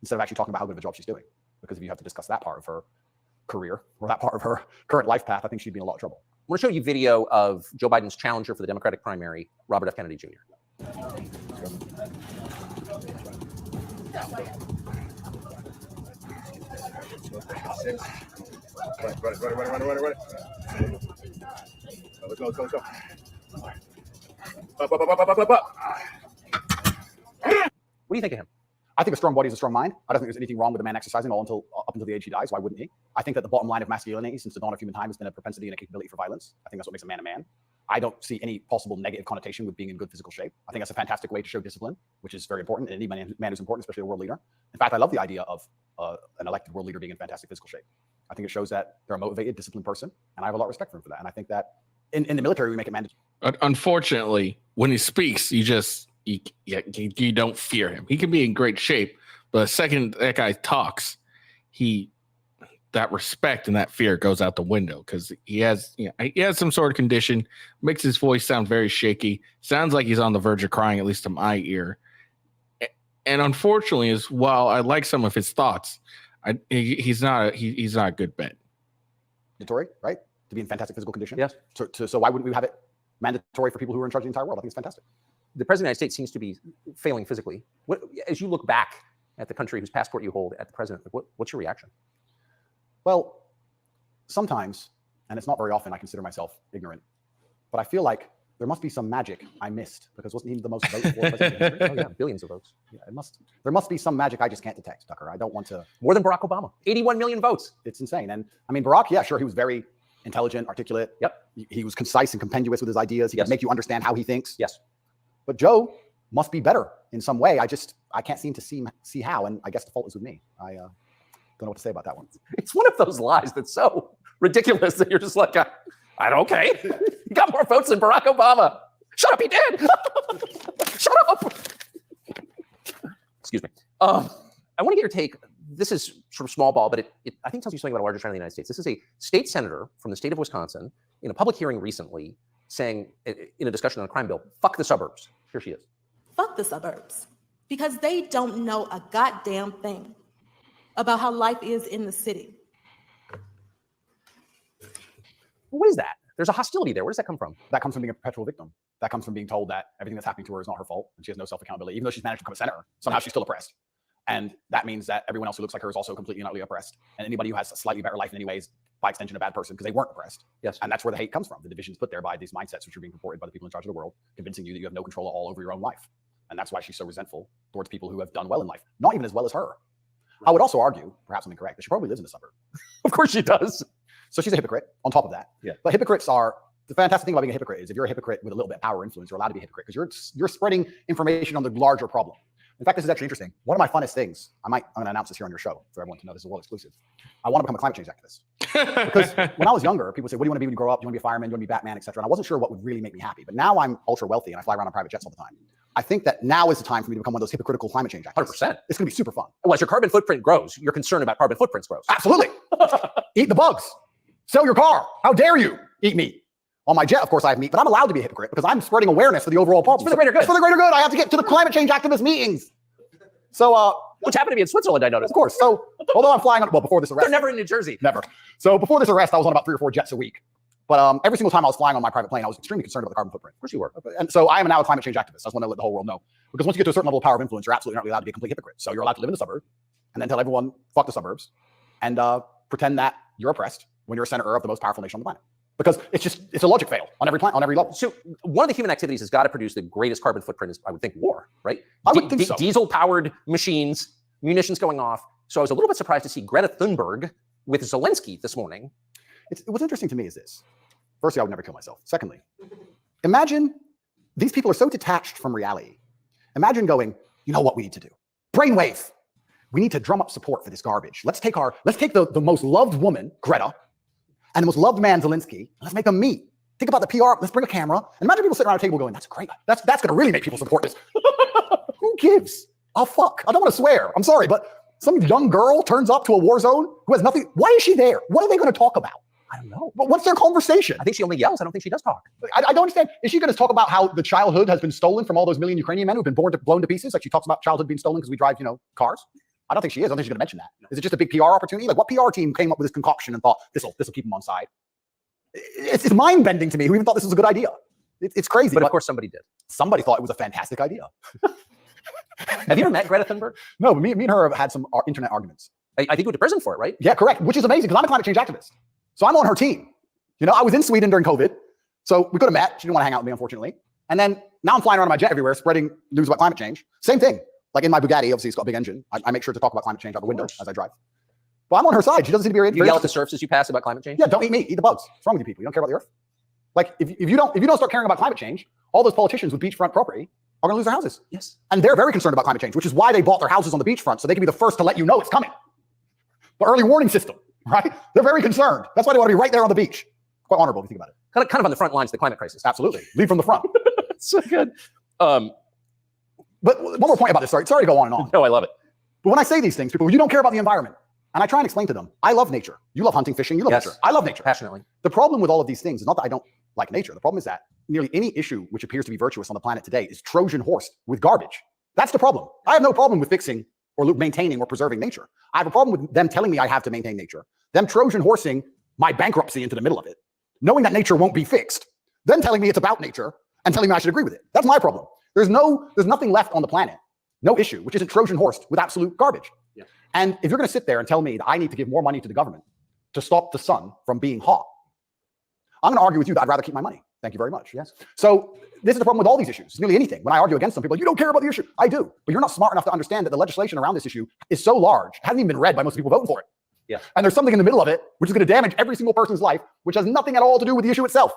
[SPEAKER 5] instead of actually talking about how good of a job she's doing. Because if you have to discuss that part of her career or that part of her current life path, I think she'd be in a lot of trouble.
[SPEAKER 4] I'm going to show you video of Joe Biden's challenger for the Democratic primary, Robert F. Kennedy Jr.
[SPEAKER 2] Run. Let's go. Up.
[SPEAKER 4] What do you think of him?
[SPEAKER 5] I think a strong body is a strong mind. I don't think there's anything wrong with a man exercising up until the age he dies. Why wouldn't he? I think that the bottom line of masculinity since the dawn of human time has been a propensity and a capability for violence. I think that's what makes a man a man. I don't see any possible negative connotation with being in good physical shape. I think that's a fantastic way to show discipline, which is very important. And any man who's important, especially a world leader. In fact, I love the idea of an elected world leader being in fantastic physical shape. I think it shows that they're a motivated, disciplined person. And I have a lot of respect for him for that. And I think that in the military, we make it mandatory.
[SPEAKER 1] Unfortunately, when he speaks, you don't fear him. He can be in great shape, but the second that guy talks, that respect and that fear goes out the window because he has some sort of condition, makes his voice sound very shaky, sounds like he's on the verge of crying, at least to my ear. And unfortunately, while I like some of his thoughts, he's not a good bet.
[SPEAKER 5] Mandatory, right? To be in fantastic physical condition.
[SPEAKER 4] Yes.
[SPEAKER 5] So why wouldn't we have it mandatory for people who are in charge of the entire world? I think it's fantastic.
[SPEAKER 4] The president of the United States seems to be failing physically. As you look back at the country whose passport you hold at the president, what's your reaction?
[SPEAKER 5] Well, sometimes, and it's not very often, I consider myself ignorant, but I feel like there must be some magic I missed because wasn't he the most voted for president in history?
[SPEAKER 4] Oh yeah, billions of votes.
[SPEAKER 5] Yeah, there must be some magic I just can't detect, Tucker. I don't want to.
[SPEAKER 4] More than Barack Obama. 81 million votes.
[SPEAKER 5] It's insane. And I mean, Barack, yeah, sure, he was very intelligent, articulate.
[SPEAKER 4] Yep.
[SPEAKER 5] He was concise and compendious with his ideas. He could make you understand how he thinks.
[SPEAKER 4] Yes.
[SPEAKER 5] But Joe must be better in some way. I can't seem to see how, and I guess the fault is with me. I don't know what to say about that one.
[SPEAKER 4] It's one of those lies that's so ridiculous that you're just like, okay. He got more votes than Barack Obama. Shut up, he did. Shut up. Excuse me. I want to get your take. This is sort of small ball, but it I think tells you something about a larger trend in the United States. This is a state senator from the state of Wisconsin in a public hearing recently saying in a discussion on a crime bill, fuck the suburbs. Here she is.
[SPEAKER 6] Fuck the suburbs, because they don't know a goddamn thing about how life is in the city.
[SPEAKER 4] What is that? There's a hostility there. Where does that come from?
[SPEAKER 5] That comes from being a perpetual victim. That comes from being told that everything that's happening to her is not her fault and she has no self-accountability. Even though she's managed to become a senator, somehow she's still oppressed. And that means that everyone else who looks like her is also completely and utterly oppressed. And anybody who has a slightly better life in any way is, by extension, a bad person because they weren't oppressed.
[SPEAKER 4] Yes.
[SPEAKER 5] And that's where the hate comes from. The division's put there by these mindsets which are being purported by the people in charge of the world, convincing you that you have no control all over your own life. And that's why she's so resentful towards people who have done well in life, not even as well as her. I would also argue, perhaps I'm incorrect, that she probably lives in a suburb.
[SPEAKER 4] Of course she does.
[SPEAKER 5] So she's a hypocrite on top of that.
[SPEAKER 4] Yeah.
[SPEAKER 5] But hypocrites are, the fantastic thing about being a hypocrite is if you're a hypocrite with a little bit of power or influence, you're allowed to be a hypocrite because you're spreading information on the larger problem. In fact, this is actually interesting. One of my funnest things, I'm going to announce this here on your show for everyone to know this is a world exclusive. I want to become a climate change activist. Because when I was younger, people would say, what do you want to be when you grow up? Do you want to be a fireman? Do you want to be Batman, etc. And I wasn't sure what would really make me happy. But now I'm ultra wealthy and I fly around on private jets all the time. I think that now is the time for me to become one of those hypocritical climate change activists.
[SPEAKER 4] 100%.
[SPEAKER 5] It's going to be super fun.
[SPEAKER 4] Well, as your carbon footprint grows, your concern about carbon footprints grows.
[SPEAKER 5] Absolutely. Eat the bugs. Sell your car. How dare you eat meat? On my jet, of course, I have meat, but I'm allowed to be a hypocrite because I'm spreading awareness for the overall problem.
[SPEAKER 4] It's for the greater good.
[SPEAKER 5] It's for the greater good. I have to get to the climate change activist meetings. So,
[SPEAKER 4] which happened to be in Switzerland, I noticed.
[SPEAKER 5] Of course. So, although I'm flying on, well, before this arrest.
[SPEAKER 4] They're never in New Jersey.
[SPEAKER 5] Never. So before this arrest, I was on about 3 or 4 jets a week. But every single time I was flying on my private plane, I was extremely concerned about the carbon footprint.
[SPEAKER 4] Of course you were.
[SPEAKER 5] And so I am now a climate change activist. I just want to let the whole world know. Because once you get to a certain level of power of influence, you're absolutely not really allowed to be a complete hypocrite. So you're allowed to live in the suburb and then tell everyone, fuck the suburbs, and pretend that you're oppressed when you're a senator of the most powerful nation on the planet. Because it's a logic fail on every level.
[SPEAKER 4] So one of the human activities has got to produce the greatest carbon footprint is, I would think, war, right?
[SPEAKER 5] I would think so.
[SPEAKER 4] Diesel-powered machines, munitions going off. So I was a little bit surprised to see Greta Thunberg with Zelensky this morning.
[SPEAKER 5] What's interesting to me is this. Firstly, I would never kill myself. Secondly, imagine these people are so detached from reality. Imagine going, you know what we need to do? Brainwave. we need to drum up support for this garbage. Let's take the most loved woman, Greta, and the most loved man, Zelensky, and let's make them meet. Think about the PR. Let's bring a camera. And imagine people sitting around a table going, that's great. That's going to really make people support this. Who gives a fuck? I don't want to swear. I'm sorry, but some young girl turns up to a war zone who has nothing. Why is she there? What are they going to talk about?
[SPEAKER 4] I don't know.
[SPEAKER 5] But what's their conversation?
[SPEAKER 4] I think she only yells. I don't think she does talk.
[SPEAKER 5] I don't understand. Is she going to talk about how the childhood has been stolen from all those million Ukrainian men who've been blown to pieces? Like she talks about childhood being stolen because we drive, cars? I don't think she is. I don't think she's going to mention that. Is it just a big PR opportunity? Like what PR team came up with this concoction and thought this will keep them on side? It's mind-bending to me. Who even thought this was a good idea? It's crazy.
[SPEAKER 4] But of course somebody did.
[SPEAKER 5] Somebody thought it was a fantastic idea.
[SPEAKER 4] Have you ever met Greta Thunberg?
[SPEAKER 5] No, but me and her have had some internet arguments.
[SPEAKER 4] I think you went to prison for it, right?
[SPEAKER 5] Yeah, correct. Which is amazing because I'm a climate change activist. So I'm on her team. I was in Sweden during COVID. So we could have met. She didn't want to hang out with me, unfortunately. And then now I'm flying around in my jet everywhere, spreading news about climate change. Same thing. Like in my Bugatti, obviously it's got a big engine. I make sure to talk about climate change out the window as I drive. But I'm on her side. She doesn't seem to be very
[SPEAKER 4] You yell at the surfaces you pass about climate change?
[SPEAKER 5] Yeah, don't eat meat, eat the bugs. What's wrong with you people? You don't care about the earth? Like if you don't start caring about climate change, all those politicians with beachfront property are gonna lose their houses.
[SPEAKER 4] Yes.
[SPEAKER 5] And they're very concerned about climate change, which is why they bought their houses on the beachfront, so they can be the first to let you know it's coming. The early warning system, right? They're very concerned. That's why they want to be right there on the beach. Quite honorable if you think about it.
[SPEAKER 4] Kind of on the front lines of the climate crisis.
[SPEAKER 5] Absolutely. Lead from the front.
[SPEAKER 4] So good.
[SPEAKER 5] But one more point about this. Sorry to go on and on.
[SPEAKER 4] No, I love it.
[SPEAKER 5] But when I say these things, people, you don't care about the environment. And I try and explain to them, I love nature. You love hunting, fishing, you love nature. I love nature.
[SPEAKER 4] Passionately.
[SPEAKER 5] The problem with all of these things is not that I don't like nature. The problem is that nearly any issue which appears to be virtuous on the planet today is Trojan horsed with garbage. That's the problem. I have no problem with fixing or maintaining or preserving nature. I have a problem with them telling me I have to maintain nature, them Trojan horsing my bankruptcy into the middle of it, knowing that nature won't be fixed, then telling me it's about nature and telling me I should agree with it. That's my problem. There's nothing left on the planet, no issue, which isn't Trojan horsed with absolute garbage.
[SPEAKER 4] Yeah.
[SPEAKER 5] And if you're going to sit there and tell me that I need to give more money to the government to stop the sun from being hot, I'm going to argue with you that I'd rather keep my money. Thank you very much. Yes. So this is the problem with all these issues. Nearly anything. When I argue against some people, you don't care about the issue. I do. But you're not smart enough to understand that the legislation around this issue is so large, it hasn't even been read by most people voting for it.
[SPEAKER 4] Yeah.
[SPEAKER 5] And there's something in the middle of it, which is going to damage every single person's life, which has nothing at all to do with the issue itself.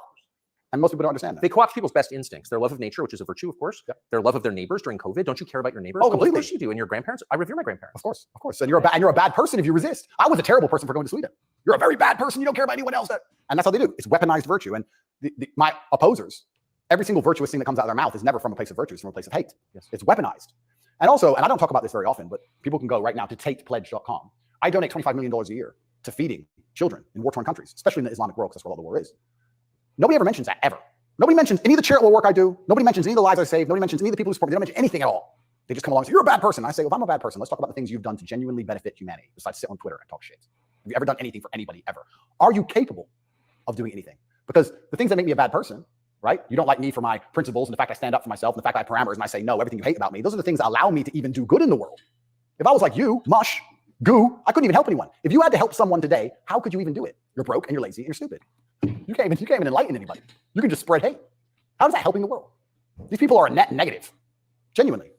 [SPEAKER 5] And most people don't understand that.
[SPEAKER 4] They co-opt people's best instincts, their love of nature, which is a virtue, of course, their love of their neighbors during COVID. Don't you care about your neighbors?
[SPEAKER 5] Oh, completely.
[SPEAKER 4] Of course you do. And your grandparents? I revere my grandparents.
[SPEAKER 5] Of course. And you're a bad person if you resist. I was a terrible person for going to Sweden. You're a very bad person. You don't care about anyone else. And that's how they do. It's weaponized virtue. And my opposers, every single virtuous thing that comes out of their mouth is never from a place of virtue. It's from a place of hate. Yes. It's weaponized. And also, and I don't talk about this very often, but people can go right now to tatepledge.com. I donate $25 million a year to feeding children in war-torn countries, especially in the Islamic world, because that's where all the war is. Nobody ever mentions that, ever. Nobody mentions any of the charitable work I do. Nobody mentions any of the lives I save. Nobody mentions any of the people who support me. They don't mention anything at all. They just come along and say, you're a bad person. And I say, well, if I'm a bad person, let's talk about the things you've done to genuinely benefit humanity, besides sit on Twitter and talk shit. Have you ever done anything for anybody, ever? Are you capable of doing anything? Because the things that make me a bad person, right? You don't like me for my principles and the fact I stand up for myself and the fact I have parameters and I say, no, everything you hate about me. Those are the things that allow me to even do good in the world. If I was like you, mush, goo, I couldn't even help anyone. If you had to help someone today, how could you even do it? You're broke and you're lazy and you're stupid. You can't even enlighten anybody. You can just spread hate. How is that helping the world? These people are a net negative, genuinely.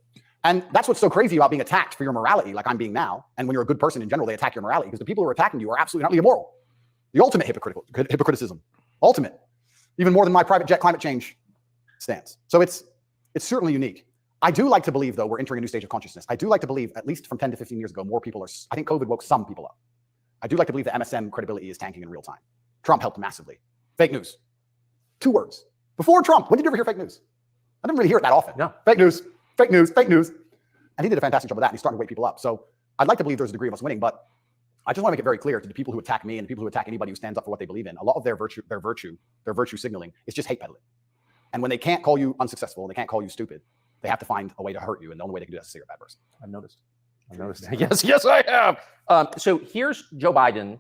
[SPEAKER 5] And that's what's so crazy about being attacked for your morality, like I'm being now. And when you're a good person in general, they attack your morality because the people who are attacking you are absolutely not immoral. The ultimate hypocriticism. Ultimate. Even more than my private jet climate change stance. So it's certainly unique. I do like to believe, though, we're entering a new stage of consciousness. I do like to believe, at least from 10 to 15 years ago, more people are, I think COVID woke some people up. I do like to believe that MSM credibility is tanking in real time. Trump helped massively. Fake news. 2 words. Before Trump, when did you ever hear fake news? I didn't really hear it that often.
[SPEAKER 4] No.
[SPEAKER 5] Fake news, fake news, fake news. And he did a fantastic job of that, and he's starting to wake people up. So I'd like to believe there's a degree of us winning, but I just want to make it very clear to the people who attack me and the people who attack anybody who stands up for what they believe in, a lot of their virtue signaling is just hate peddling. And when they can't call you unsuccessful, they can't call you stupid, they have to find a way to hurt you, and the only way they can do that is to say you're a bad person. I've noticed.
[SPEAKER 4] Yes, I have. So here's Joe Biden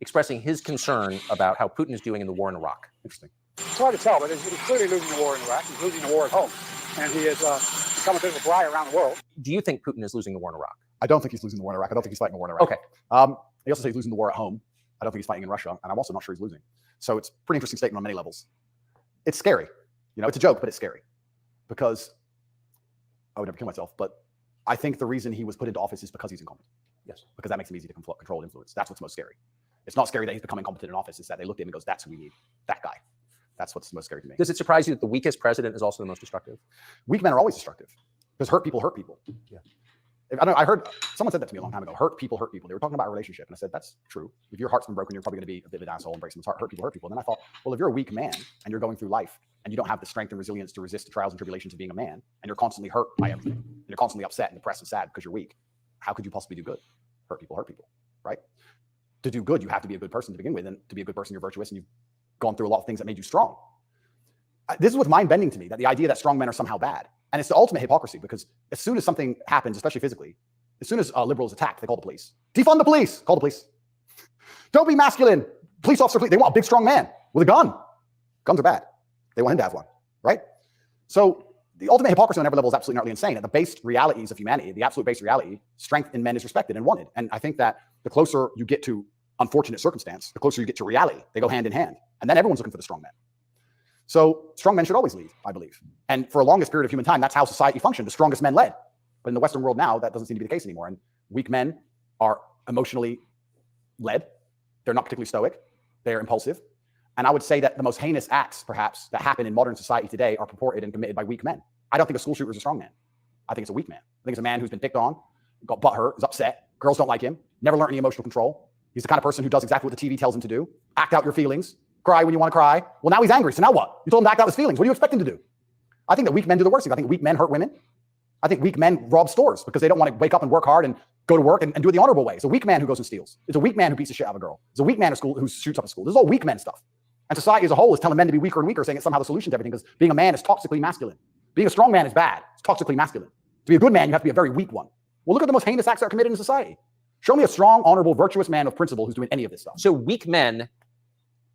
[SPEAKER 4] expressing his concern about how Putin is doing in the war in Iraq.
[SPEAKER 5] Interesting.
[SPEAKER 7] It's hard to tell, but he's clearly losing the war in Iraq. He's losing the war at home. And he has become a bit of a pariah around the world.
[SPEAKER 4] Do you think Putin is losing the war in Iraq?
[SPEAKER 5] I don't think he's losing the war in Iraq. I don't think he's fighting a war in Iraq.
[SPEAKER 4] Okay.
[SPEAKER 5] He also says he's losing the war at home. I don't think he's fighting in Russia, and I'm also not sure he's losing. So it's a pretty interesting statement on many levels. It's scary. It's a joke, but it's scary. Because I would never kill myself, but I think the reason he was put into office is because he's incompetent.
[SPEAKER 4] Yes.
[SPEAKER 5] Because that makes him easy to control and influence. That's what's most scary. It's not scary that he's become incompetent in office. It's that they looked at him and goes, that's who we need. That guy. That's what's most scary to me.
[SPEAKER 4] Does it surprise you that the weakest president is also the most destructive?
[SPEAKER 5] Weak men are always destructive. Because hurt people hurt people.
[SPEAKER 4] Yeah.
[SPEAKER 5] I heard someone said that to me a long time ago. Hurt people hurt people. They were talking about a relationship, and I said that's true. If your heart's been broken, you're probably going to be a bit of an asshole and break someone's heart. Hurt people hurt people. And then I thought, well, if you're a weak man and you're going through life and you don't have the strength and resilience to resist the trials and tribulations of being a man, and you're constantly hurt by everything, and you're constantly upset and depressed and sad because you're weak, how could you possibly do good? Hurt people, right? To do good, you have to be a good person to begin with, and to be a good person, you're virtuous and you've gone through a lot of things that made you strong. This is what's mind-bending to me, that the idea that strong men are somehow bad. And it's the ultimate hypocrisy, because as soon as something happens, especially physically, as soon as liberals attack, they call the police. Defund the police. Call the police. Don't be masculine. Police officer, please. They want a big, strong man with a gun. Guns are bad. They want him to have one, right? So the ultimate hypocrisy on every level is absolutely utterly insane. At the base realities of humanity, the absolute base reality, strength in men is respected and wanted. And I think that the closer you get to unfortunate circumstance, the closer you get to reality. They go hand in hand. And then everyone's looking for the strong man. So strong men should always lead, I believe. And for the longest period of human time, that's how society functioned. The strongest men led. But in the Western world now, that doesn't seem to be the case anymore. And weak men are emotionally led. They're not particularly stoic. They're impulsive. And I would say that the most heinous acts, perhaps, that happen in modern society today are purported and committed by weak men. I don't think a school shooter is a strong man. I think it's a weak man. I think it's a man who's been picked on, got butthurt, is upset. Girls don't like him. Never learned any emotional control. He's the kind of person who does exactly what the TV tells him to do. Act out your feelings. Cry when you want to cry. Well, now he's angry. So now what? You told him to act out his feelings. What do you expect him to do? I think that weak men do the worst thing. I think weak men hurt women. I think weak men rob stores because they don't want to wake up and work hard and go to work and do it the honorable way. It's a weak man who goes and steals. It's a weak man who beats the shit out of a girl. It's a weak man at school who shoots up a school. This is all weak men stuff. And society as a whole is telling men to be weaker and weaker, saying it's somehow the solution to everything, because being a man is toxically masculine. Being a strong man is bad. It's toxically masculine. To be a good man, you have to be a very weak one. Well, look at the most heinous acts that are committed in society. Show me a strong, honorable, virtuous man of principle who's doing any of this stuff.
[SPEAKER 4] So weak men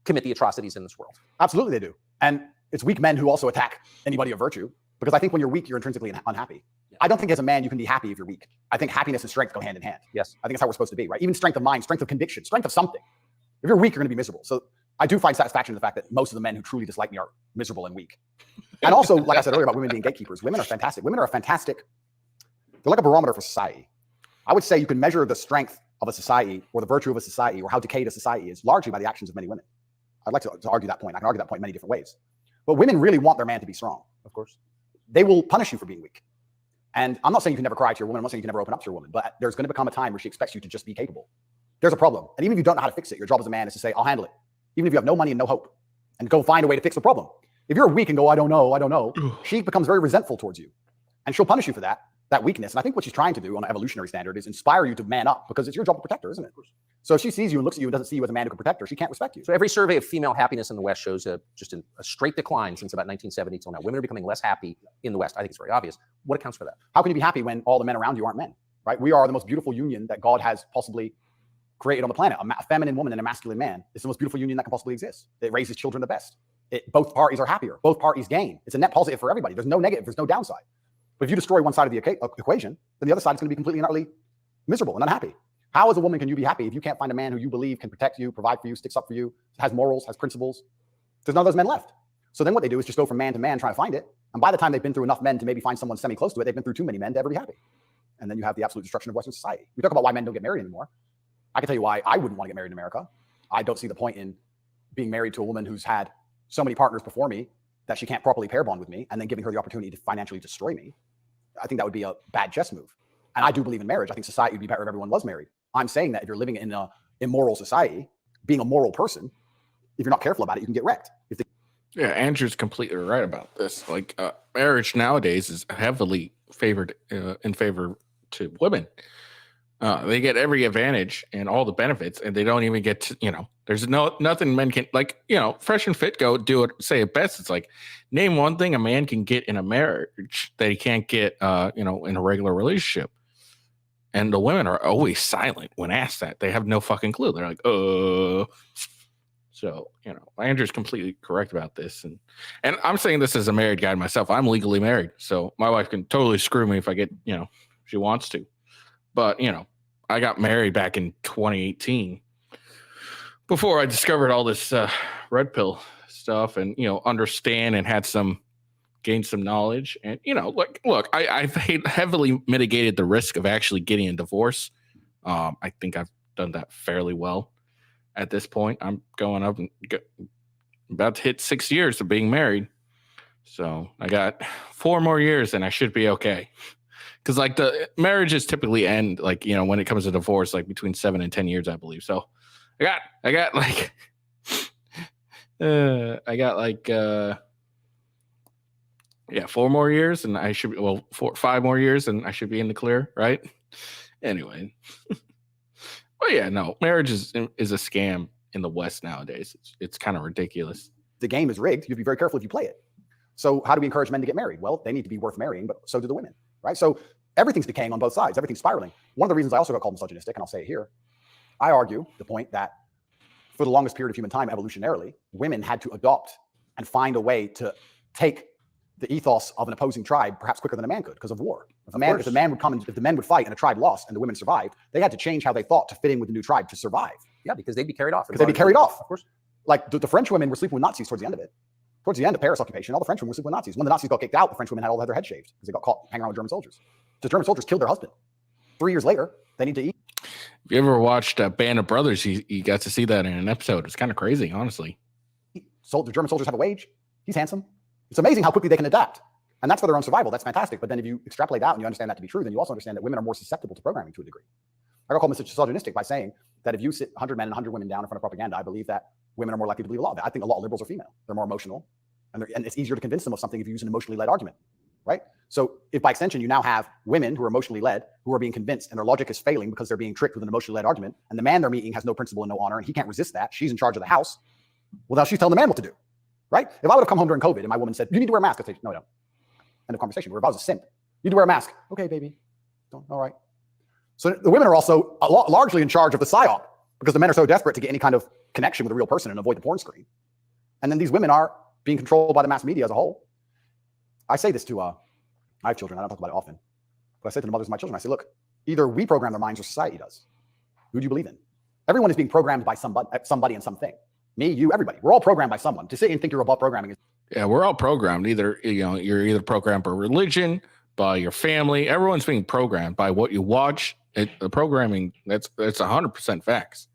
[SPEAKER 4] commit the atrocities in this world.
[SPEAKER 5] Absolutely they do. And it's weak men who also attack anybody of virtue, because I think when you're weak, you're intrinsically unhappy. Yeah. I don't think as a man you can be happy if you're weak. I think happiness and strength go hand in hand.
[SPEAKER 4] Yes.
[SPEAKER 5] I think that's how we're supposed to be, right? Even strength of mind, strength of conviction, strength of something. If you're weak, you're going to be miserable. So I do find satisfaction in the fact that most of the men who truly dislike me are miserable and weak. And also, like I said earlier about women being gatekeepers, women are fantastic. Women are fantastic. They're like a barometer for society. I would say you can measure the strength of a society or the virtue of a society or how decayed a society is largely by the actions of many women. I'd like to argue that point. I can argue that point in many different ways. But women really want their man to be strong. Of course. They will punish you for being weak. And I'm not saying you can never cry to your woman. I'm not saying you can never open up to your woman. But there's going to become a time where she expects you to just be capable. There's a problem. And even if you don't know how to fix it, your job as a man is to say, I'll handle it. Even if you have no money and no hope. And go find a way to fix the problem. If you're weak and go, I don't know, she becomes very resentful towards you. And she'll punish you for that weakness. And I think what she's trying to do on an evolutionary standard is inspire you to man up, because it's your job to protect her, isn't it? So if she sees you and looks at you and doesn't see you as a man who can protect her, she can't respect you.
[SPEAKER 4] So every survey of female happiness in the West shows just a straight decline since about 1970 till now. Women are becoming less happy in the West. I think it's very obvious. What accounts for that?
[SPEAKER 5] How can you be happy when all the men around you aren't men, right? We are the most beautiful union that God has possibly created on the planet. A feminine woman and a masculine man. It's the most beautiful union that can possibly exist. It raises children the best. Both parties are happier. Both parties gain. It's a net positive for everybody. There's no negative. There's no downside. But if you destroy one side of the equation, then the other side is going to be completely and utterly miserable and unhappy. How as a woman can you be happy if you can't find a man who you believe can protect you, provide for you, sticks up for you, has morals, has principles? There's none of those men left. So then what they do is just go from man to man trying to find it. And by the time they've been through enough men to maybe find someone semi-close to it, they've been through too many men to ever be happy. And then you have the absolute destruction of Western society. We talk about why men don't get married anymore. I can tell you why I wouldn't want to get married in America. I don't see the point in being married to a woman who's had so many partners before me that she can't properly pair bond with me and then giving her the opportunity to financially destroy me. I think that would be a bad chess move. And I do believe in marriage. I think society would be better if everyone was married. I'm saying that if you're living in an immoral society, being a moral person, if you're not careful about it, you can get wrecked.
[SPEAKER 1] Yeah, Andrew's completely right about this. Like, marriage nowadays is heavily favored in favor to women. They get every advantage and all the benefits, and they don't even get to, there's nothing men can, like, Fresh and Fit go do it, say it best. It's like, name one thing a man can get in a marriage that he can't get, in a regular relationship. And the women are always silent when asked that. They have no fucking clue. They're like, So, Andrew's completely correct about this. And I'm saying this as a married guy myself. I'm legally married. So my wife can totally screw me if I get, she wants to. But, I got married back in 2018 before I discovered all this red pill stuff and, understand and gained some knowledge. And, look, I've heavily mitigated the risk of actually getting a divorce. I think I've done that fairly well at this point. I'm going up and about to hit 6 years of being married. So I got 4 more years and I should be okay. because like the marriages typically end like, you know, when it comes to divorce, like between 7 and 10 years, I believe. So I got like I got like 4 more years and I should be 5 more years and I should be in the clear, right? Anyway. Well, yeah, no, marriage is a scam in the West nowadays. It's kind of ridiculous.
[SPEAKER 5] The game is rigged. You have to be very careful if you play it. So how do we encourage men to get married? Well, they need to be worth marrying, but so do the women, right? So everything's decaying on both sides. Everything's spiraling. One of the reasons I also got called misogynistic, and I'll say it here, I argue the point that for the longest period of human time, evolutionarily, women had to adopt and find a way to take the ethos of an opposing tribe perhaps quicker than a man could because of war. If the men would fight and a tribe lost and the women survived, they had to change how they thought to fit in with the new tribe to survive.
[SPEAKER 4] Yeah, because they'd be carried off.
[SPEAKER 5] Of course. Like the French women were sleeping with Nazis towards the end of it. Towards the end of Paris occupation, all the French women were sleeping with Nazis. When the Nazis got kicked out, the French women had their heads shaved because they got caught hanging around with German soldiers. The German soldiers killed their husband. 3 years later, they need to eat.
[SPEAKER 1] If you ever watched Band of Brothers, you got to see that in an episode. It's kind of crazy, honestly.
[SPEAKER 5] So the German soldiers have a wage. He's handsome. It's amazing how quickly they can adapt. And that's for their own survival. That's fantastic. But then if you extrapolate out and you understand that to be true, then you also understand that women are more susceptible to programming to a degree. I got called misogynistic by saying that if you sit 100 men and 100 women down in front of propaganda, I believe that women are more likely to believe a lot of that. I think a lot of liberals are female. They're more emotional. And it's easier to convince them of something if you use an emotionally led argument, right? So if by extension you now have women who are emotionally led, who are being convinced and their logic is failing because they're being tricked with an emotionally led argument, and the man they're meeting has no principle and no honor, and he can't resist that, she's in charge of the house, well, now she's telling the man what to do, right? If I would have come home during COVID and my woman said, you need to wear a mask, I'd say, no, I don't. End of conversation. Or if I was a simp, you need to wear a mask. Okay, baby. All right. So the women are also largely in charge of the psyop because the men are so desperate to get any kind of connection with a real person and avoid the porn screen. And then these women are being controlled by the mass media as a whole. I say this to, I have children, I don't talk about it often, but I say to the mothers of my children, I say, look, either we program their minds or society does. Who do you believe in? Everyone is being programmed by somebody and something. Me, you, everybody. We're all programmed by someone. To sit and think you're above programming is.
[SPEAKER 1] Yeah, we're all programmed. You're either programmed by religion, by your family. Everyone's being programmed by what you watch. The programming, that's 100% facts.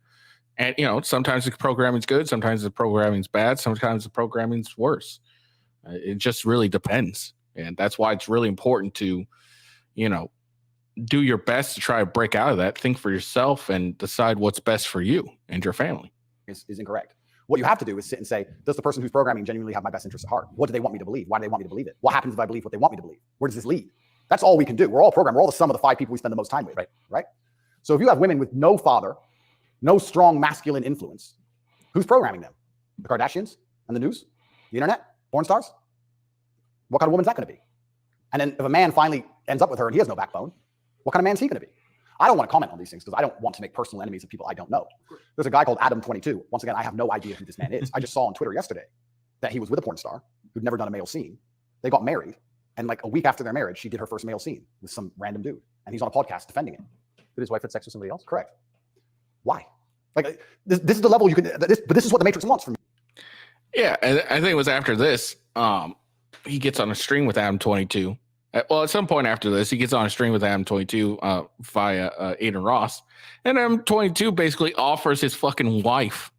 [SPEAKER 1] And, sometimes the programming's good. Sometimes the programming's bad. Sometimes the programming's worse. It just really depends. And that's why it's really important to, do your best to try to break out of that. Think for yourself and decide what's best for you and your family.
[SPEAKER 5] Is incorrect. What you have to do is sit and say, does the person who's programming genuinely have my best interest at heart? What do they want me to believe? Why do they want me to believe it? What happens if I believe what they want me to believe? Where does this lead? That's all we can do. We're all programmed. We're all the sum of the 5 people we spend the most time with, right? So if you have women with no father, no strong masculine influence, who's programming them? The Kardashians and the news, the internet, porn stars? What kind of woman's that going to be? And then if a man finally ends up with her and he has no backbone, what kind of man is he going to be? I don't want to comment on these things because I don't want to make personal enemies of people I don't know. There's a guy called Adam22. Once again, I have no idea who this man is. I just saw on Twitter yesterday that he was with a porn star who'd never done a male scene. They got married. And like a week after their marriage, she did her first male scene with some random dude. And he's on a podcast defending it.
[SPEAKER 4] Did his wife have sex with somebody else?
[SPEAKER 5] Correct. Why? Like this is the level you can, but this is what the Matrix wants from you.
[SPEAKER 1] Yeah. I think it was after this, he gets on a stream with Adam22. Well, at some point after this, he gets on a stream with Adam22 via Aiden Ross. And Adam22 basically offers his fucking wife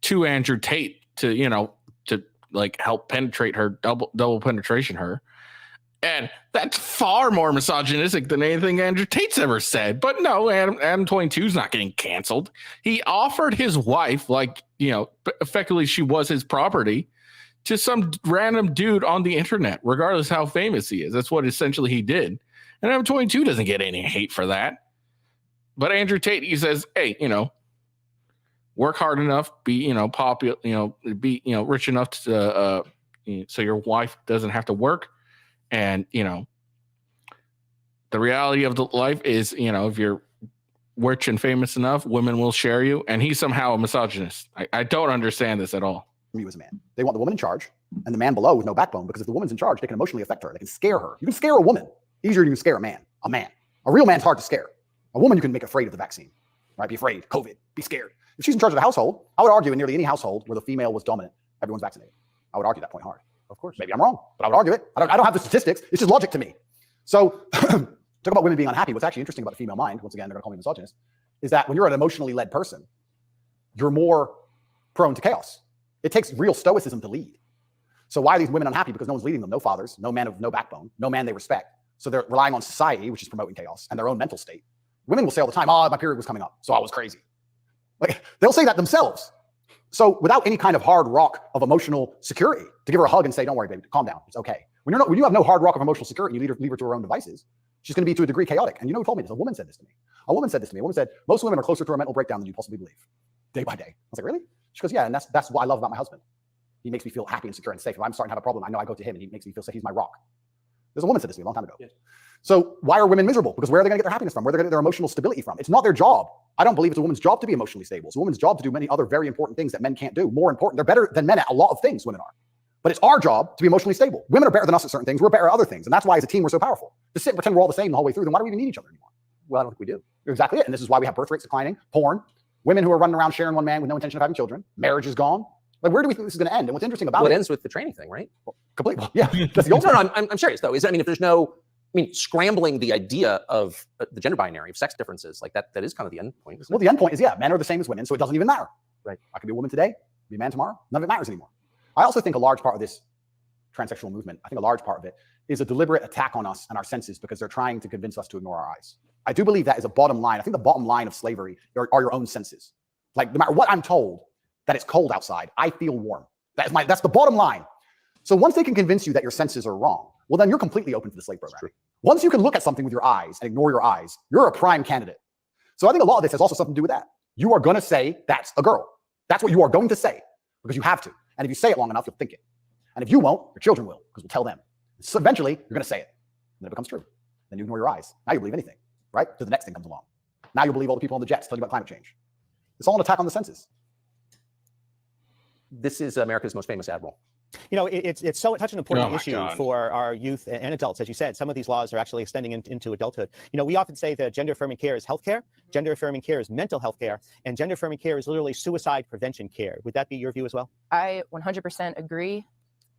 [SPEAKER 1] to Andrew Tate to like help penetrate her, double penetration her. And that's far more misogynistic than anything Andrew Tate's ever said. But no, Adam22 is not getting canceled. He offered his wife, effectively she was his property, to some random dude on the internet, regardless how famous he is. That's what essentially he did. And M22 doesn't get any hate for that. But Andrew Tate, he says, hey, work hard enough, be, popular, be, rich enough to, so your wife doesn't have to work. And, the reality of the life is, if you're rich and famous enough, women will share you. And he's somehow a misogynist. I don't understand this at all.
[SPEAKER 5] You as a man. They want the woman in charge and the man below with no backbone, because if the woman's in charge, they can emotionally affect her. They can scare her. You can scare a woman easier than you can scare a man. A real man's hard to scare. A woman you can make afraid of the vaccine, right? Be afraid, COVID, be scared. If she's in charge of the household, I would argue in nearly any household where the female was dominant, everyone's vaccinated. I would argue that point hard. Of course. Maybe I'm wrong, but I would argue it. I don't have the statistics. It's just logic to me. So talk about women being unhappy. What's actually interesting about the female mind, once again, they're going to call me misogynist, is that when you're an emotionally led person, you're more prone to chaos. It takes real stoicism to lead. So why are these women unhappy? Because no one's leading them. No fathers, no man of no backbone, no man they respect. So they're relying on society, which is promoting chaos, and their own mental state. Women will say all the time, oh, my period was coming up, so I was crazy. Like, they'll say that themselves. So without any kind of hard rock of emotional security, to give her a hug and say, don't worry, baby, calm down, it's okay. When you have no hard rock of emotional security and you leave her to her own devices, she's going to be to a degree chaotic. And you know who told me this? A woman said this to me. A woman said, most women are closer to a mental breakdown than you possibly believe, day by day. I was like, really? She goes, yeah, and that's what I love about my husband. He makes me feel happy and secure and safe. If I'm starting to have a problem, I know I go to him and he makes me feel safe. He's my rock. There's a woman said this to me a long time ago. Yes. So why are women miserable? Because where are they going to get their happiness from? Where are they going to get their emotional stability from? It's not their job. I don't believe it's a woman's job to be emotionally stable. It's a woman's job to do many other very important things that men can't do. More important, they're better than men at a lot of things, women are. But it's our job to be emotionally stable. Women are better than us at certain things. We're better at other things. And that's why as a team, we're so powerful. To sit and pretend we're all the same the whole way through, then why do we even need each other anymore?
[SPEAKER 4] Well, I don't think we do.
[SPEAKER 5] Exactly it. And this is why we have birth rates declining, porn, women who are running around sharing one man with no intention of having children, marriage is gone. Like, where do we think this is going to end? And what's interesting about
[SPEAKER 4] it ends with the training thing, right?
[SPEAKER 5] Completely. Yeah. That's the ultimate.
[SPEAKER 4] No, I'm serious though. If there's no, scrambling the idea of the gender binary of sex differences, like that is kind of the end point.
[SPEAKER 5] Well, the end point is, yeah, men are the same as women, so it doesn't even matter.
[SPEAKER 4] Right.
[SPEAKER 5] I could be a woman today, be a man tomorrow. None of it matters anymore. I also think a large part of this transsexual movement, I think a large part of it is a deliberate attack on us and our senses because they're trying to convince us to ignore our eyes. I do believe that is a bottom line. I think the bottom line of slavery are your own senses. Like, no matter what I'm told, that it's cold outside, I feel warm. That's the bottom line. So once they can convince you that your senses are wrong, well, then you're completely open to the slave program. Once you can look at something with your eyes and ignore your eyes, you're a prime candidate. So I think a lot of this has also something to do with that. You are going to say that's a girl. That's what you are going to say because you have to. And if you say it long enough, you'll think it. And if you won't, your children will because we'll tell them. So eventually, you're going to say it. And then it becomes true. Then you ignore your eyes. Now you believe anything, right? So the next thing comes along. Now you believe all the people on the jets telling you about climate change. It's all an attack on the senses.
[SPEAKER 4] This is America's most famous admiral.
[SPEAKER 8] It's such an important issue for our youth and adults. As you said, some of these laws are actually extending into adulthood. We often say that gender affirming care is healthcare, gender affirming care is mental health care, and gender affirming care is literally suicide prevention care. Would that be your view as well?
[SPEAKER 9] I 100% agree.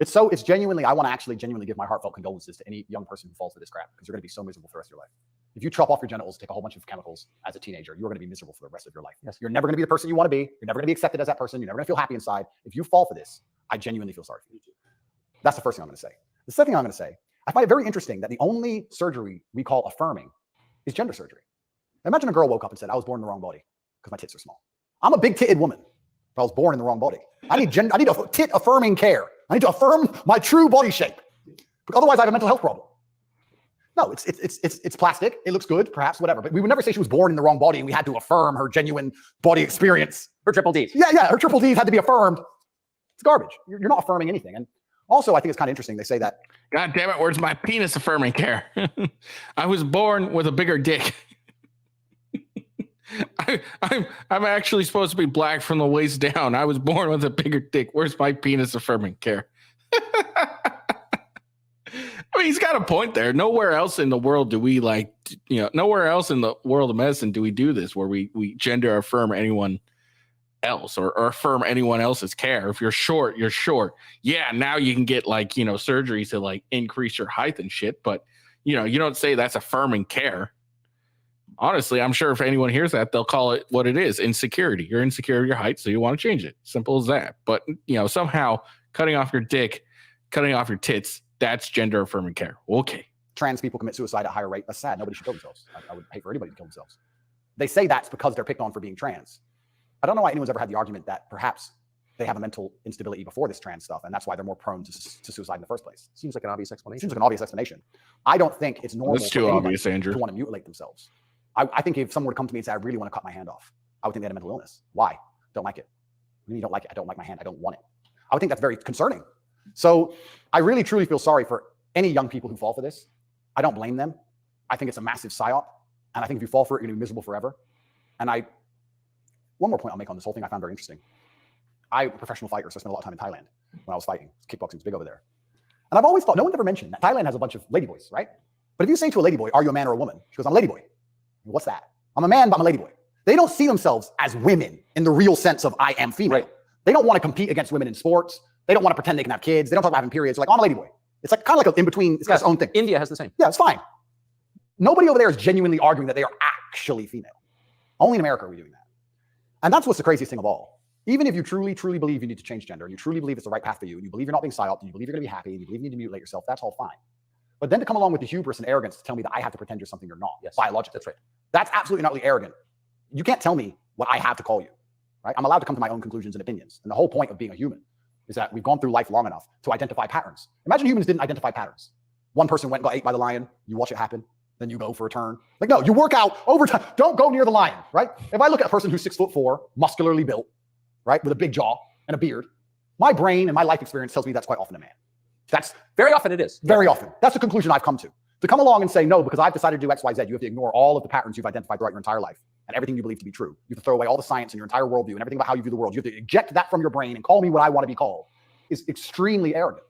[SPEAKER 5] It's genuinely, I want to actually genuinely give my heartfelt condolences to any young person who falls for this crap because you're going to be so miserable for the rest of your life. If you chop off your genitals, take a whole bunch of chemicals as a teenager, you're going to be miserable for the rest of your life. Yes. You're never going to be the person you want to be. You're never going to be accepted as that person. You're never going to feel happy inside. If you fall for this, I genuinely feel sorry for you. That's the first thing I'm going to say. The second thing I'm going to say, I find it very interesting that the only surgery we call affirming is gender surgery. Imagine a girl woke up and said, I was born in the wrong body because my tits are small. I'm a big-titted woman, but I was born in the wrong body. I need a tit affirming care. I need to affirm my true body shape. Otherwise, I have a mental health problem. No, it's plastic. It looks good, perhaps, whatever. But we would never say she was born in the wrong body and we had to affirm her genuine body experience.
[SPEAKER 4] Her triple Ds.
[SPEAKER 5] Yeah, her triple Ds had to be affirmed. It's garbage. You're not affirming anything. And also, I think it's kind of interesting. They say that.
[SPEAKER 1] God damn it, where's my penis affirming care? I was born with a bigger dick. I'm actually supposed to be black from the waist down. I was born with a bigger dick. Where's my penis affirming care? I mean, he's got a point there. Nowhere else in the world do we nowhere else in the world of medicine do we do this where we gender affirm anyone else or affirm anyone else's care. If you're short, you're short. Yeah, now you can get surgeries to increase your height and shit, but you don't say that's affirming care. Honestly, I'm sure if anyone hears that, they'll call it what it is, insecurity. You're insecure of your height, so you want to change it. Simple as that. But somehow cutting off your dick, cutting off your tits, that's gender affirming care. Okay.
[SPEAKER 5] Trans people commit suicide at a higher rate. That's sad. Nobody should kill themselves. I would hate for anybody to kill themselves. They say that's because they're picked on for being trans. I don't know why anyone's ever had the argument that perhaps they have a mental instability before this trans stuff, and that's why they're more prone to suicide in the first place.
[SPEAKER 4] Seems like an obvious explanation.
[SPEAKER 5] Seems like an obvious explanation. I don't think it's normal
[SPEAKER 1] That's too obvious, Andrew.
[SPEAKER 5] to want to mutilate themselves. I think if someone would come to me and say, I really want to cut my hand off, I would think they had a mental illness. Why? Don't like it. You don't like it. I don't like my hand. I don't want it. I would think that's very concerning. So I really, truly feel sorry for any young people who fall for this. I don't blame them. I think it's a massive psyop. And I think if you fall for it, you're going to be miserable forever. And one more point I'll make on this whole thing I found very interesting. I'm a professional fighter, so I spent a lot of time in Thailand when I was fighting. Kickboxing was big over there. And I've always thought, no one's ever mentioned that Thailand has a bunch of ladyboys, right? But if you say to a ladyboy, are you a man or a woman? She goes, I'm a ladyboy. What's that? I'm a man, but I'm a ladyboy. They don't see themselves as women in the real sense of I am female. Right. They don't want to compete against women in sports. They don't want to pretend they can have kids. They don't talk about having periods. They're like, oh, I'm a ladyboy. It's kind of like in between. It's got its own thing.
[SPEAKER 4] India has the same.
[SPEAKER 5] Yeah, it's fine. Nobody over there is genuinely arguing that they are actually female. Only in America are we doing that. And that's what's the craziest thing of all. Even if you truly, truly believe you need to change gender, and you truly believe it's the right path for you, and you believe you're not being psyoped, and you believe you're going to be happy, and you believe you need to mutilate yourself, that's all fine. But then to come along with the hubris and arrogance to tell me that I have to pretend you're something you're not,
[SPEAKER 4] Yes,
[SPEAKER 5] biologically.
[SPEAKER 4] that's right.
[SPEAKER 5] That's absolutely not arrogant. You can't tell me what I have to call you, right? I'm allowed to come to my own conclusions and opinions. And the whole point of being a human is that we've gone through life long enough to identify patterns. Imagine humans didn't identify patterns. One person went and got ate by the lion. You watch it happen. Then you go for a turn. Like, no, you work out over time. Don't go near the lion, right? If I look at a person who's 6'4", muscularly built, right, with a big jaw and a beard, my brain and my life experience tells me that's quite often a man. That's
[SPEAKER 4] Very often it is.
[SPEAKER 5] very often. That's the conclusion I've come to. To come along and say, no, because I've decided to do X, Y, Z, you have to ignore all of the patterns you've identified throughout your entire life and everything you believe to be true. You have to throw away all the science in your entire worldview and everything about how you view the world. You have to eject that from your brain and call me what I want to be called is extremely arrogant.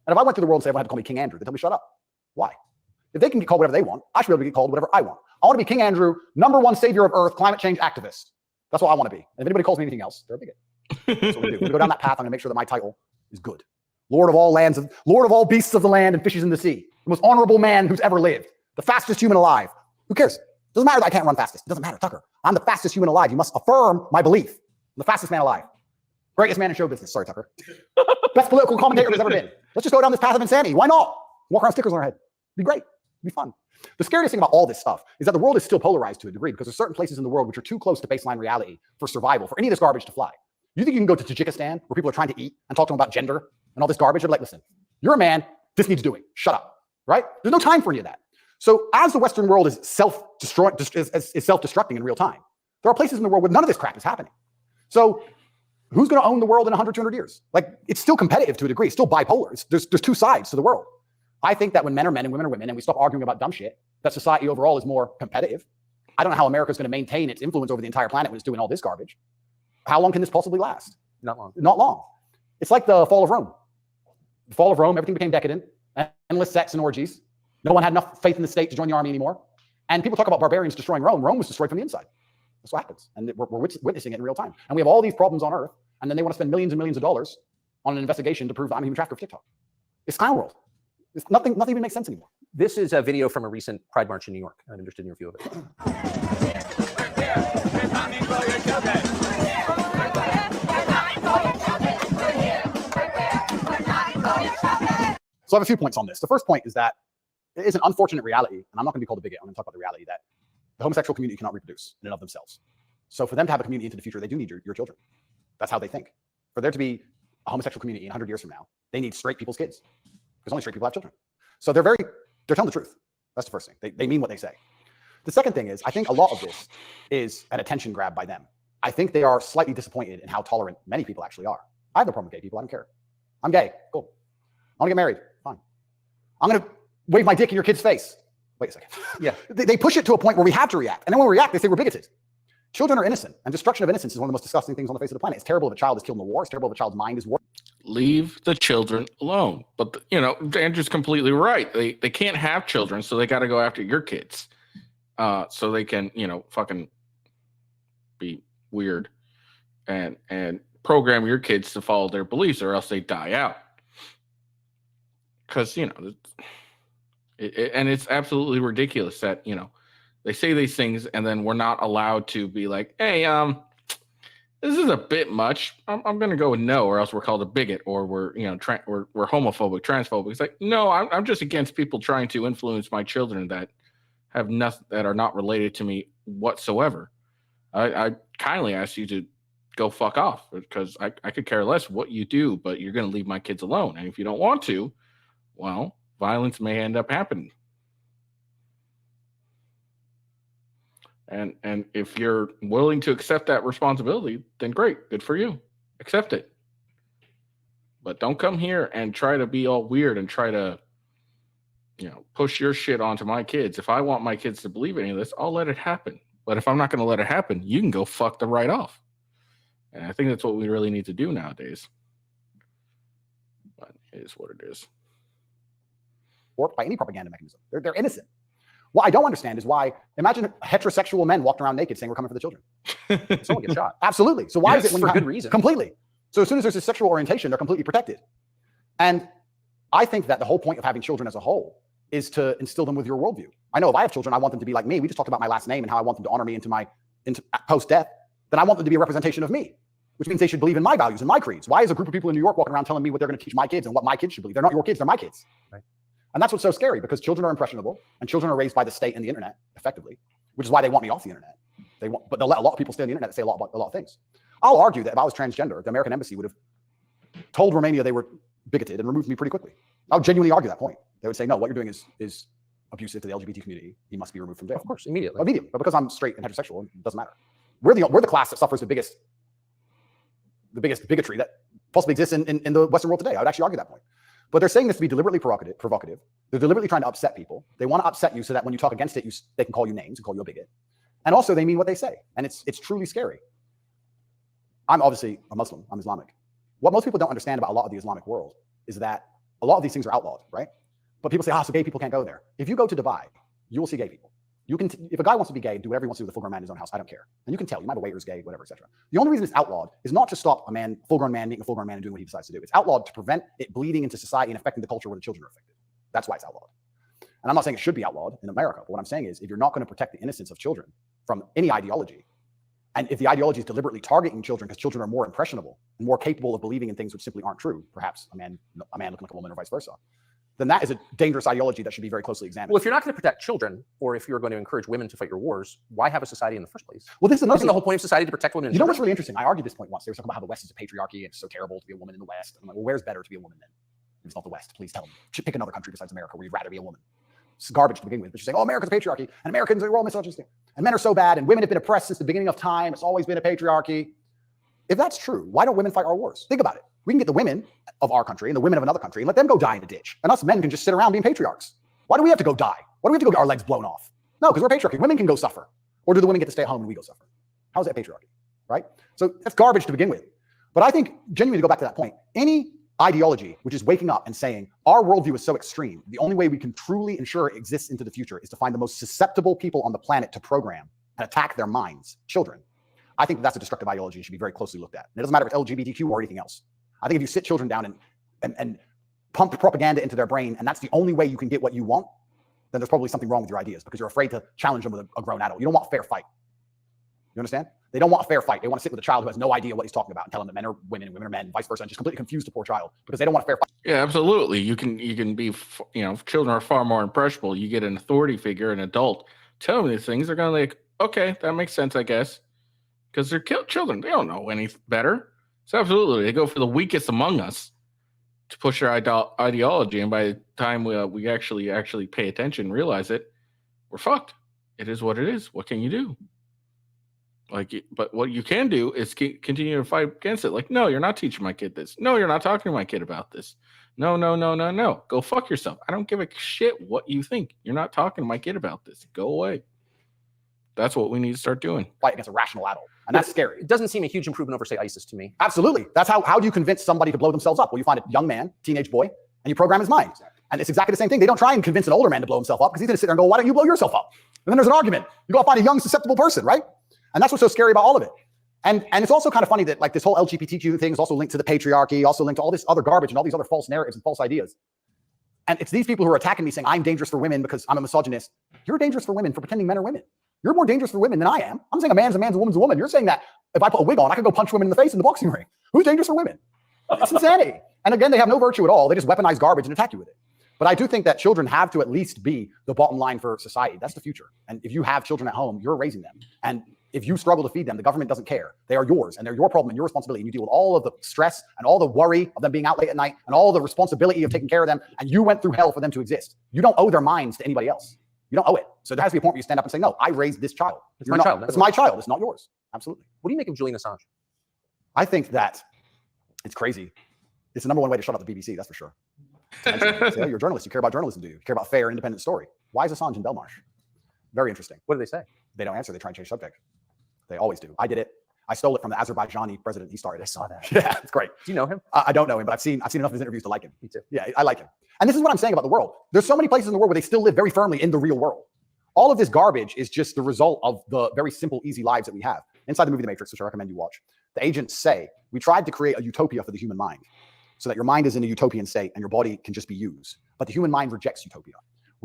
[SPEAKER 5] And if I went through the world and said everyone had to call me King Andrew, they'd tell me, shut up. Why? If they can get called whatever they want, I should be able to get called whatever I want. I want to be King Andrew, #1 savior of Earth, climate change activist. That's what I want to be. And if anybody calls me anything else, they're a bigot. That's what we do. We go down that path. I'm going to make sure that my title is good. Lord of all lands, Lord of all beasts of the land and fishes in the sea. The most honorable man who's ever lived. The fastest human alive. Who cares? Doesn't matter that I can't run fastest. It doesn't matter, Tucker. I'm the fastest human alive. You must affirm my belief. I'm the fastest man alive. Greatest man in show business. Sorry, Tucker. Best political commentator there's ever been. Let's just go down this path of insanity. Why not? Walk around with stickers on our head. Be great. Be fun. The scariest thing about all this stuff is that the world is still polarized to a degree because there's certain places in the world which are too close to baseline reality for survival, for any of this garbage to fly. You think you can go to Tajikistan where people are trying to eat and talk to them about gender and all this garbage? They're like, listen, you're a man. This needs doing. Shut up. Right? There's no time for any of that. So as the Western world is self-destructing in real time, there are places in the world where none of this crap is happening. So who's going to own the world in 100, 200 years? Like, it's still competitive to a degree. It's still bipolar. There's two sides to the world. I think that when men are men and women are women and we stop arguing about dumb shit, that society overall is more competitive. I don't know how America is going to maintain its influence over the entire planet when it's doing all this garbage. How long can this possibly last?
[SPEAKER 4] Not long.
[SPEAKER 5] Not long. It's like the fall of Rome. The fall of Rome, everything became decadent, endless sex and orgies. No one had enough faith in the state to join the army anymore. And people talk about barbarians destroying Rome. Rome was destroyed from the inside. That's what happens. And we're witnessing it in real time. And we have all these problems on Earth, and then they want to spend millions and millions of dollars on an investigation to prove that I'm a human trafficker of TikTok. It's clown world. It's nothing even makes sense anymore.
[SPEAKER 4] This is a video from a recent Pride March in New York. I'm interested in your view of it.
[SPEAKER 5] So I have a few points on this. The first point is that it is an unfortunate reality, and I'm not going to be called a bigot. I'm going to talk about the reality that the homosexual community cannot reproduce in and of themselves. So for them to have a community into the future, they do need your children. That's how they think. For there to be a homosexual community in 100 years from now, they need straight people's kids, because only straight people have children. So they're telling the truth. That's the first thing. They mean what they say. The second thing is, I think a lot of this is an attention grab by them. I think they are slightly disappointed in how tolerant many people actually are. I have no problem with gay people. I don't care. I'm gay. Cool. I want to get married. Fine. I'm going to wave my dick in your kid's face. Wait a second. Yeah. They push it to a point where we have to react. And then when we react, they say we're bigoted. Children are innocent, and destruction of innocence is one of the most disgusting things on the face of the planet. It's terrible if a child is killed in a war. It's terrible if a child's mind is warped.
[SPEAKER 1] Leave the children alone. But, Andrew's completely right. They can't have children, so they got to go after your kids. So they can, fucking be weird and program your kids to follow their beliefs, or else they die out. Because, it's absolutely ridiculous that, they say these things and then we're not allowed to be like, hey, this is a bit much. I'm going to go with no, or else we're called a bigot, or we're homophobic, transphobic. It's like, no, I'm just against people trying to influence my children that have nothing, that are not related to me whatsoever. I kindly ask you to go fuck off, because I could care less what you do, but you're going to leave my kids alone. And if you don't want to, well, violence may end up happening. And if you're willing to accept that responsibility, then great, good for you. Accept it. But don't come here and try to be all weird and try to, push your shit onto my kids. If I want my kids to believe any of this, I'll let it happen. But if I'm not going to let it happen, you can go fuck them right off. And I think that's what we really need to do nowadays. But it is what it is.
[SPEAKER 5] Warped by any propaganda mechanism. They're innocent. What I don't understand is why, imagine heterosexual men walked around naked saying we're coming for the children. Someone gets shot. Absolutely. So why is it when
[SPEAKER 4] for good reason?
[SPEAKER 5] Completely. So as soon as there's a sexual orientation, they're completely protected. And I think that the whole point of having children as a whole is to instill them with your worldview. I know if I have children, I want them to be like me. We just talked about my last name and how I want them to honor me into post-death. Then I want them to be a representation of me, which means they should believe in my values and my creeds. Why is a group of people in New York walking around telling me what they're going to teach my kids and what my kids should believe? They're not your kids, they're my kids. Right. And that's what's so scary, because children are impressionable and children are raised by the state and the internet effectively, which is why they want me off the internet. But they'll let a lot of people stay on the internet that say a lot about a lot of things. I'll argue that if I was transgender, the American embassy would have told Romania they were bigoted and removed me pretty quickly. I would genuinely argue that point. They would say, no, what you're doing is abusive to the LGBT community. He must be removed from jail.
[SPEAKER 4] Of course, immediately.
[SPEAKER 5] Immediately. But because I'm straight and heterosexual, it doesn't matter. We're the class that suffers the biggest bigotry that possibly exists in the Western world today. I would actually argue that point. But they're saying this to be deliberately provocative. They're deliberately trying to upset people. They want to upset you so that when you talk against it, they can call you names and call you a bigot. And also, they mean what they say. And it's truly scary. I'm obviously a Muslim. I'm Islamic. What most people don't understand about a lot of the Islamic world is that a lot of these things are outlawed, right? But people say, so gay people can't go there. If you go to Dubai, you will see gay people. You can, if a guy wants to be gay, do whatever he wants to do with a full-grown man in his own house. I don't care. And you can tell. You might have a waiter who's gay, whatever, etc. The only reason it's outlawed is not to stop a full-grown man being a full-grown man and doing what he decides to do. It's outlawed to prevent it bleeding into society and affecting the culture where the children are affected. That's why it's outlawed. And I'm not saying it should be outlawed in America, but what I'm saying is, if you're not going to protect the innocence of children from any ideology, and if the ideology is deliberately targeting children because children are more impressionable and more capable of believing in things which simply aren't true, perhaps a man looking like a woman or vice versa, then that is a dangerous ideology that should be very closely examined.
[SPEAKER 4] Well, if you're not going to protect children, or if you're going to encourage women to fight your wars, why have a society in the first place?
[SPEAKER 5] Well, this is another
[SPEAKER 4] Isn't the whole point of society to protect women?
[SPEAKER 5] You know what's really interesting? I argued this point once. They were talking about how the West is a patriarchy and it's so terrible to be a woman in the West. I'm like, well, where's better to be a woman then? If it's not the West. Please tell me. Pick another country besides America where you'd rather be a woman. It's garbage to begin with. But you're saying, oh, America's a patriarchy, and Americans are all misogynistic, and men are so bad, and women have been oppressed since the beginning of time. It's always been a patriarchy. If that's true, why don't women fight our wars? Think about it. We can get the women of our country and the women of another country and let them go die in a ditch. And us men can just sit around being patriarchs. Why do we have to go die? Why do we have to go get our legs blown off? No, because we're patriarchy. Women can go suffer. Or do the women get to stay at home and we go suffer? How is that patriarchy, right? So that's garbage to begin with. But I think, genuinely, to go back to that point, any ideology which is waking up and saying our worldview is so extreme, the only way we can truly ensure it exists into the future is to find the most susceptible people on the planet to program and attack their minds, children. I think that's a destructive ideology and should be very closely looked at. And it doesn't matter if it's LGBTQ or anything else. I think if you sit children down and pump propaganda into their brain, and that's the only way you can get what you want, then there's probably something wrong with your ideas, because you're afraid to challenge them with a grown adult. You don't want a fair fight. You understand? They don't want a fair fight. They want to sit with a child who has no idea what he's talking about and tell him that men are women and women are men, vice versa, and just completely confuse the poor child because they don't want a fair fight.
[SPEAKER 1] Yeah, absolutely. You can be, children are far more impressionable. You get an authority figure, an adult, tell them these things, they're going to like, okay, that makes sense, I guess, because they're children. They don't know any better. So absolutely, they go for the weakest among us to push their ideology, and by the time we actually pay attention, and realize it, we're fucked. It is what it is. What can you do? But what you can do is continue to fight against it. Like, no, you're not teaching my kid this. No, you're not talking to my kid about this. No. Go fuck yourself. I don't give a shit what you think. You're not talking to my kid about this. Go away. That's what we need to start doing.
[SPEAKER 5] Fight against a rational adult. And that's scary.
[SPEAKER 4] It doesn't seem a huge improvement over, say, ISIS to me.
[SPEAKER 5] Absolutely. That's how do you convince somebody to blow themselves up? Well, you find a young man, teenage boy, and you program his mind. And it's exactly the same thing. They don't try and convince an older man to blow himself up because he's going to sit there and go, why don't you blow yourself up? And then there's an argument. You go find a young, susceptible person, right? And that's what's so scary about all of it. And it's also kind of funny that like this whole LGBTQ thing is also linked to the patriarchy, also linked to all this other garbage and all these other false narratives and false ideas. And it's these people who are attacking me saying I'm dangerous for women because I'm a misogynist. You're dangerous for women for pretending men are women. You're more dangerous for women than I am. I'm saying a man's a man's, a woman's a woman. You're saying that if I put a wig on, I could go punch women in the face in the boxing ring. Who's dangerous for women? That's insanity. And again, they have no virtue at all. They just weaponize garbage and attack you with it. But I do think that children have to at least be the bottom line for society. That's the future. And if you have children at home, you're raising them. And if you struggle to feed them, the government doesn't care. They are yours, and they're your problem and your responsibility. And you deal with all of the stress and all the worry of them being out late at night and all the responsibility of taking care of them. And you went through hell for them to exist. You don't owe their minds to anybody else. You don't owe it. So there has to be a point where you stand up and say, no, I raised this child.
[SPEAKER 4] It's my child.
[SPEAKER 5] It's my child. It's not yours. Absolutely.
[SPEAKER 4] What do you make of Julian Assange?
[SPEAKER 5] I think that it's crazy. It's the number one way to shut up the BBC, that's for sure. Say, oh, you're a journalist. You care about journalism, do you? You care about fair, independent story. Why is Assange in Belmarsh? Very interesting.
[SPEAKER 4] What do they say?
[SPEAKER 5] They don't answer. They try and change subject. They always do. I did it. I stole it from the Azerbaijani president. He started it.
[SPEAKER 4] I saw that.
[SPEAKER 5] Yeah, it's great.
[SPEAKER 4] Do you know him?
[SPEAKER 5] I don't know him, but I've seen enough of his interviews to like him.
[SPEAKER 4] Me too.
[SPEAKER 5] Yeah, I like him. And this is what I'm saying about the world. There's so many places in the world where they still live very firmly in the real world. All of this garbage is just the result of the very simple, easy lives that we have. Inside the movie The Matrix, which I recommend you watch, the agents say, we tried to create a utopia for the human mind so that your mind is in a utopian state and your body can just be used. But the human mind rejects utopia.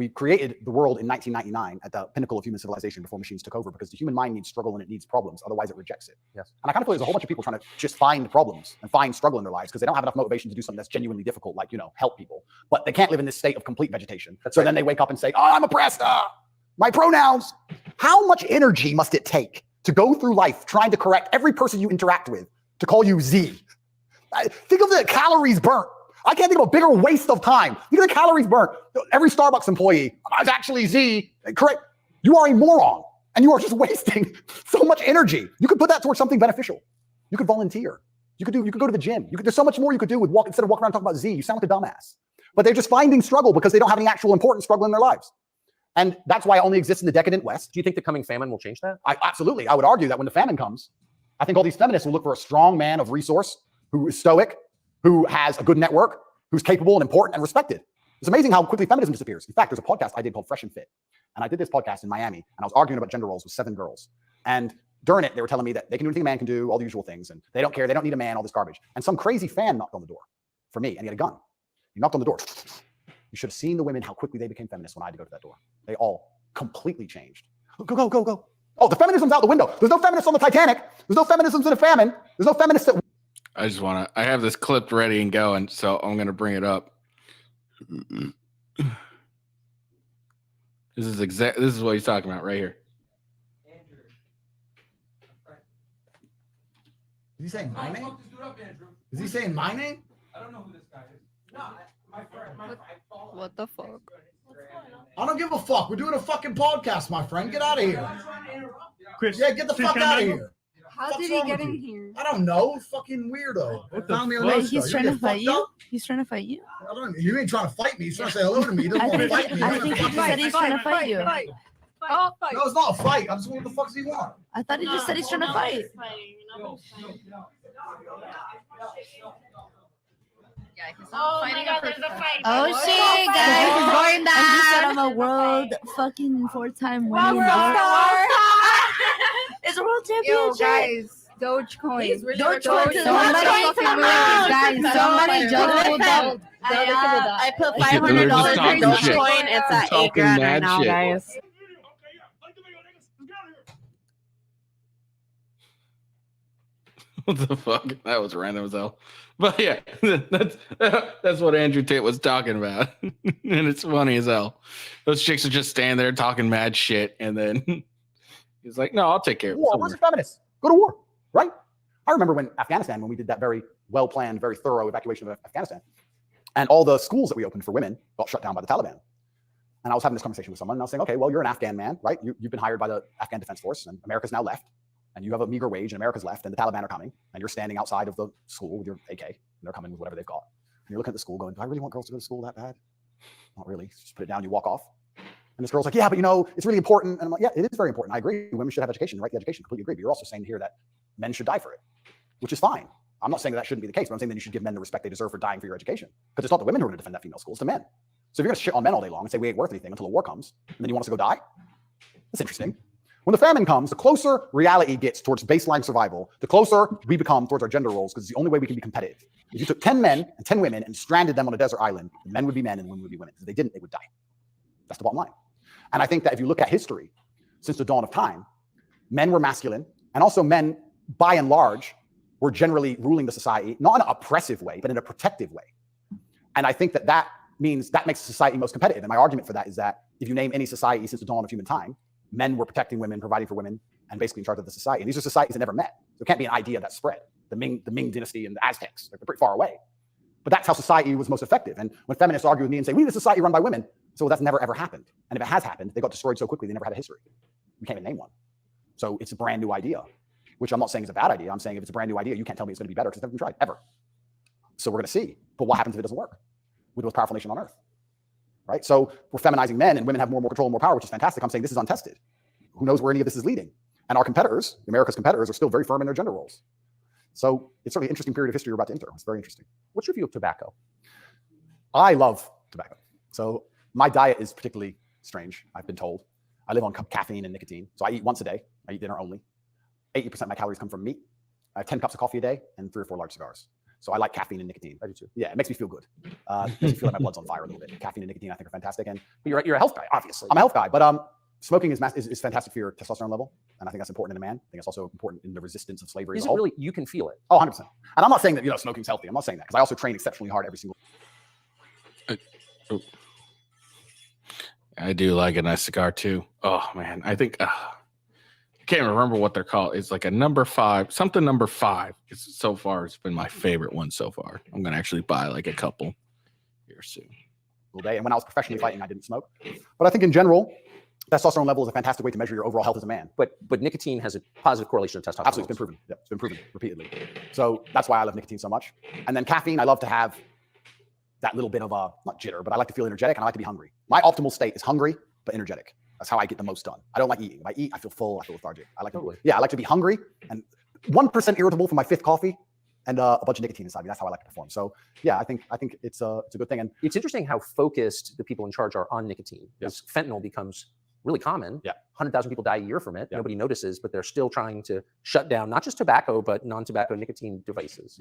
[SPEAKER 5] We created the world in 1999 at the pinnacle of human civilization before machines took over, because the human mind needs struggle and it needs problems. Otherwise, it rejects it.
[SPEAKER 4] Yes.
[SPEAKER 5] And I kind of feel there's a whole bunch of people trying to just find problems and find struggle in their lives because they don't have enough motivation to do something that's genuinely difficult, like, help people. But they can't live in this state of complete vegetation. Then they wake up and say, oh, I'm oppressed. My pronouns. How much energy must it take to go through life trying to correct every person you interact with to call you Z? Think of the calories burnt. I can't think of a bigger waste of time. Think of the calories burnt. Every Starbucks employee, it's actually Z. Correct. You are a moron, and you are just wasting so much energy. You could put that towards something beneficial. You could volunteer. You could go to the gym. There's so much more you could do with instead of walking around talking about Z. You sound like a dumbass. But they're just finding struggle because they don't have any actual important struggle in their lives. And that's why it only exists in the decadent West.
[SPEAKER 4] Do you think the coming famine will change that?
[SPEAKER 5] Absolutely. I would argue that when the famine comes, I think all these feminists will look for a strong man of resource who is stoic, who has a good network, who's capable and important and respected. It's amazing how quickly feminism disappears. In fact, there's a podcast I did called Fresh and Fit. And I did this podcast in Miami, and I was arguing about gender roles with 7 girls. And during it, they were telling me that they can do anything a man can do, all the usual things, and they don't care, they don't need a man, all this garbage. And some crazy fan knocked on the door for me, and he had a gun. He knocked on the door. You should have seen the women, how quickly they became feminists when I had to go to that door. They all completely changed. Go. Oh, the feminism's out the window. There's no feminists on the Titanic. There's no feminisms in a famine. There's no feminists that...
[SPEAKER 1] I have this clipped ready and going, so I'm going to bring it up. This is what he's talking about right here.
[SPEAKER 10] Is he saying my name? Is he saying my name?
[SPEAKER 1] I don't know who this guy is.
[SPEAKER 10] No, my friend.
[SPEAKER 9] What the fuck?
[SPEAKER 10] I don't give a fuck. We're doing a fucking podcast, my friend. Get out of here.
[SPEAKER 11] Chris,
[SPEAKER 10] yeah, get the fuck out of here.
[SPEAKER 12] How did he get in here?
[SPEAKER 10] I don't know. Fucking weirdo.
[SPEAKER 12] Wait, he's trying to fight you? He's trying to fight you?
[SPEAKER 10] You ain't trying to fight me. He's trying to say hello to me. He doesn't want to fight me.
[SPEAKER 12] I think he just said he's trying to fight you.
[SPEAKER 10] No, it's not a fight. I just want what the fuck does he want?
[SPEAKER 12] I thought he just said he's trying to fight.
[SPEAKER 9] Oh my god, there's a fight.
[SPEAKER 12] Oh shit, guys, he's going down. I just said I'm a world fucking 4-time winning. It's a world championship.
[SPEAKER 9] Guys, Dogecoin.
[SPEAKER 12] He's really
[SPEAKER 9] Dogecoin.
[SPEAKER 12] Somebody Dogecoin. I put $500 in Dogecoin. It's at $8,000 right now, guys.
[SPEAKER 1] What the fuck? That was random as hell. But yeah, that's what Andrew Tate was talking about. And it's funny as hell. Those chicks are just standing there talking mad shit. And then he's like, no, I'll take care of it.
[SPEAKER 5] War. Where's the feminists? Go to war, right? I remember when we did that very well-planned, very thorough evacuation of Afghanistan. And all the schools that we opened for women got shut down by the Taliban. And I was having this conversation with someone, and I was saying, okay, well, you're an Afghan man, right? You've been hired by the Afghan Defense Force, and America's now left. And you have a meager wage, and America's left, and the Taliban are coming, and you're standing outside of the school with your AK, and they're coming with whatever they've got. And you're looking at the school going, do I really want girls to go to school that bad? Not really. Just put it down, you walk off. And this girl's like, yeah, but it's really important. And I'm like, yeah, it is very important. I agree. Women should have education, the right to education. Completely agree. But you're also saying here that men should die for it, which is fine. I'm not saying that shouldn't be the case, but I'm saying that you should give men the respect they deserve for dying for your education. Because it's not the women who are going to defend that female school, it's the men. So if you're going to shit on men all day long and say we ain't worth anything until a war comes, and then you want us to go die? That's interesting. When the famine comes, the closer reality gets towards baseline survival, the closer we become towards our gender roles, because it's the only way we can be competitive. If you took 10 men and 10 women and stranded them on a desert island, the men would be men and the women would be women. If they didn't, they would die. That's the bottom line. And I think that if you look at history, since the dawn of time, men were masculine, and also men, by and large, were generally ruling the society, not in an oppressive way, but in a protective way. And I think that makes society most competitive. And my argument for that is that if you name any society since the dawn of human time, men were protecting women, providing for women, and basically in charge of the society. And these are societies that never met. So it can't be an idea that spread. The Ming dynasty and the Aztecs, they're pretty far away. But that's how society was most effective. And when feminists argue with me and say, we need a society run by women, so that's never ever happened. And if it has happened, they got destroyed so quickly, they never had a history. We can't even name one. So it's a brand new idea, which I'm not saying is a bad idea. I'm saying if it's a brand new idea, you can't tell me it's going to be better because it's never been tried, ever. So we're going to see. But what happens if it doesn't work? We're the most powerful nation on earth, right? So we're feminizing men and women have more control and more power, which is fantastic. I'm saying this is untested. Who knows where any of this is leading? And our competitors, America's competitors, are still very firm in their gender roles. So it's certainly an interesting period of history we're about to enter. It's very interesting. What's your view of tobacco? I love tobacco. So my diet is particularly strange, I've been told. I live on caffeine and nicotine. So I eat once a day. I eat dinner only. 80% of my calories come from meat. I have 10 cups of coffee a day and 3 or 4 large cigars. So I like caffeine and nicotine. I do too. Yeah, it makes me feel good. Makes me feel like my blood's on fire a little bit. Caffeine and nicotine, I think, are fantastic. And
[SPEAKER 4] you're a health guy, obviously.
[SPEAKER 5] I'm a health guy, but smoking is fantastic for your testosterone level, and I think that's important in a man. I think it's also important in the resistance of slavery.
[SPEAKER 4] Is it really? You can feel it.
[SPEAKER 5] Oh, 100%. And I'm not saying that smoking's healthy. I'm not saying that because I also train exceptionally hard every single.
[SPEAKER 1] I do like a nice cigar too. Oh man, I think I can't remember what they're called. It's like a number 5, something number 5. So far, it's been my favorite one so far. I'm gonna actually buy like a couple here soon.
[SPEAKER 5] Day. And when I was professionally fighting, I didn't smoke. But I think in general, testosterone level is a fantastic way to measure your overall health as a man.
[SPEAKER 4] But nicotine has a positive correlation to testosterone.
[SPEAKER 5] Absolutely, it's been proven. Yeah, it's been proven repeatedly. So that's why I love nicotine so much. And then caffeine, I love to have that little bit of not jitter, but I like to feel energetic and I like to be hungry. My optimal state is hungry but energetic. That's how I get the most done. I don't like eating. If I eat, I feel full. I feel lethargic. I like to be hungry and 1% irritable from my 5th coffee and a bunch of nicotine inside me. That's how I like to perform. So yeah, I think it's a good thing. And
[SPEAKER 4] it's interesting how focused the people in charge are on nicotine. As fentanyl becomes really common. 100,000 people die a year from it. Nobody notices, but they're still trying to shut down not just tobacco, but non-tobacco nicotine devices.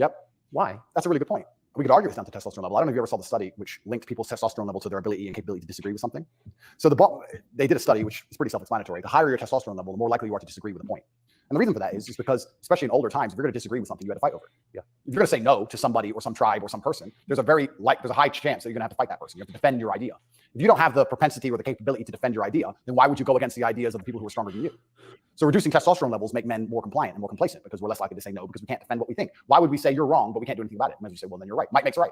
[SPEAKER 4] Why?
[SPEAKER 5] That's a really good point. We could argue this down to testosterone level. I don't know if you ever saw the study which linked people's testosterone level to their ability and capability to disagree with something. So they did a study which is pretty self-explanatory. The higher your testosterone level, the more likely you are to disagree with a point. And the reason for that is because, especially in older times, if you're going to disagree with something, you had to fight over it. If you're going to say no to somebody or some tribe or some person, there's a high chance that you're going to have to fight that person. You have to defend your idea. If you don't have the propensity or the capability to defend your idea, then why would you go against the ideas of the people who are stronger than you? So reducing testosterone levels make men more compliant and more complacent because we're less likely to say no because we can't defend what we think. Why would we say you're wrong, but we can't do anything about it? And as you say, well, then you're right. Might makes right.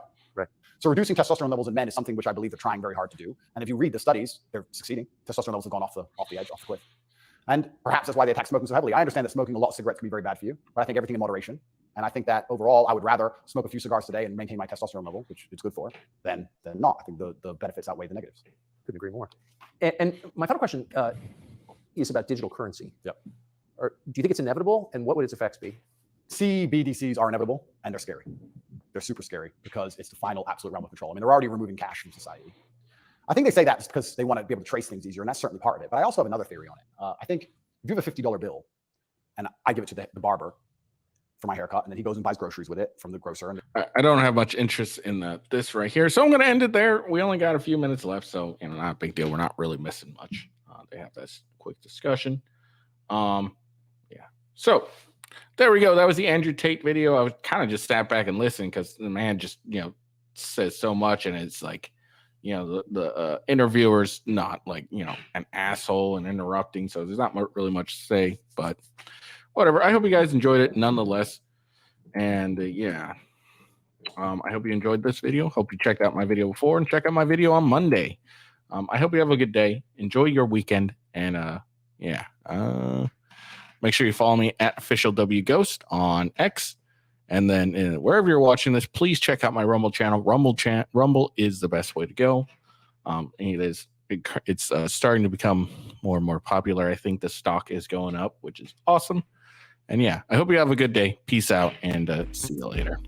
[SPEAKER 5] So reducing testosterone levels in men is something which I believe they're trying very hard to do. And if you read the studies, they're succeeding. Testosterone levels have gone off the edge, off the cliff. And perhaps that's why they attack smoking so heavily. I understand that smoking a lot of cigarettes can be very bad for you, but I think everything in moderation. And I think that overall, I would rather smoke a few cigars today and maintain my testosterone level, which it's good for, than not. I think the benefits outweigh the negatives.
[SPEAKER 4] Couldn't agree more. And my final question is about digital currency. Do you think it's inevitable, and what would its effects be?
[SPEAKER 5] CBDCs are inevitable, and they're scary. They're super scary because it's the final absolute realm of control. I mean, they're already removing cash from society. I think they say that just because they want to be able to trace things easier, and that's certainly part of it. But I also have another theory on it. I think if you have a $50 bill, and I give it to the barber for my haircut, and then he goes and buys groceries with it from the grocer. And
[SPEAKER 1] I don't have much interest in this right here, so I'm going to end it there. We only got a few minutes left, so not a big deal. We're not really missing much. They have this quick discussion. So there we go. That was the Andrew Tate video. I would kind of just sat back and listen because the man just says so much, and it's like the interviewer's not like an asshole and interrupting, so there's not really much to say, but whatever. I hope you guys enjoyed it nonetheless, and I hope you enjoyed this video. Hope you checked out my video before and check out my video on Monday. I hope you have a good day. Enjoy your weekend, and make sure you follow me at officialwghost on X. And then wherever you're watching this, please check out my Rumble channel. Rumble is the best way to go. It's starting to become more and more popular. I think the stock is going up, which is awesome. And I hope you have a good day. Peace out, and see you later.